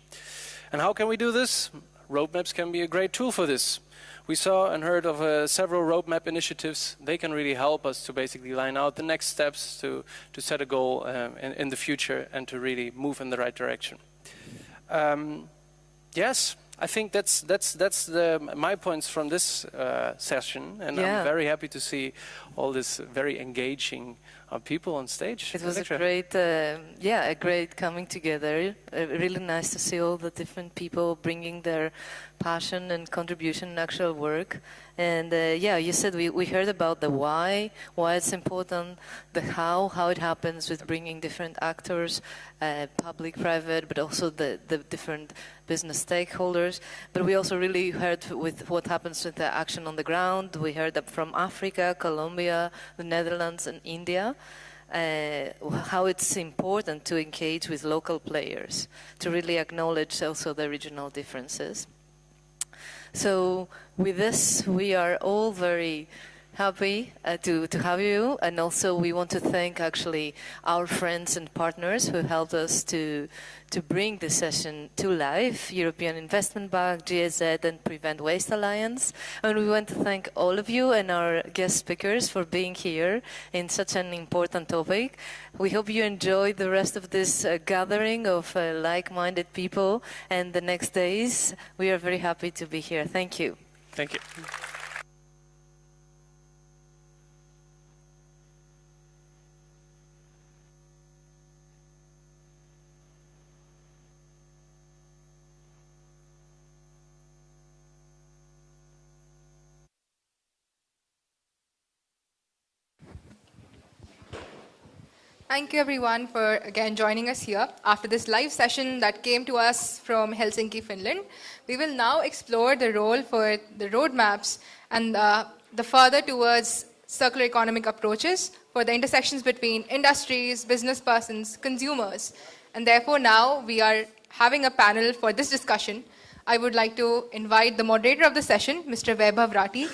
And how can we do this? Roadmaps can be a great tool for this. We saw and heard of several roadmap initiatives. They can really help us to basically line out the next steps to set a goal in the future and to really move in the right direction. Yes, I think that's my points from this session, and Yeah. I'm very happy to see all this very engaging people on stage. It was Electra. a great coming together. Really nice to see all the different people bringing their passion and contribution in actual work. And you said we heard about the why it's important, the how it happens with bringing different actors, public, private, but also the different business stakeholders. But we also really heard with what happens with the action on the ground. We heard that from Africa, Colombia, the Netherlands, and India. How it's important to engage with local players, to really acknowledge also the regional differences. So with this, we are all very happy to have you, and also we want to thank actually our friends and partners who helped us to bring this session to life, European Investment Bank, GSZ, and Prevent Waste Alliance. And we want to thank all of you and our guest speakers for being here in such an important topic. We hope you enjoy the rest of this gathering of like-minded people, and the next days. We are very happy to be here. Thank you. Thank you. Thank you everyone for again joining us here after this live session that came to us from Helsinki, Finland. We will now explore the role for the roadmaps and the further towards circular economic approaches for the intersections between industries, business persons, consumers. And therefore now we are having a panel for this discussion. I would like to invite the moderator of the session, Mr. Vaibhav Rati.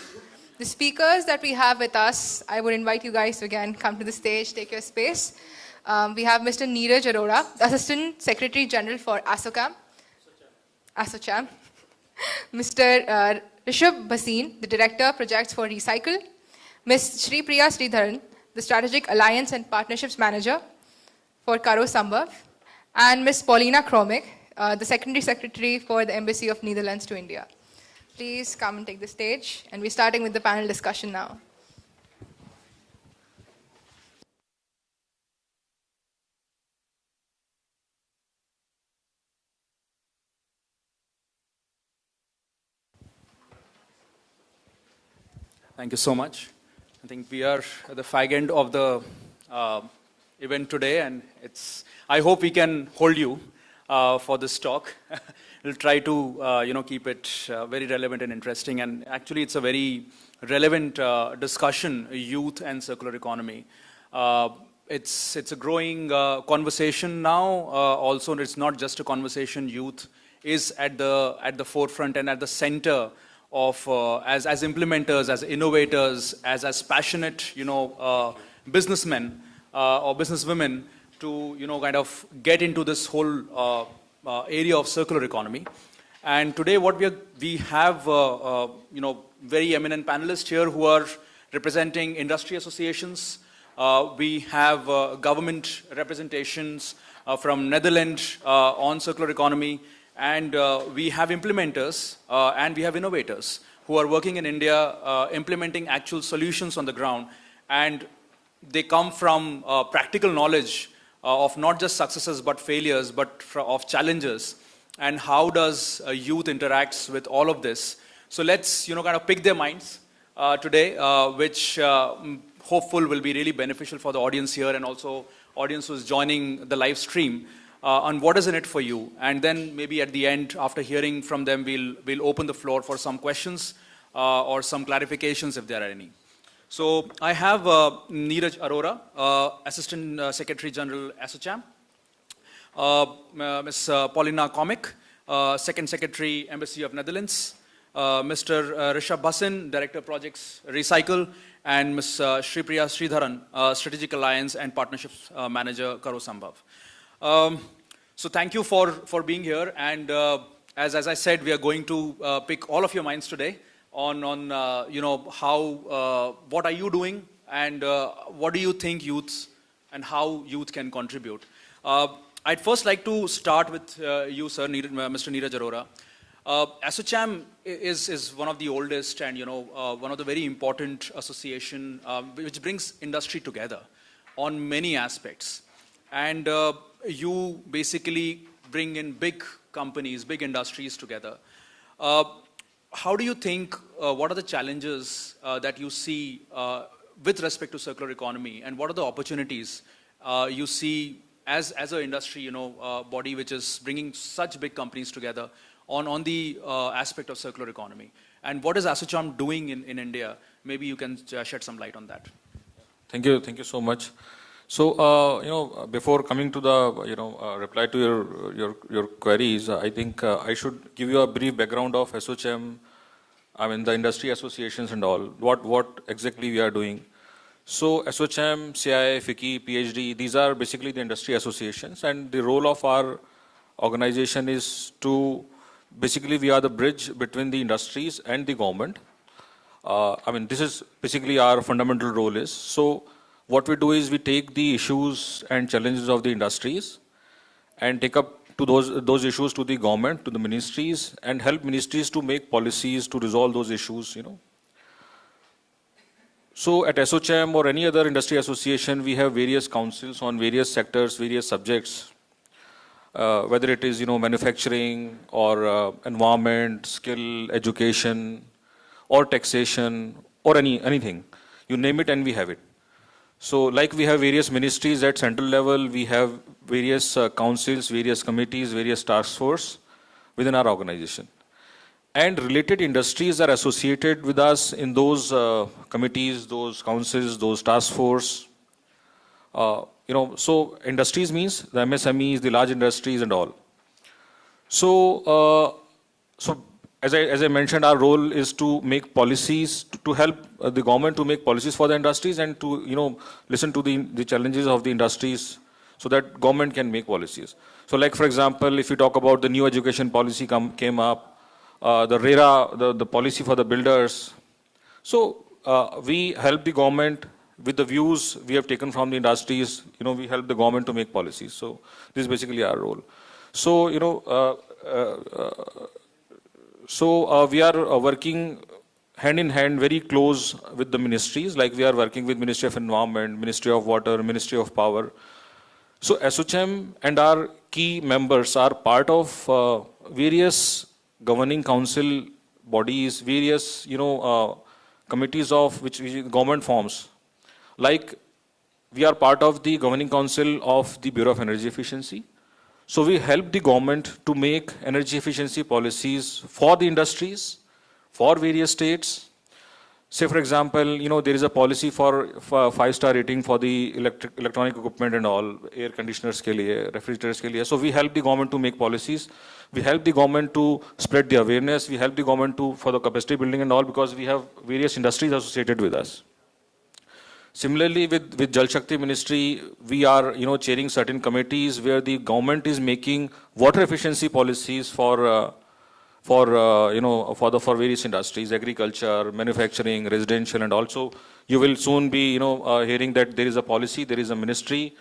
The speakers that we have with us, I would invite you guys to again come to the stage, take your space. We have Mr. Neeraj Arora, the Assistant Secretary General for ASSOCHAM. Mr. Rishabh Bhasin, the Director Projects for Recycle. Ms. Shri Priya Sridharan, the Strategic Alliance and Partnerships Manager for Karo Sambhav. And Ms. Paulina Kromik, the Secondary Secretary for the Embassy of Netherlands to India. Please come and take the stage, and we're starting with the panel discussion now. Thank you so much. I think we are at the fag end of the event today, and I hope we can hold you for this talk. We'll try to keep it very relevant and interesting, and actually it's a very relevant discussion, youth and circular economy. It's a growing conversation now. Also, it's not just a conversation. Youth is at the forefront and at the center of as implementers, as innovators, as passionate businessmen or businesswomen to kind of get into this whole area of circular economy. And today what we have very eminent panelists here who are representing industry associations. We have government representations from Netherlands on circular economy, and we have implementers and we have innovators who are working in India implementing actual solutions on the ground, and they come from practical knowledge of not just successes but failures, but of challenges, and how does youth interacts with all of this. So let's kind of pick their minds today, which hopeful will be really beneficial for the audience here and also audience who's joining the live stream on what is in it for you. And then maybe at the end, after hearing from them, we'll open the floor for some questions or some clarifications if there are any. So I have Neeraj Arora, Assistant Secretary General, ASSOCHAM. Ms. Paulina Komik, Second Secretary, Embassy of Netherlands. Mr. Rishabh Basin, Director Projects Recycle, and Ms. Shripriya Sridharan, Strategic Alliance and Partnerships Manager, Karo Sambhav. So thank you for being here, and as I said, we are going to pick all of your minds today on you know, how, what are you doing, and what do you think youths and how youth can contribute. I'd first like to start with you, sir, Mr. Neeraj Arora. ASSOCHAM is one of the oldest and, you know, one of the very important association which brings industry together on many aspects. And you basically bring in big companies, big industries together. How do you think, what are the challenges that you see with respect to circular economy, and what are the opportunities you see as an industry, you know, body which is bringing such big companies together on the aspect of circular economy? And what is ASSOCHAM doing in India? Maybe you can shed some light on that. Thank you so much. So, you know, before coming to the, you know, reply to your queries, I think I should give you a brief background of ASSOCHAM, I mean the industry associations and all, what exactly we are doing. So ASSOCHAM, CII, FICCI, PhD, these are basically the industry associations, and the role of our organization is to, basically we are the bridge between the industries and the government. I mean, this is basically our fundamental role is. So what we do is we take the issues and challenges of the industries and take up to those issues to the government, to the ministries, and help ministries to make policies to resolve those issues, you know. So at ASSOCHAM or any other industry association, we have various councils on various sectors, various subjects, whether it is, you know, manufacturing or environment, skill, education, or taxation, or anything. You name it and we have it. So like we have various ministries at central level, we have various councils, various committees, various task force within our organization. And related industries are associated with us in those committees, those councils, those task force. You know, so industries means the MSMEs, the large industries and all. So, as I mentioned, our role is to make policies, to help the government to make policies for the industries and to, you know, listen to the challenges of the industries so that government can make policies. So like, for example, if you talk about the new education policy came up, the RERA, the policy for the builders. So we help the government with the views we have taken from the industries. You know, we help the government to make policies. So this is basically our role. So, you know, we are working hand in hand, very close with the ministries. Like we are working with Ministry of Environment, Ministry of Water, Ministry of Power. So ASSOCHAM and our key members are part of various governing council bodies, various, you know, committees of which government forms. Like we are part of the governing council of the Bureau of Energy Efficiency. So we help the government to make energy efficiency policies for the industries, for various states. Say for example, you know, there is a policy for 5-star rating for the electronic equipment and all, air conditioners ke liye, refrigerators ke liye. So we help the government to make policies. We help the government to spread the awareness. We help the government for the capacity building and all, because we have various industries associated with us. Similarly, with Jal Shakti Ministry, we are, you know, chairing certain committees where the government is making water efficiency policies for various industries, agriculture, manufacturing, residential, and also you will soon be, you know, hearing that there is a policy, there is a ministry,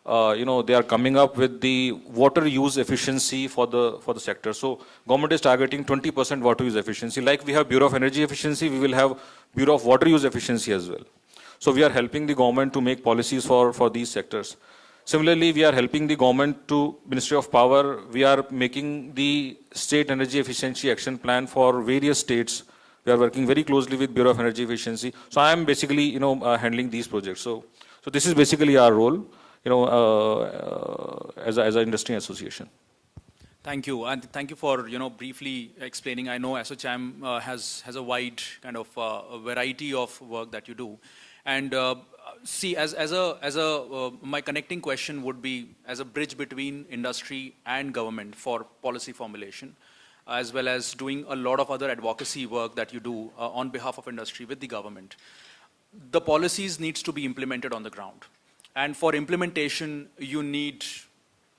you know, they are coming up with the water use efficiency for the sector. So government is targeting 20% water use efficiency. Like we have Bureau of Energy Efficiency, we will have Bureau of Water Use Efficiency as well. So we are helping the government to make policies for these sectors. Similarly, we are helping the government to Ministry of Power. We are making the State Energy Efficiency Action Plan for various states We are working very closely with Bureau of Energy Efficiency. So I am basically, handling these projects. So this is basically our role, as an industry association. Thank you, and thank you for briefly explaining. I know ASSOCHAM has a wide kind of a variety of work that you do, and see, my connecting question would be as a bridge between industry and government for policy formulation, as well as doing a lot of other advocacy work that you do on behalf of industry with the government. The policies needs to be implemented on the ground, and for implementation, you need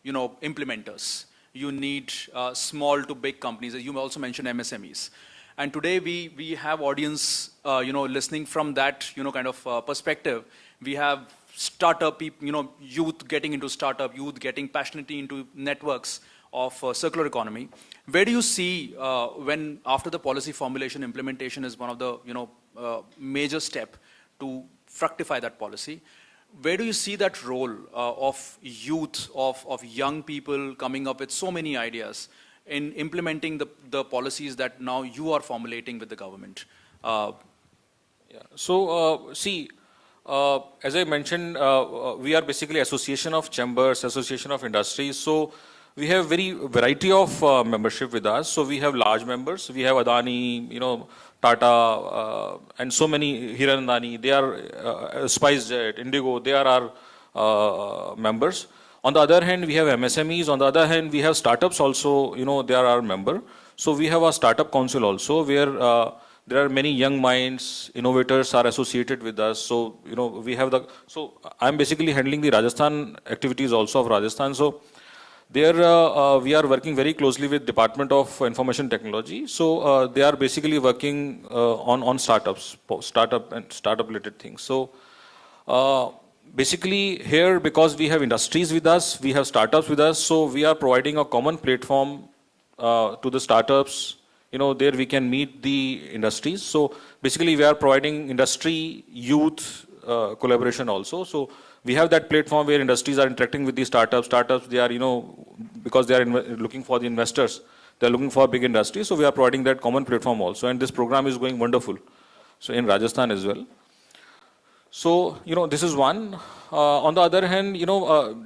implementers. You need small to big companies. You also mentioned MSMEs. And today we have audience, listening from that, kind of perspective. We have startup, youth getting into startup, youth getting passionately into networks of circular economy. Where do you see when after the policy formulation, implementation is one of the, major step to fructify that policy? Where do you see that role of youth, of young people coming up with so many ideas in implementing the policies that now you are formulating with the government? So, see, as I mentioned, we are basically association of chambers, association of industries. So we have very variety of membership with us. So we have large members. We have Adani, Tata, and so many, Hirandani, they are SpiceJet, Indigo, they are our members. On the other hand, we have MSMEs. On the other hand, we have startups also, they are our member. So we have a startup council also where there are many young minds, innovators are associated with us. So, we have so I'm basically handling the Rajasthan activities also of Rajasthan. So there we are working very closely with Department of Information Technology. So they are basically working on startups, startup related things. So basically here, because we have industries with us, we have startups with us, so we are providing a common platform to the startups. There we can meet the industries. So basically we are providing industry, youth collaboration also. So we have that platform where industries are interacting with the startups. Startups, they are, because they are looking for the investors, they are looking for big industries. So we are providing that common platform also. And this program is going wonderful. So in Rajasthan as well. So, this is one. On the other hand,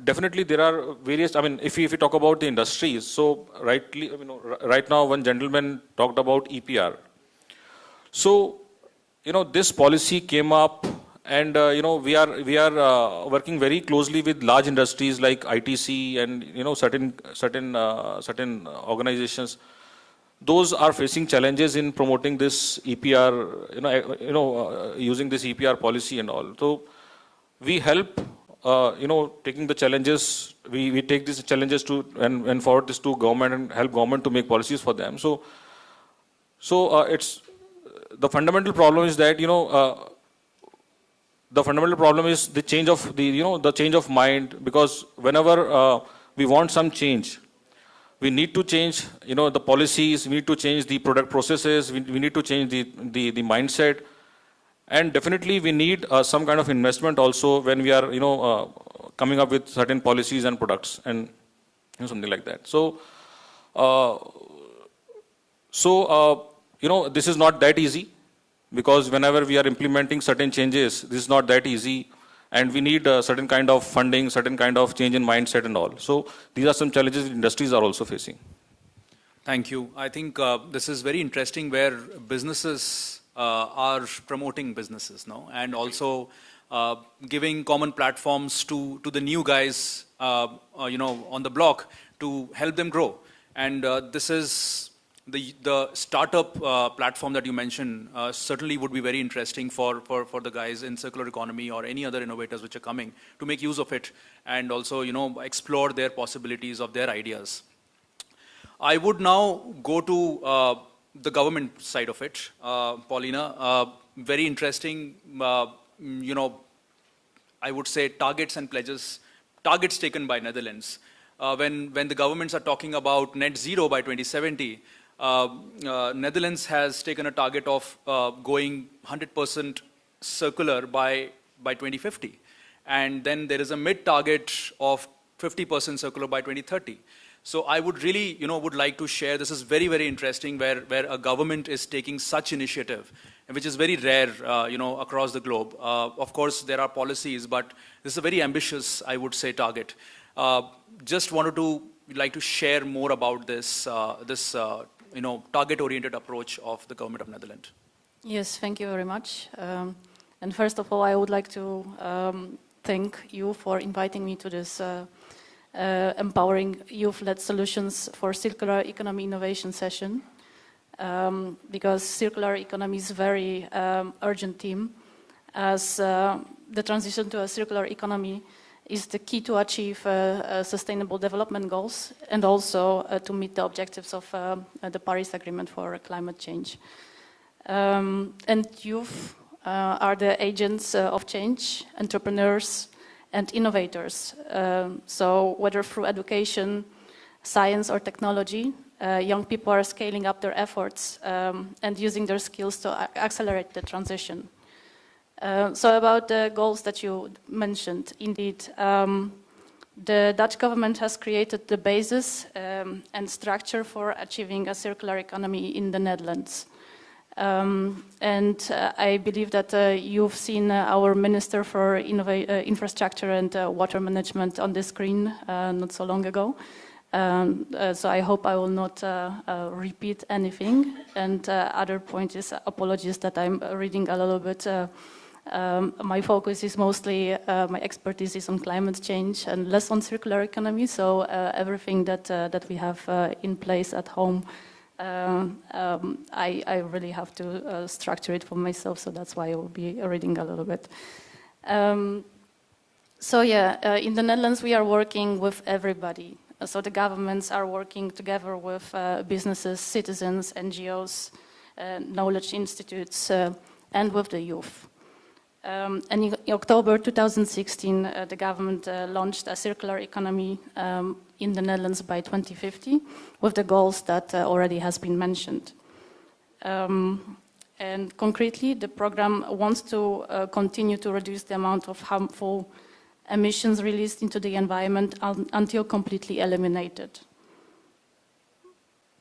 definitely there are various, if we talk about the industries, so right now one gentleman talked about EPR. So, this policy came up and, we are working very closely with large industries like ITC and, certain organizations. Those are facing challenges in promoting this EPR, using this EPR policy and all. So we help, taking the challenges, we take these challenges to and forward this to government and help government to make policies for them. So it's the fundamental problem is that the fundamental problem is the change of the change of mind, because whenever we want some change, we need to change, the policies, we need to change the product processes, we need to change the mindset. And definitely we need some kind of investment also when we are, coming up with certain policies and products and something like that. So, this is not that easy, because whenever we are implementing certain changes, this is not that easy. And we need a certain kind of funding, certain kind of change in mindset and all. So these are some challenges industries are also facing. Thank you. I think this is very interesting where businesses are promoting businesses now, and also giving common platforms to the new guys, on the block to help them grow. And this is the startup platform that you mentioned certainly would be very interesting for the guys in circular economy or any other innovators which are coming to make use of it and also, explore their possibilities of their ideas. I would now go to the government side of it. Paulina, very interesting, I would say targets and pledges, targets taken by Netherlands. When the governments are talking about net zero by 2070, Netherlands has taken a target of going 100% circular by 2050. And then there is a mid target of 50% circular by 2030. So I would really, would like to share, this is very, very interesting where a government is taking such initiative, which is very rare, across the globe. Of course, there are policies, but this is a very ambitious, I would say, target. Just wanted to like to share more about this, target-oriented approach of the government of Netherlands. Yes, thank you very much. And first of all, I would like to thank you for inviting me to this empowering youth-led solutions for circular economy innovation session, because circular economy is a very urgent theme, as the transition to a circular economy is the key to achieve sustainable development goals and also to meet the objectives of the Paris Agreement for climate change. And youth are the agents of change, entrepreneurs, and innovators. So whether through education, science, or technology, young people are scaling up their efforts and using their skills to accelerate the transition. So about the goals that you mentioned, indeed, the Dutch government has created the basis and structure for achieving a circular economy in the Netherlands. And I believe that you've seen our Minister for Infrastructure and Water Management on the screen not so long ago. So I hope I will not repeat anything. And other point is apologies that I'm reading a little bit. My focus is mostly, my expertise is on climate change and less on circular economy. So everything that we have in place at home, I really have to structure it for myself, so that's why I will be reading a little bit. So yeah, in the Netherlands we are working with everybody. So the governments are working together with businesses, citizens, NGOs, knowledge institutes, and with the youth. And in October 2016, the government launched a circular economy in the Netherlands by 2050 with the goals that already has been mentioned. And concretely, the program wants to continue to reduce the amount of harmful emissions released into the environment until completely eliminated.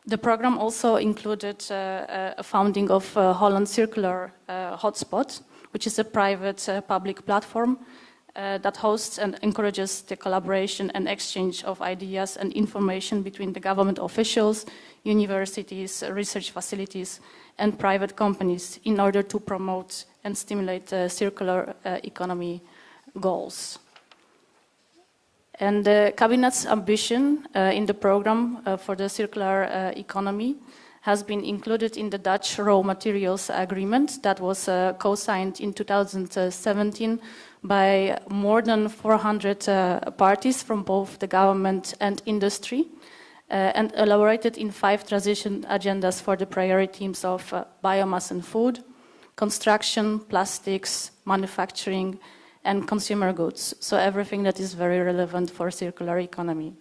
The program also included a founding of Holland Circular Hotspot, which is a private public platform that hosts and encourages the collaboration and exchange of ideas and information between the government officials, universities, research facilities, and private companies in order to promote and stimulate circular economy goals. And the Cabinet's ambition in the program for the circular economy has been included in the Dutch Raw Materials Agreement that was co-signed in 2017 by more than 400 parties from both the government and industry, and elaborated in 5 transition agendas for the priority themes of biomass and food, construction, plastics, manufacturing, and consumer goods. So everything that is very relevant for circular economy.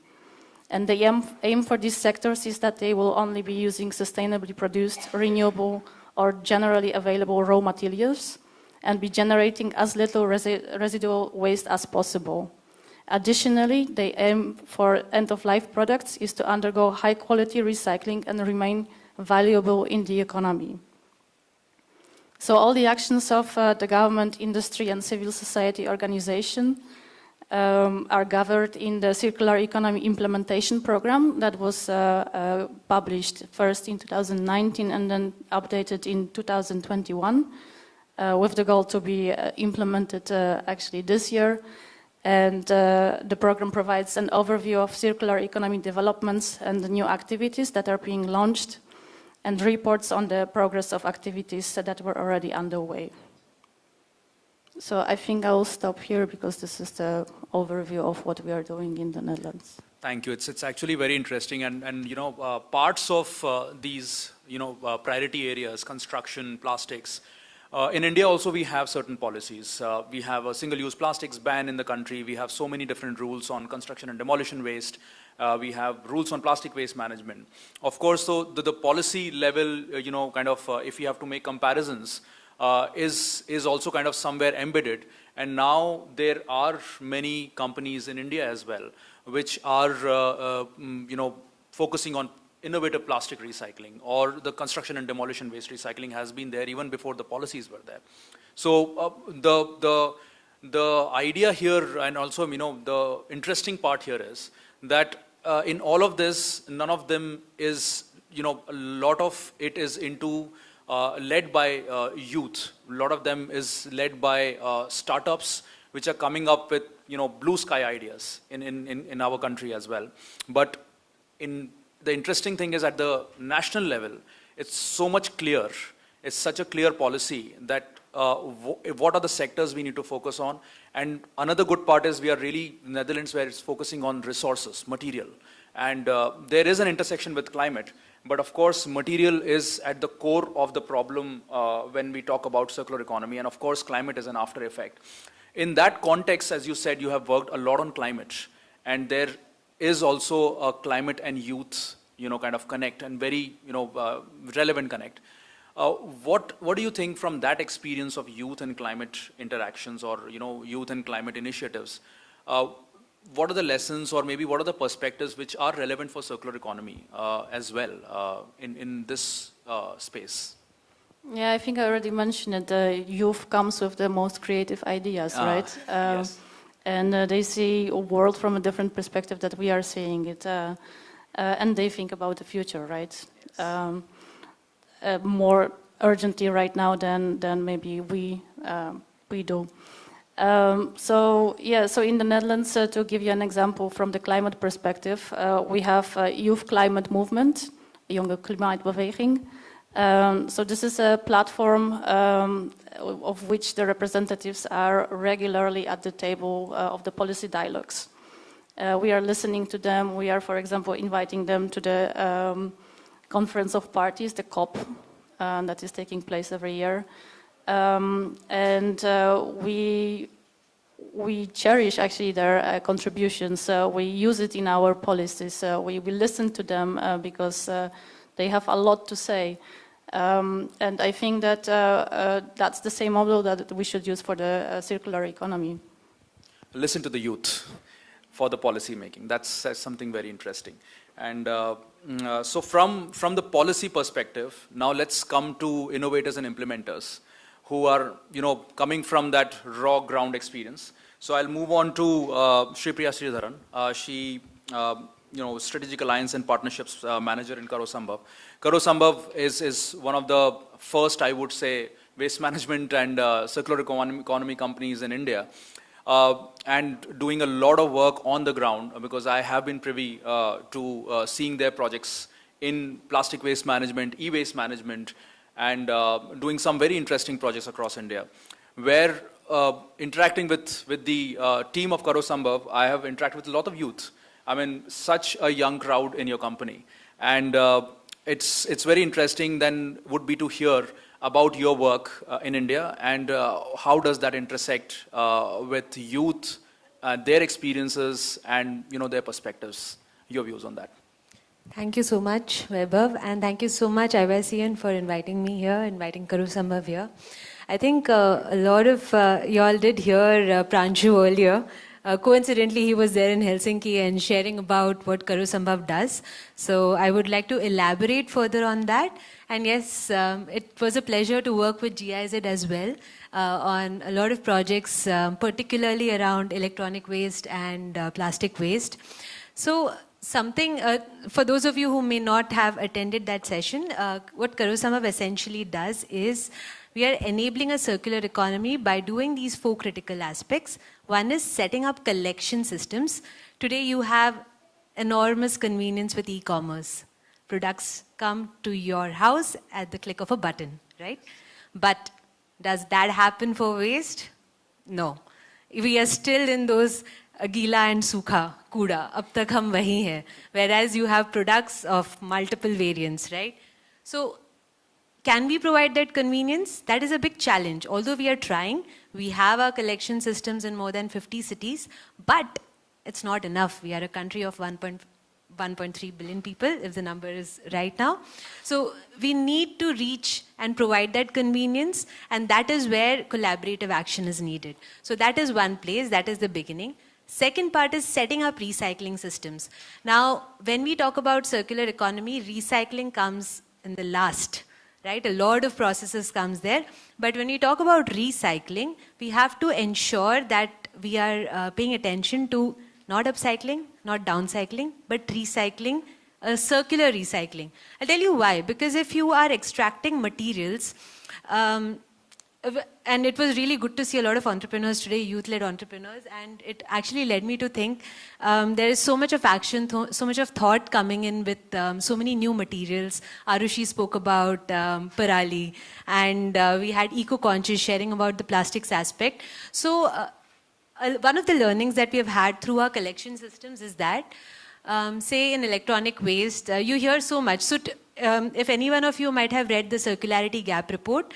And the aim for these sectors is that they will only be using sustainably produced, renewable, or generally available raw materials and be generating as little residual waste as possible. Additionally, the aim for end-of-life products is to undergo high-quality recycling and remain valuable in the economy. So all the actions of the government, industry, and civil society organization are gathered in the Circular Economy Implementation Program that was published first in 2019 and then updated in 2021 with the goal to be implemented actually this year. And the program provides an overview of circular economy developments and the new activities that are being launched and reports on the progress of activities that were already underway. So I think I will stop here because this is the overview of what we are doing in the Netherlands. Thank you. It's actually very interesting, and parts of these priority areas, construction, plastics. In India also we have certain policies. We have a single-use plastics ban in the country. We have so many different rules on construction and demolition waste. We have rules on plastic waste management. Of course, so the policy level, if you have to make comparisons, is also kind of somewhere embedded. And now there are many companies in India as well which are, focusing on innovative plastic recycling, or the construction and demolition waste recycling has been there even before the policies were there. So the idea here, and also the interesting part here is that in all of this, none of them is, a lot of it is into led by youth. A lot of them is led by startups which are coming up with blue sky ideas in our country as well. But the interesting thing is, at the national level, it's so much clear. It's such a clear policy that what are the sectors we need to focus on. And another good part is we are really in the Netherlands, where it's focusing on resources, material. And there is an intersection with climate. But of course, material is at the core of the problem when we talk about circular economy. And of course, climate is an after effect. In that context, as you said, you have worked a lot on climate. And there is also a climate and youth, kind of connect, and very, relevant connect. What do you think from that experience of youth and climate interactions, or, youth and climate initiatives? What are the lessons, or maybe what are the perspectives which are relevant for circular economy as well in this space? Yeah, I think I already mentioned it. The youth comes with the most creative ideas, right? Yes. And they see a world from a different perspective that we are seeing it. And they think about the future, right? Yes. More urgently right now than maybe we do. So in the Netherlands, to give you an example from the climate perspective, we have a youth climate movement, Jonge Klimaatbeweging. So this is a platform of which the representatives are regularly at the table of the policy dialogues. We are listening to them. We are, for example, inviting them to the Conference of Parties, the COP, that is taking place every year. We cherish actually their contributions. We use it in our policies. We listen to them because they have a lot to say. And I think that that's the same model that we should use for the circular economy. Listen to the youth for the policy making. That's something very interesting. And so from the policy perspective, now let's come to innovators and implementers who are coming from that raw ground experience. So I'll move on to Shri Priya Sridharan. She Strategic Alliance and Partnerships Manager in Karo Sambhav. Karo Sambhav is one of the first, I would say, waste management and circular economy companies in India, and doing a lot of work on the ground, because I have been privy to seeing their projects in plastic waste management, e-waste management, and doing some very interesting projects across India. Where interacting with the team of Karo Sambhav, I have interacted with a lot of youth. I mean, such a young crowd in your company. And it's very interesting then would be to hear about your work in India, and how does that intersect with youth, their experiences, and their perspectives, your views on that. Thank you so much, Vaibhav, and thank you so much, IYCN, for inviting me here, inviting Karo Sambhav here. I think a lot of y'all did hear Pranshu earlier. Coincidentally, he was there in Helsinki and sharing about what Karo Sambhav does. So I would like to elaborate further on that. And yes, it was a pleasure to work with GIZ as well on a lot of projects, particularly around electronic waste and plastic waste. So something, for those of you who may not have attended that session, what Karo Sambhav essentially does is we are enabling a circular economy by doing these 4 critical aspects. One is setting up collection systems. Today you have enormous convenience with e-commerce. Products come to your house at the click of a button, right? But does that happen for waste? No. We are still in those gila and sukha, kuda, ab tak hum wahi hai. Whereas you have products of multiple variants, right? So can we provide that convenience? That is a big challenge. Although we are trying, we have our collection systems in more than 50 cities, but it's not enough. We are a country of 1.3 billion people, if the number is right now. So we need to reach and provide that convenience, and that is where collaborative action is needed. So that is one place, that is the beginning. Second part is setting up recycling systems. Now, when we talk about circular economy, recycling comes in the last, right? A lot of processes comes there. But when we talk about recycling, we have to ensure that we are paying attention to not upcycling, not downcycling, but recycling, circular recycling. I'll tell you why. Because if you are extracting materials, and it was really good to see a lot of entrepreneurs today, youth-led entrepreneurs, and it actually led me to think there is so much of action, so much of thought coming in with so many new materials. Arushi spoke about Parali, and we had eco-conscious sharing about the plastics aspect. So one of the learnings that we have had through our collection systems is that, say in electronic waste, you hear so much. So if any one of you might have read the Circularity Gap Report,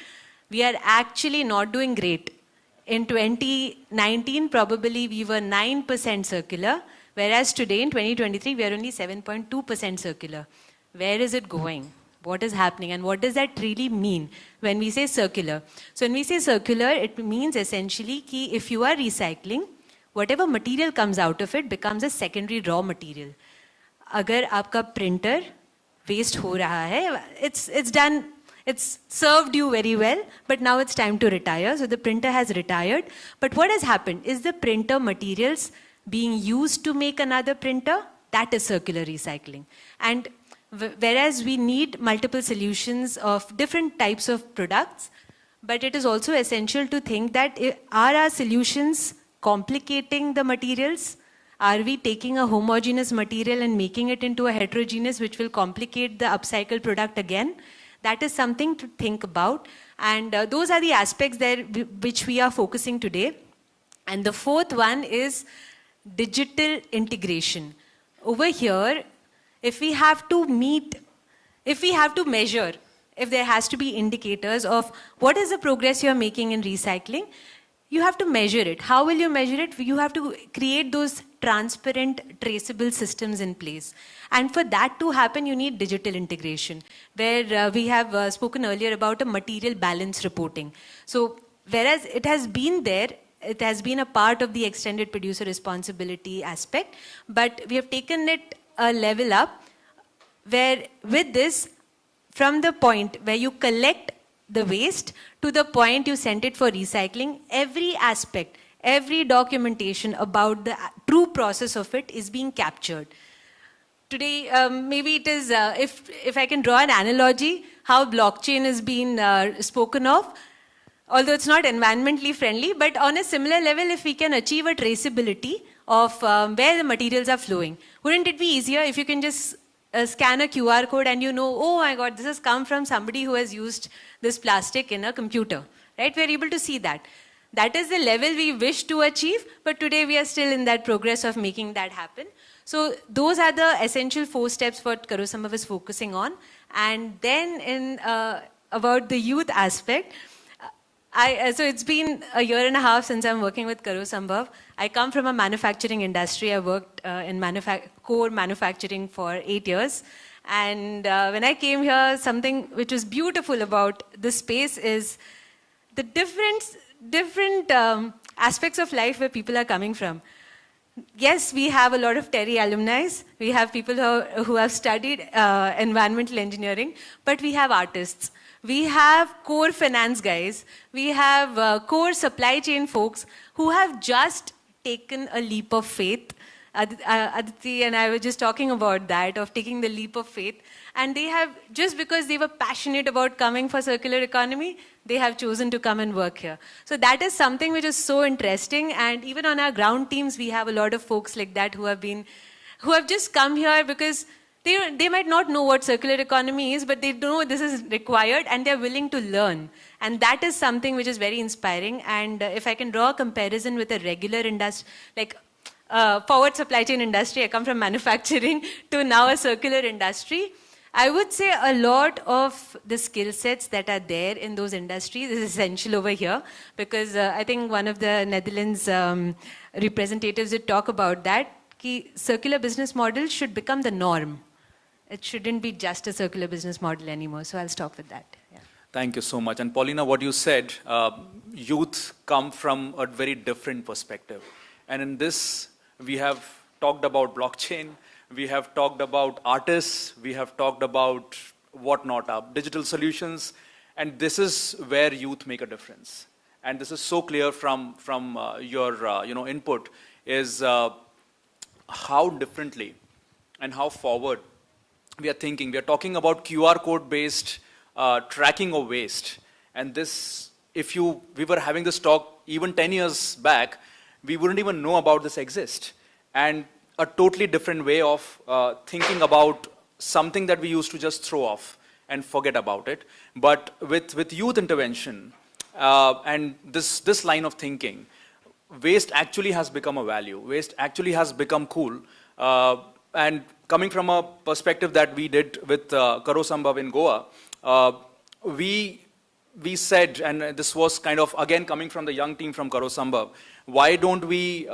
we are actually not doing great. In 2019, probably we were 9% circular, whereas today in 2023, we are only 7.2% circular. Where is it going? What is happening? And what does that really mean when we say circular? So when we say circular, it means essentially that if you are recycling, whatever material comes out of it becomes a secondary raw material. Agar aapka printer waste ho raha hai, it's done. It's served you very well, but now it's time to retire. So the printer has retired. But what has happened? Is the printer materials being used to make another printer? That is circular recycling. And whereas we need multiple solutions of different types of products, but it is also essential to think that are our solutions complicating the materials? Are we taking a homogeneous material and making it into a heterogeneous, which will complicate the upcycled product again? That is something to think about. And those are the aspects there which we are focusing today. And the fourth one is digital integration. Over here, if we have to measure, if there has to be indicators of what is the progress you're making in recycling, you have to measure it. How will you measure it? You have to create those transparent, traceable systems in place. And for that to happen, you need digital integration, where we have spoken earlier about a material balance reporting. So whereas it has been there, it has been a part of the extended producer responsibility aspect, but we have taken it a level up, where with this, from the point where you collect the waste to the point you send it for recycling, every aspect, every documentation about the true process of it is being captured. Today, maybe it is, if I can draw an analogy, how blockchain is being spoken of, although it's not environmentally friendly, but on a similar level, if we can achieve a traceability of where the materials are flowing, wouldn't it be easier if you can just scan a QR code and you know, oh my God, this has come from somebody who has used this plastic in a computer, right? We're able to see that. That is the level we wish to achieve, but today we are still in that progress of making that happen. So those are the essential 4 steps what Karosambhav is focusing on. And then in about the youth aspect, so it's been a year and a half since I'm working with Karosambhav. I come from a manufacturing industry. I worked in core manufacturing for 8 years. And when I came here, something which was beautiful about this space is the different aspects of life where people are coming from. Yes, we have a lot of TERI alumni. We have people who have studied environmental engineering, but we have artists. We have core finance guys. We have core supply chain folks who have just taken a leap of faith. Aditi and I were just talking about that, of taking the leap of faith. And they have, just because they were passionate about coming for circular economy, they have chosen to come and work here. So that is something which is so interesting. And even on our ground teams, we have a lot of folks like that who have just come here because they might not know what circular economy is, but they know this is required and they're willing to learn. And that is something which is very inspiring. And if I can draw a comparison with a regular industry, like forward supply chain industry, I come from manufacturing to now a circular industry. I would say a lot of the skill sets that are there in those industries is essential over here, because I think one of the Netherlands representatives did talk about that, ki circular business models should become the norm. It shouldn't be just a circular business model anymore. So I'll stop with that. Yeah. Thank you so much. And Paulina, what you said, youth come from a very different perspective. And in this We have talked about blockchain. We have talked about artists. We have talked about whatnot, digital solutions. And this is where youth make a difference. And this is so clear from your input, is how differently and how forward we are thinking. We are talking about QR code-based tracking of waste. And this, if we were having this talk even 10 years back, we wouldn't even know about this exist. And a totally different way of thinking about something that we used to just throw off and forget about it. But with youth intervention and this line of thinking, waste actually has become a value. Waste actually has become cool. And coming from a perspective that we did with Karo Sambhav in Goa, we said, and this was kind of, again, coming from the young team from Karo Sambhav, why don't we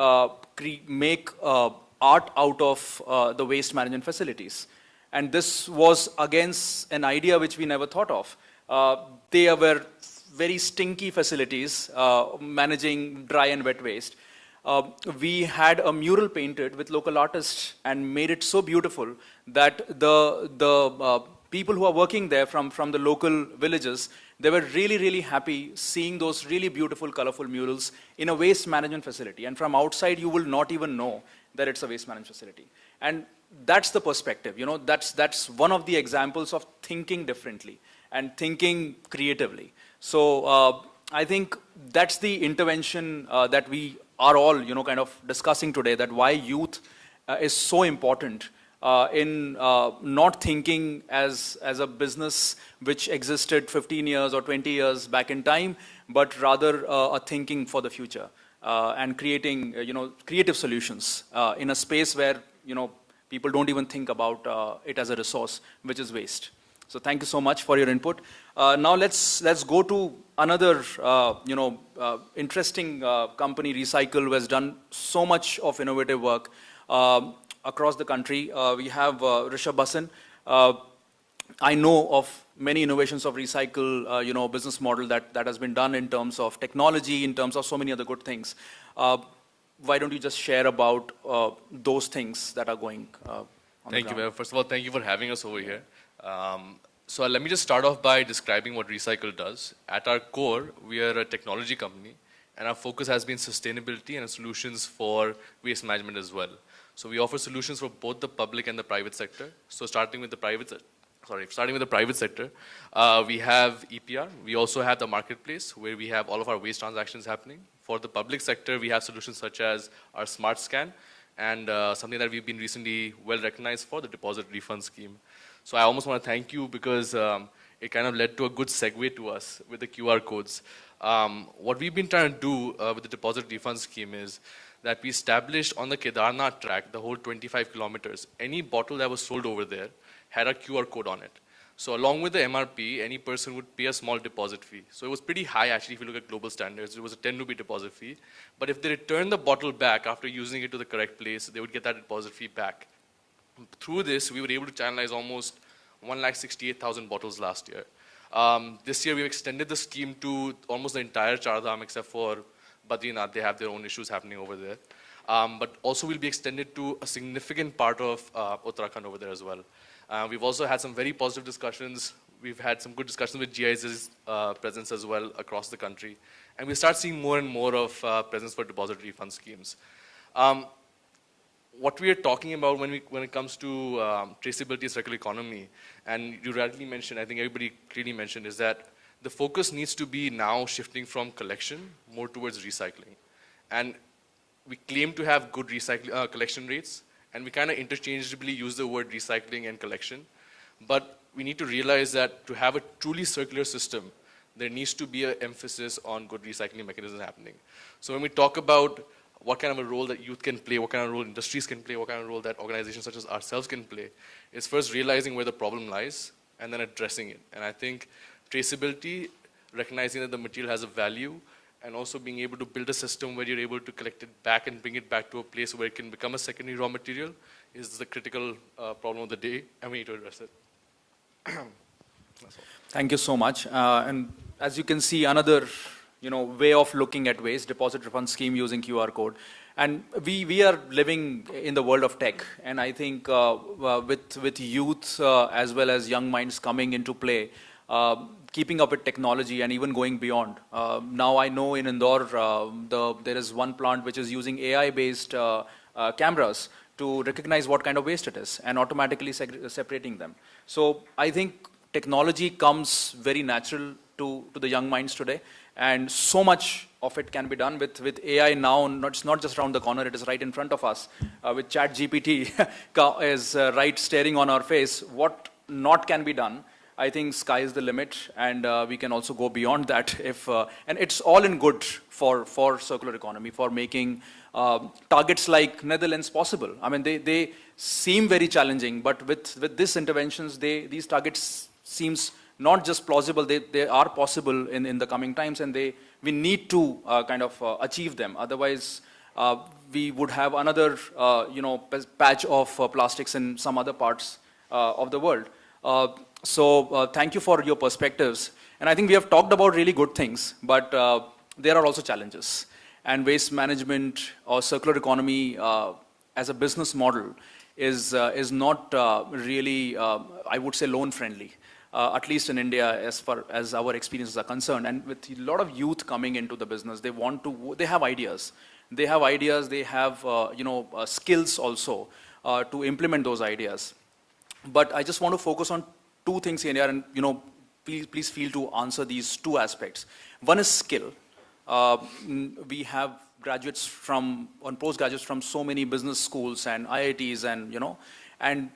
make art out of the waste management facilities? And this was against an idea which we never thought of. They were very stinky facilities managing dry and wet waste. We had a mural painted with local artists and made it so beautiful that the people who are working there from the local villages, they were really, really happy seeing those really beautiful, colorful murals in a waste management facility. And from outside, you will not even know that it's a waste management facility. And that's the perspective. You know, that's one of the examples of thinking differently and thinking creatively. So I think that's the intervention that we are all, kind of discussing today, that why youth is so important in not thinking as a business which existed 15 years or 20 years back in time, but rather a thinking for the future and creating, creative solutions in a space where, people don't even think about it as a resource, which is waste. So thank you so much for your input. Now let's go to another, interesting company, Recycle, who has done so much of innovative work across the country. We have Rishabh Basan. I know of many innovations of Recycle, business model that has been done in terms of technology, in terms of so many other good things. Why don't you just share about those things that are going on Thank the you, ground? Mayor. First of all, thank you for having us over here. So let me just start off by describing what Recycle does. At our core, we are a technology company, and our focus has been sustainability and solutions for waste management as well. So we offer solutions for both the public and the private sector. So starting with the private sector, we have EPR. We also have the marketplace where we have all of our waste transactions happening. For the public sector, we have solutions such as our Smart Scan and something that we've been recently well recognized for, the deposit refund scheme. So I almost want to thank you because it kind of led to a good segue to us with the QR codes. What we've been trying to do with the deposit refund scheme is that we established on the Kedarnath track, the whole 25 kilometers, any bottle that was sold over there had a QR code on it. So along with the MRP, any person would pay a small deposit fee. So it was pretty high actually if you look at global standards. It was a 10 rupee deposit fee. But if they return the bottle back after using it to the correct place, they would get that deposit fee back. Through this, we were able to channelize almost 168,000 bottles last year. This year, we've extended the scheme to almost the entire Char Dham except for Badrinath. They have their own issues happening over there. But also will be extended to a significant part of Uttarakhand over there as well. We've also had some very positive discussions. We've had some good discussions with GIS's presence as well across the country. And we start seeing more and more of presence for deposit refund schemes. What we are talking about when it comes to traceability and circular economy, and you rightly mentioned, I think everybody clearly mentioned, is that the focus needs to be now shifting from collection more towards recycling. And we claim to have good collection rates, and we kind of interchangeably use the word recycling and collection. But we need to realize that to have a truly circular system, there needs to be an emphasis on good recycling mechanisms happening. So when we talk about what kind of a role that youth can play, what kind of role industries can play, what kind of role that organizations such as ourselves can play, is first realizing where the problem lies and then addressing it. And I think traceability, recognizing that the material has a value, and also being able to build a system where you're able to collect it back and bring it back to a place where it can become a secondary raw material is the critical problem of the day, and we need to address it. Thank you so much. And as you can see, another way of looking at waste, deposit refund scheme using QR code. And we are living in the world of tech, and I think with youth as well as young minds coming into play, keeping up with technology and even going beyond. Now I know in Indore there is one plant which is using AI-based cameras to recognize what kind of waste it is and automatically separating them. So I think technology comes very natural to the young minds today, and so much of it can be done with AI now. It's not just around the corner, it is right in front of us. With ChatGPT is right staring on our face. What not can be done, I think sky is the limit, and we can also go beyond that. And it's all in good for circular economy, for making targets like Netherlands possible. I mean, they seem very challenging, but with these interventions, these targets seems not just plausible, they are possible in the coming times, and we need to kind of achieve them. Otherwise, we would have another patch of plastics in some other parts of the world. So thank you for your perspectives. And I think we have talked about really good things, but there are also challenges. And waste management or circular economy as a business model is not really, I would say, loan friendly. At least in India, as far as our experiences are concerned. And with a lot of youth coming into the business, they have ideas. They have skills also to implement those ideas. But I just want to focus on two things here, and please feel to answer these two aspects. One is skill. We have graduates and postgraduates from so many business schools and IITs, and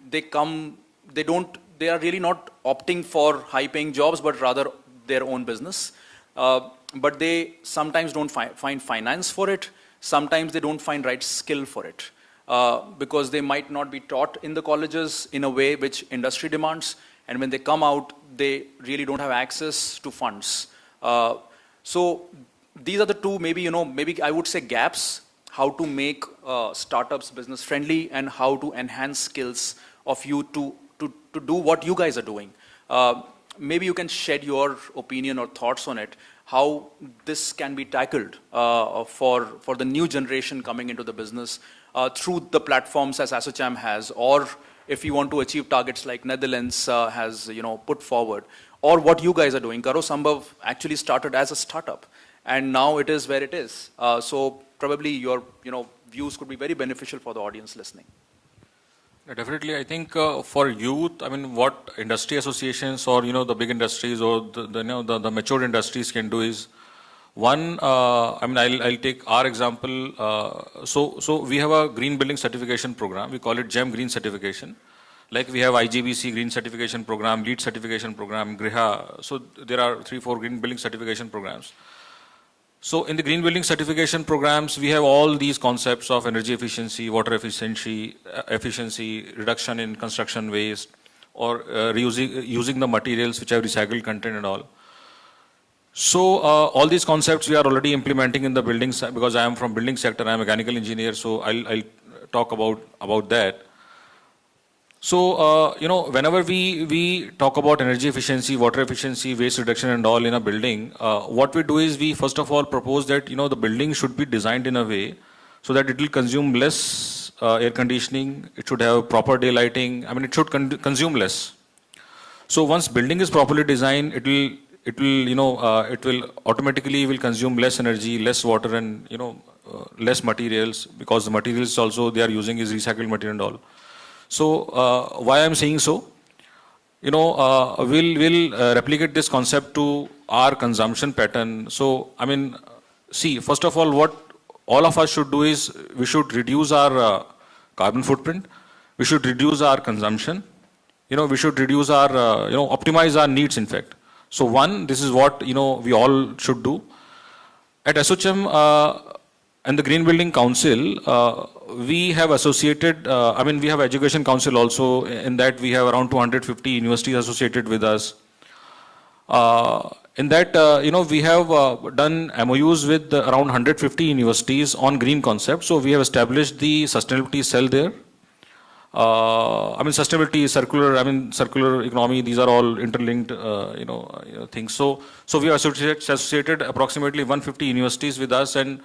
they are really not opting for high-paying jobs, but rather their own business. But they sometimes don't find finance for it. Sometimes they don't find right skill for it, because they might not be taught in the colleges in a way which industry demands. And when they come out, they really don't have access to funds. So these are the two, maybe I would say gaps, how to make startups business friendly and how to enhance skills of you to do what you guys are doing. Maybe you can shed your opinion or thoughts on it, how this can be tackled for the new generation coming into the business through the platforms as ASSOCHAM has, or if you want to achieve targets like Netherlands has put forward, or what you guys are doing. Karo Sambhav actually started as a startup, and now it is where it is. So probably your views could be very beneficial for the audience listening. Definitely, I think for youth, I mean, what industry associations or the big industries or the mature industries can do is, one, I mean, I'll take our example. So we have a green building certification program. We call it GEM Green Certification. Like we have IGBC Green Certification Program, LEED Certification Program, GRIHA. So there are 3-4 green building certification programs. So in the green building certification programs, we have all these concepts of energy efficiency, water efficiency, reduction in construction waste, or using the materials which have recycled content and all. So all these concepts we are already implementing in the buildings, because I am from building sector, I am a mechanical engineer, so I'll talk about that. So, whenever we talk about energy efficiency, water efficiency, waste reduction and all in a building, what we do is we first of all propose that, the building should be designed in a way so that it will consume less air conditioning, it should have proper daylighting, I mean, it should consume less. So once building is properly designed, it will automatically will consume less energy, less water and, less materials, because the materials also they are using is recycled material and all. So why I'm saying so, we'll replicate this concept to our consumption pattern. So I mean, see, first of all, what all of us should do is we should reduce our carbon footprint. We should reduce our consumption. We should reduce our, optimize our needs. In fact, so one, this is what we all should do. At ASSOCHAM and the Green Building Council, we have associated, we have Education Council also, in that we have around 250 universities associated with us. In that, we have done MOUs with around 150 universities on green concepts. So we have established the sustainability cell there. Sustainability, circular economy, these are all interlinked, things. So we have associated approximately 150 universities with us, and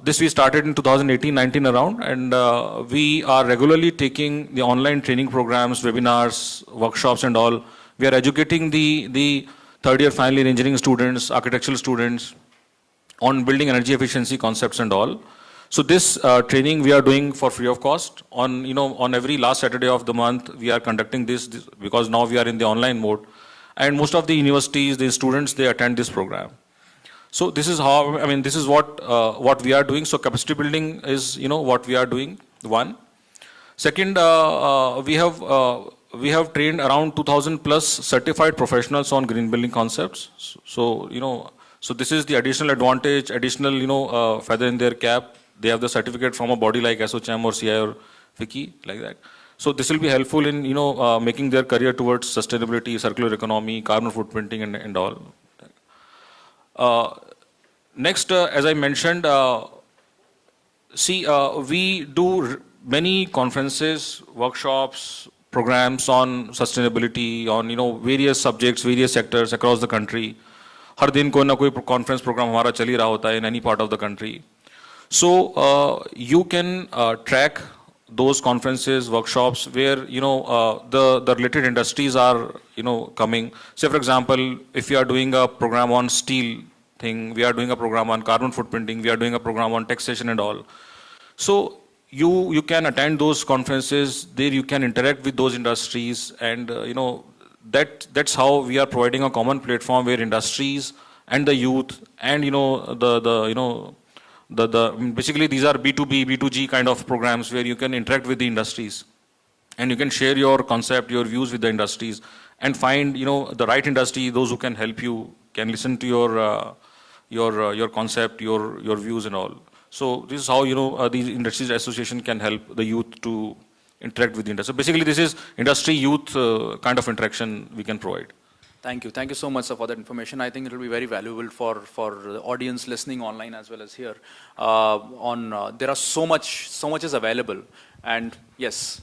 This we started in 2018-19 around, and we are regularly taking the online training programs, webinars, workshops and all. We are educating the third year final year engineering students, architectural students on building energy efficiency concepts and all. So this training we are doing for free of cost. On every last Saturday of the month, we are conducting this because now we are in the online mode. And most of the universities, the students, they attend this program. So this is how, this is what we are doing. So capacity building is, what we are doing, one. Second, we have trained around 2,000 plus certified professionals on green building concepts. So this is the additional advantage, additional, feather in their cap. They have the certificate from a body like SOCHM or CI or FICCI, like that. So this will be helpful in, making their career towards sustainability, circular economy, carbon footprinting and all. Next, as I mentioned, we do many conferences, workshops, programs on sustainability, on various subjects, various sectors across the country. हर दिन कोई ना कोई conference program हमारा चल ही रहा होता है in any part of the country. So you can track those conferences, workshops where the related industries are coming. Say for example, if you are doing a program on steel thing, we are doing a program on carbon footprinting, we are doing a program on taxation and all. So you can attend those conferences. There you can interact with those industries, and that's how we are providing a common platform where industries and the youth and basically these are B2B, B2G kind of programs where you can interact with the industries and you can share your concept, your views with the industries and find the right industry, those who can help you, can listen to your concept, your views and all. So this is how these industries association can help the youth to interact with the industry. So basically this is industry youth kind of interaction we can provide. Thank you so much, sir, for that information. I think it will be very valuable for the audience listening online as well as here. There are so much is available, and yes.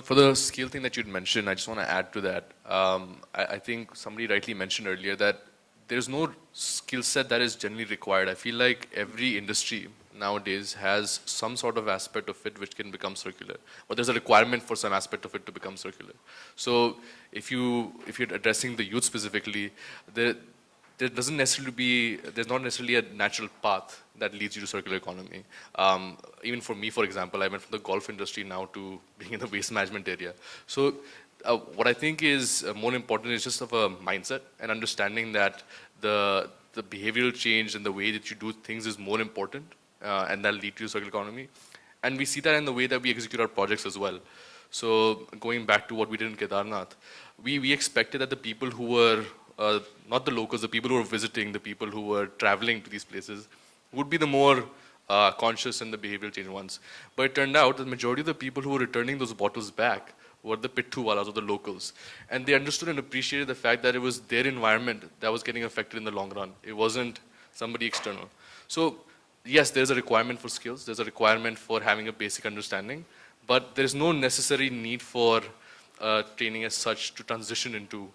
For the skill thing that you'd mentioned, I just want to add to that. I think somebody rightly mentioned earlier that there's no skill set that is generally required. I feel like every industry nowadays has some sort of aspect of it which can become circular, or there's a requirement for some aspect of it to become circular. So if you're addressing the youth specifically, there's not necessarily a natural path that leads you to circular economy. Even for me, for example, I went from the golf industry now to being in the waste management area. So what I think is more important is just of a mindset and understanding that the behavioral change and the way that you do things is more important. And that'll lead to a circular economy. And we see that in the way that we execute our projects as well. So going back to what we did in Kedarnath, we expected that the people who were, not the locals, the people who were visiting, the people who were traveling to these places, would be the more conscious and the behavioral change ones. But it turned out that the majority of the people who were returning those bottles back were the pithuwalas or the locals. And they understood and appreciated the fact that it was their environment that was getting affected in the long run. It wasn't somebody external. So yes, there's a requirement for skills, there's a requirement for having a basic understanding, but there's no necessary need for training as such to transition into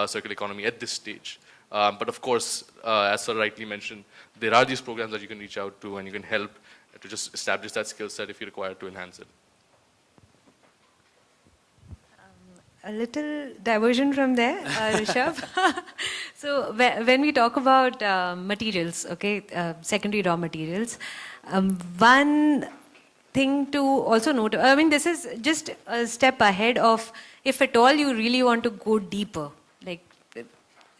circular economy at this stage. But of course, as Sir rightly mentioned, there are these programs that you can reach out to and you can help to just establish that skill set if you're required to enhance it. A little diversion from there, Rishabh. So when we talk about materials, okay, secondary raw materials, one thing to also note, this is just a step ahead of if at all you really want to go deeper. Like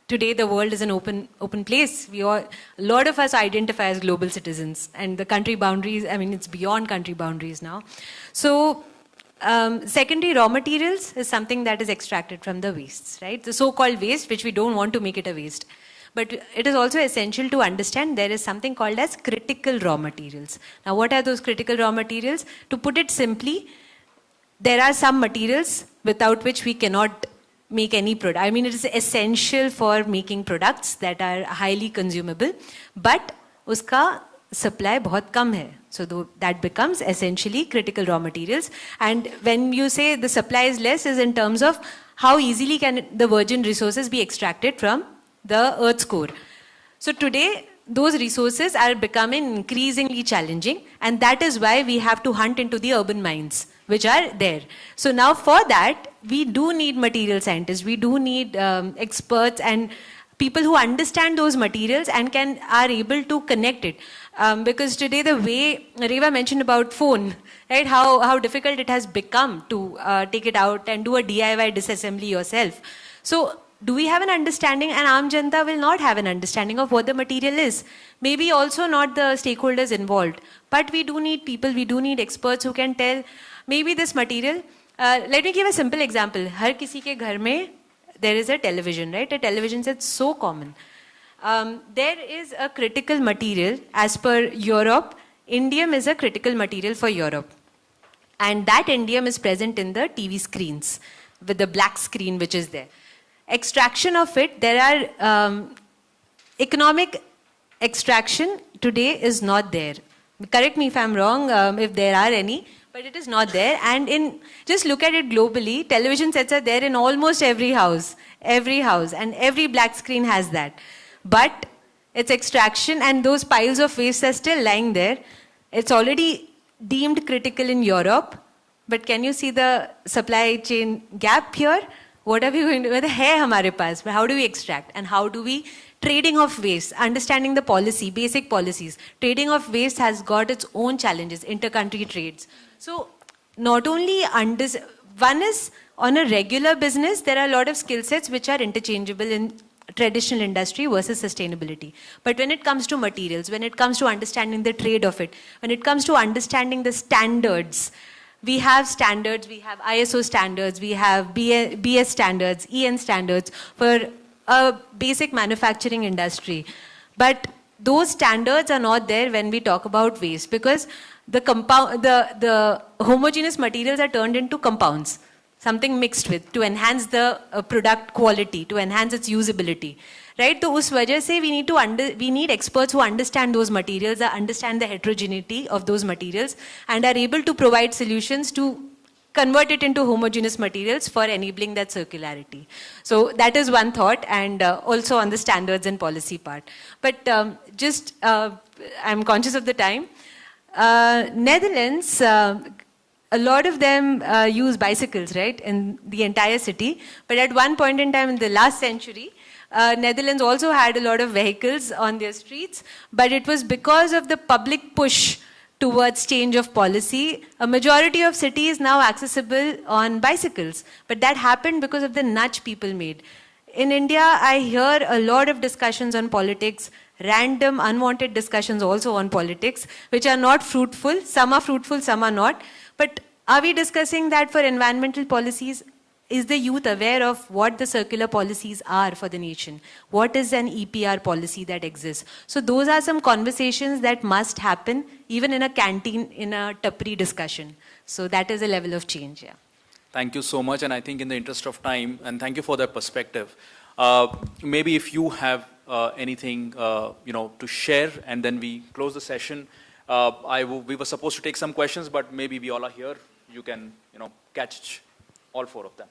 today the world is an open place. A lot of us identify as global citizens, and the country boundaries, it's beyond country boundaries now. So secondary raw materials is something that is extracted from the wastes, right? The so-called waste, which we don't want to make it a waste. But it is also essential to understand there is something called as critical raw materials. Now, what are those critical raw materials? To put it simply, there are some materials without which we cannot make any product. It is essential for making products that are highly consumable, but uska supply बहुत कम है. So that becomes essentially critical raw materials. And when you say the supply is less, is in terms of how easily can the virgin resources be extracted from the Earth's core. So today, those resources are becoming increasingly challenging, and that is why we have to hunt into the urban mines which are there. So now for that, we do need material scientists, we do need experts and people who understand those materials and are able to connect it. Because today the way Reva mentioned about phone, right, how difficult it has become to take it out and do a DIY disassembly yourself. So do we have an understanding? And Aam Janta will not have an understanding of what the material is. Maybe also not the stakeholders involved. But we do need people, we do need experts who can tell, maybe this material, let me give a simple example. Har kisi ke ghar mein, there is a television, right? A television set so common. There is a critical material as per Europe. Indium is a critical material for Europe. And that indium is present in the TV screens with the black screen which is there. Extraction of it, there are economic extraction today is not there. Correct me if I'm wrong, if there are any, but it is not there. And just look at it globally, television sets are there in almost every house, and every black screen has that. But its extraction and those piles of waste are still lying there. It's already deemed critical in Europe, but can you see the supply chain gap here? What are we going to do? Hai hamare paas, but how do we extract? And how do we, trading of waste, understanding the policy, basic policies. Trading of waste has got its own challenges, inter-country trades. So not only one is on a regular business, there are a lot of skill sets which are interchangeable in traditional industry versus sustainability. But when it comes to materials, when it comes to understanding the trade of it, when it comes to understanding the standards, we have standards, we have ISO standards, we have BS standards, EN standards for a basic manufacturing industry. But those standards are not there when we talk about waste, because the homogeneous materials are turned into compounds, something mixed with, to enhance the product quality, to enhance its usability. Right? So us wajah se we need experts who understand those materials, understand the heterogeneity of those materials, and are able to provide solutions to convert it into homogeneous materials for enabling that circularity. So that is one thought, and also on the standards and policy part. But I'm conscious of the time. Netherlands, a lot of them use bicycles, right, in the entire city. But at one point in time in the last century, Netherlands also had a lot of vehicles on their streets, but it was because of the public push towards change of policy. A majority of cities now accessible on bicycles, but that happened because of the nudge people made. In India, I hear a lot of discussions on politics, random, unwanted discussions also on politics, which are not fruitful. Some are fruitful, some are not. But are we discussing that for environmental policies? Is the youth aware of what the circular policies are for the nation? What is an EPR policy that exists? So those are some conversations that must happen even in a canteen, in a tapri discussion. So that is a level of change, yeah. Thank you so much, and I think in the interest of time, and thank you for that perspective, maybe if you have anything to share, and then we close the session. We were supposed to take some questions, but maybe we all are here. You can catch all four of them.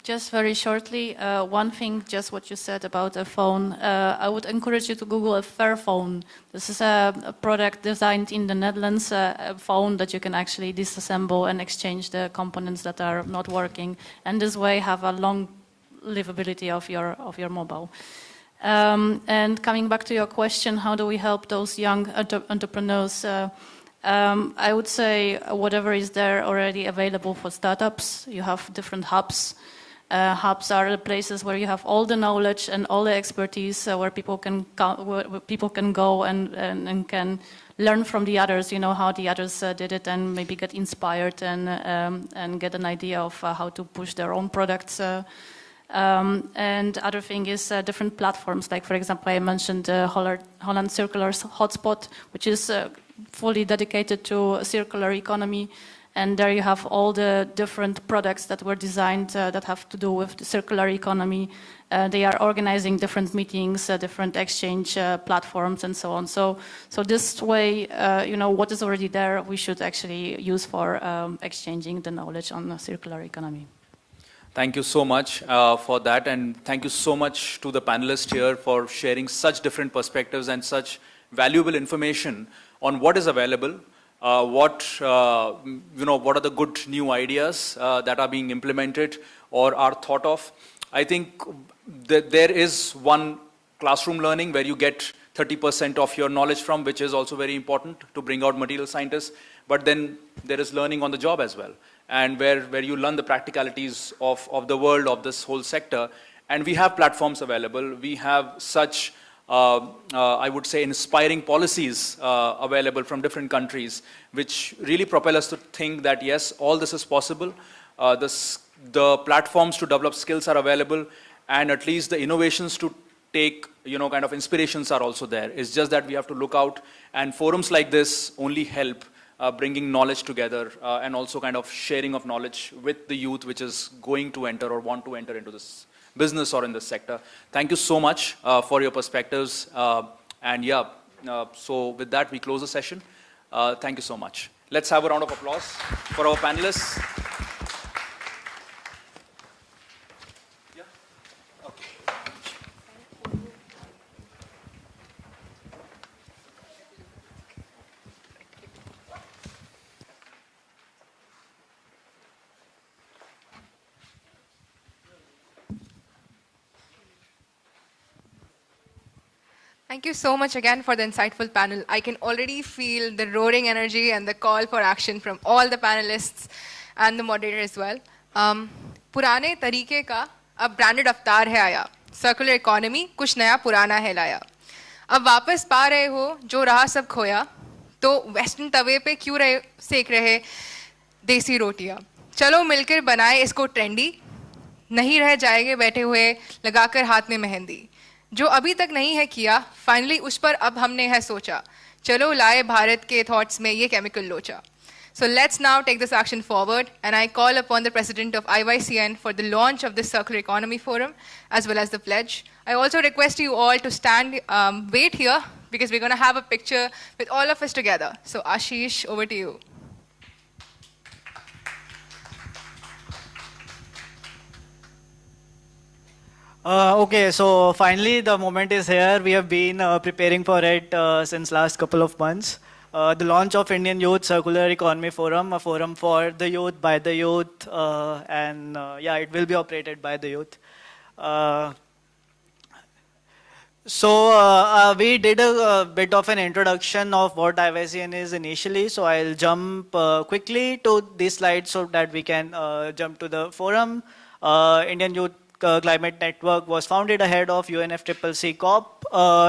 Just very shortly, one thing, just what you said about a phone. I would encourage you to Google a Fairphone. This is a product designed in the Netherlands, a phone that you can actually disassemble and exchange the components that are not working, and this way have a long livability of your mobile. And coming back to your question, how do we help those young entrepreneurs? I would say whatever is there already available for startups. You have different hubs. Hubs are the places where you have all the knowledge and all the expertise, where people can go and can learn from the others. How the others did it, and maybe get inspired and get an idea of how to push their own products. And other thing is different platforms. Like for example, I mentioned Holland Circular Hotspot, which is fully dedicated to a circular economy. And there you have all the different products that were designed that have to do with the circular economy. They are organizing different meetings, different exchange platforms, and so on. So this way, what is already there, we should actually use for exchanging the knowledge on the circular economy. Thank you so much for that, and thank you so much to the panelists here for sharing such different perspectives and such valuable information on what is available, what are the good new ideas that are being implemented or are thought of. I think that there is one classroom learning where you get 30% of your knowledge from, which is also very important to bring out material scientists, but then there is learning on the job as well, and where you learn the practicalities of the world, of this whole sector. And we have platforms available. We have such, I would say, inspiring policies available from different countries, which really propel us to think that, yes, all this is possible. The platforms to develop skills are available, and at least the innovations to take, kind of inspirations are also there. It's just that we have to look out, and forums like this only help bringing knowledge together and also kind of sharing of knowledge with the youth which is going to enter or want to enter into this business or in this sector. Thank you so much for your perspectives. So with that, we close the session. Thank you so much. Let's have a round of applause for our panelists. Thank you so much again for the insightful panel. I can already feel the roaring energy and the call for action from all the panelists and the moderator as well. पुराने तरीके का अब branded अवतार है आया, circular economy कुछ नया पुराना है लाया. अब वापस पा रहे हो जो रहा सब खोया, तो वेस्टर्न तवे पे क्यों सेक रहे देसी रोटियां. चलो मिलकर बनाए इसको ट्रेंडी, नहीं रह जाएंगे बैठे हुए लगाकर हाथ में मेहंदी. जो अभी तक नहीं है किया, फाइनली उस पर अब हमने है सोचा, चलो लाए भारत के थॉट्स में ये केमिकल लोचा. So let's now take this action forward, and I call upon the president of IYCN for the launch of this Circular Economy Forum as well as the pledge. I also request you all to wait here, because we're going to have a picture with all of us together. So Ashish, over to you. Okay, so finally the moment is here. We have been preparing for it since last couple of months. The launch of Indian Youth Circular Economy Forum, a forum for the youth, by the youth, and it will be operated by the youth. So we did a bit of an introduction of what IYCN is initially, so I'll jump quickly to these slides so that we can jump to the forum. Indian Youth Climate Network was founded ahead of UNFCCC COP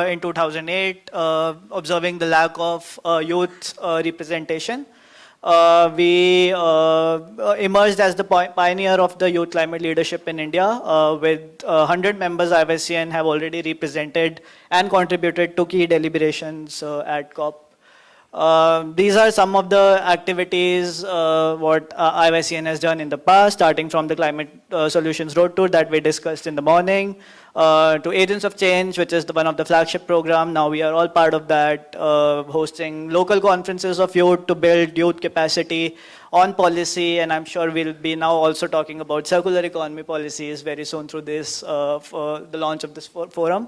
in 2008, observing the lack of youth representation. We emerged as the pioneer of the youth climate leadership in India. With 100 members, IYCN have already represented and contributed to key deliberations at COP. These are some of the activities what IYCN has done in the past, starting from the Climate Solutions Road Tour that we discussed in the morning, to Agents of Change, which is one of the flagship program. Now we are all part of that, hosting local conferences of youth to build youth capacity on policy, and I'm sure we'll be now also talking about circular economy policies very soon through this, for the launch of this forum.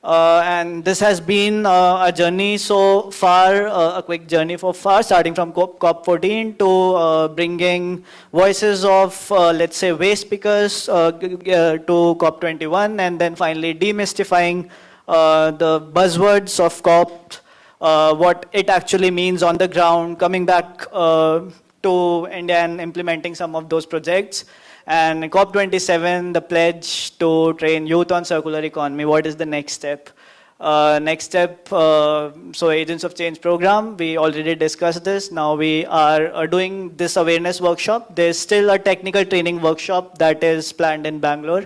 And this has been a journey so far, a quick journey so far, starting from COP14 to bringing voices of, let's say, waste pickers to COP21, and then finally demystifying the buzzwords of COP, what it actually means on the ground, coming back to India and implementing some of those projects. And COP27, the pledge to train youth on circular economy. What is the next step? Next step, so Agents of Change program, we already discussed this. Now we are doing this awareness workshop. There's still a technical training workshop that is planned in Bangalore.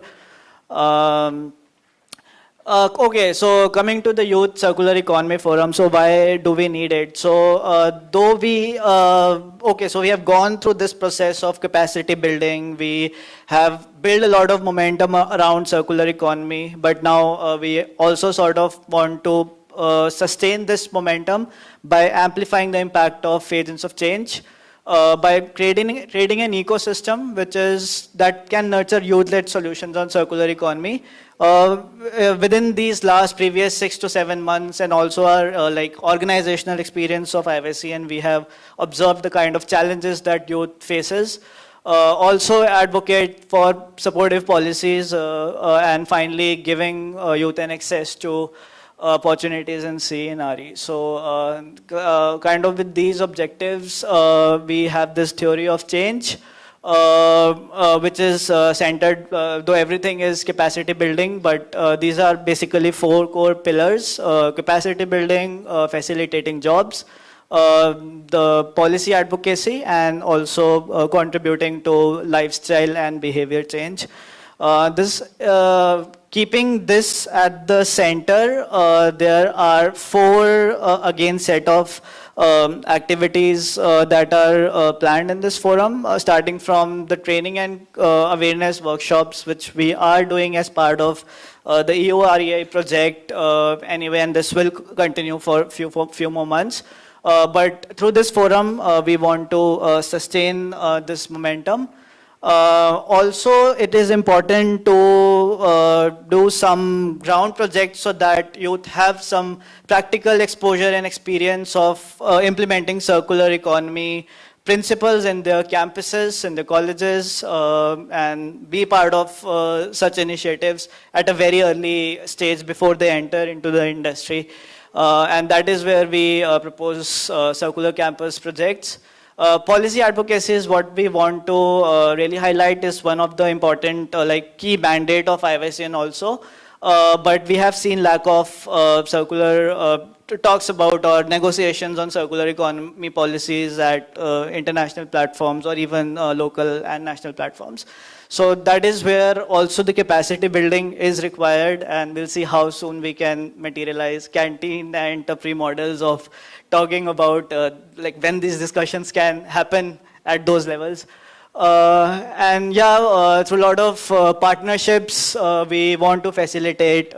Okay, so coming to the Youth Circular Economy Forum, so why do we need it? So though we, so we have gone through this process of capacity building, we have built a lot of momentum around circular economy, but now we also sort of want to sustain this momentum by amplifying the impact of Agents of Change. by creating an ecosystem that can nurture youth-led solutions on circular economy. Within these previous 6 to 7 months, and also our like organizational experience of IYCN, we have observed the kind of challenges that youth faces. Also advocate for supportive policies and finally giving youth an access to opportunities in C and RE. So kind of with these objectives, we have this theory of change, which is centered, though everything is capacity building, but these are basically 4 core pillars: capacity building, facilitating jobs, the policy advocacy, and also contributing to lifestyle and behavior change. Keeping this at the center, there are 4 again set of activities that are planned in this forum, starting from the training and awareness workshops, which we are doing as part of the EU-REI project anyway, and this will continue for few more months. But through this forum, we want to sustain this momentum. Also, it is important to do some ground projects so that youth have some practical exposure and experience of implementing circular economy principles in their campuses, in the colleges, and be part of such initiatives at a very early stage before they enter into the industry. And that is where we propose circular campus projects. Policy advocacy is what we want to really highlight, is one of the important like key mandate of IYCN also. But we have seen lack of circular talks about or negotiations on circular economy policies at international platforms or even local and national platforms. So that is where also the capacity building is required, and we'll see how soon we can materialize canteen and enterprise models of talking about like when these discussions can happen at those levels. And yeah, through a lot of partnerships, we want to facilitate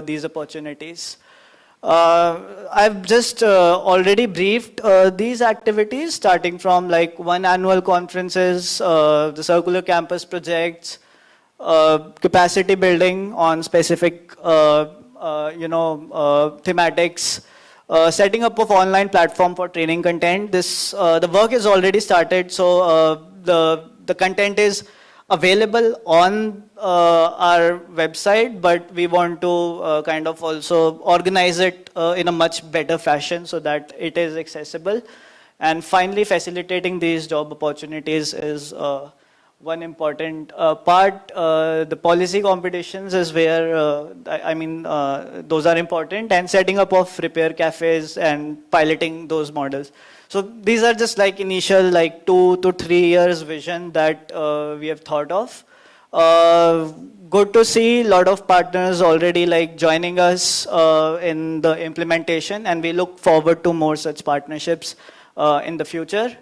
these opportunities. I've just already briefed these activities, starting from like 1 annual conferences, the circular campus projects, capacity building on specific, thematics, setting up of online platform for training content. The work is already started, so the content is available on our website, but we want to kind of also organize it in a much better fashion so that it is accessible. And finally, facilitating these job opportunities is one important part. The policy competitions is where, those are important, and setting up of repair cafes and piloting those models. So these are just like initial 2 to 3 years vision that we have thought of. Good to see a lot of partners already joining us in the implementation, and we look forward to more such partnerships in the future.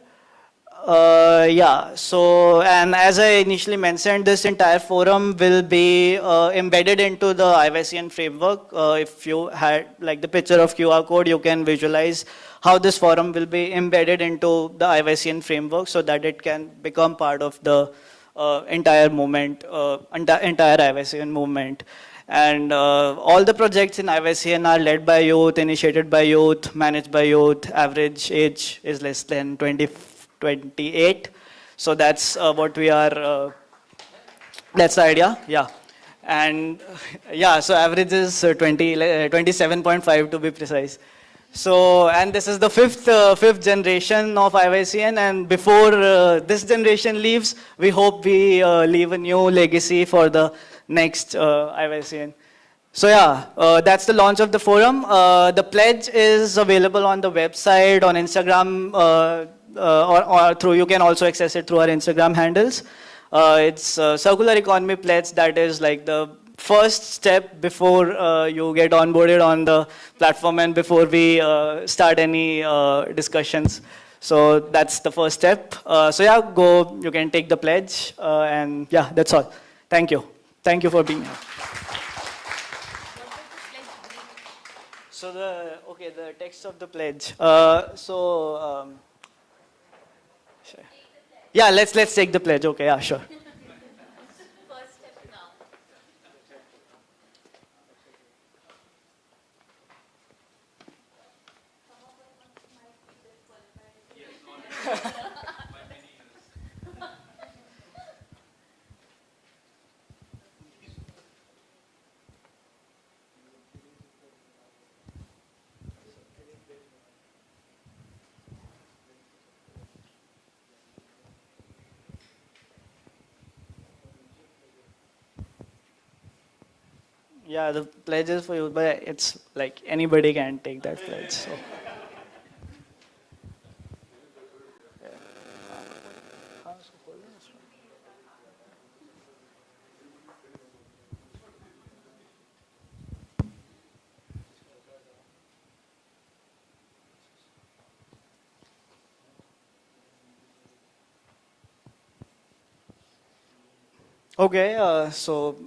And as I initially mentioned, this entire forum will be embedded into the IYCN framework. If you had the picture of QR code, you can visualize how this forum will be embedded into the IYCN framework so that it can become part of the entire movement, entire IYCN movement. And all the projects in IYCN are led by youth, initiated by youth, managed by youth. Average age is less than 28. So that's what we are, that's the idea, yeah. And so average is 27.5 to be precise. So, and this is the fifth generation of IYCN, and before this generation leaves, we hope we leave a new legacy for the next IYCN. So that's the launch of the forum. The pledge is available on the website, on Instagram, or through, you can also access it through our Instagram handles. It's Circular Economy Pledge, that is the first step before you get onboarded on the platform and before we start any discussions. So that's the first step. Go, you can take the pledge, and that's all. Thank you. Thank you for being here. So the text of the pledge. Yeah, let's take the pledge. Okay, yeah, sure. Yeah, the pledge is for you, but it's like anybody can take that pledge. So. Okay, so.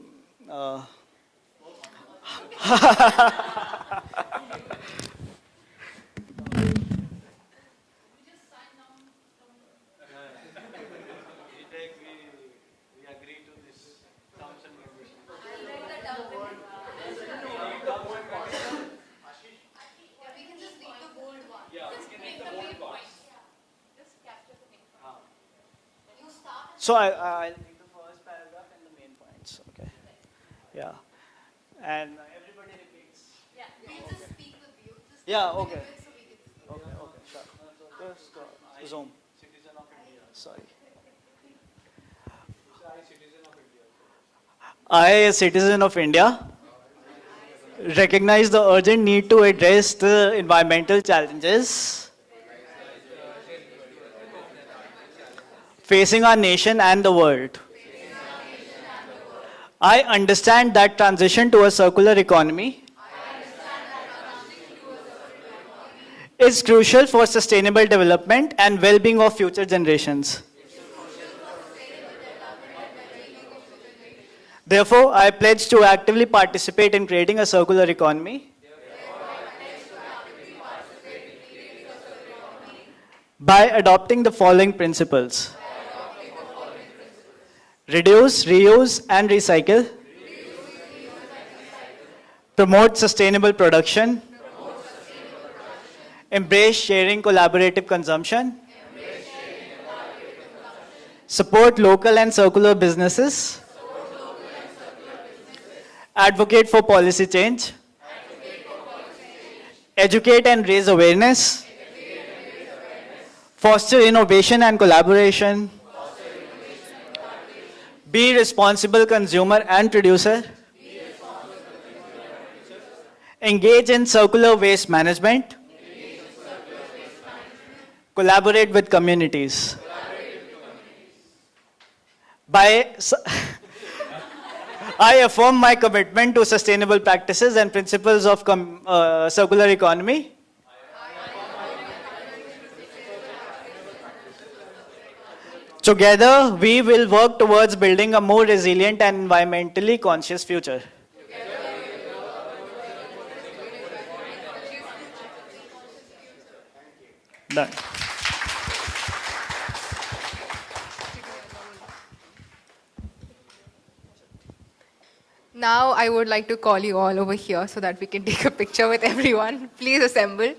So I'll read the first paragraph and the main points. Okay. Yeah. And everybody repeats. Yeah. We'll just speak with you. Yeah. Okay. Okay. Sure. Just Zoom. Citizen of India. Sorry. I, a citizen of India, recognize the urgent need to address the environmental challenges facing our nation and the world. I understand that transition to a circular economy is crucial for sustainable development and well-being of future generations. Therefore, I pledge to actively participate in creating a circular economy by adopting the following principles. Reduce, reuse, and recycle. Promote sustainable production. Embrace sharing, collaborative consumption. Support local and circular businesses. Advocate for policy change. Educate and raise awareness. Foster innovation and collaboration. Be responsible consumer and producer. Engage in circular waste management. Collaborate with communities. I affirm my commitment to sustainable practices and principles of circular economy. Together, we will work towards building a more resilient and environmentally conscious future. Done. Now I would like to call you all over here so that we can take a picture with everyone. Please assemble.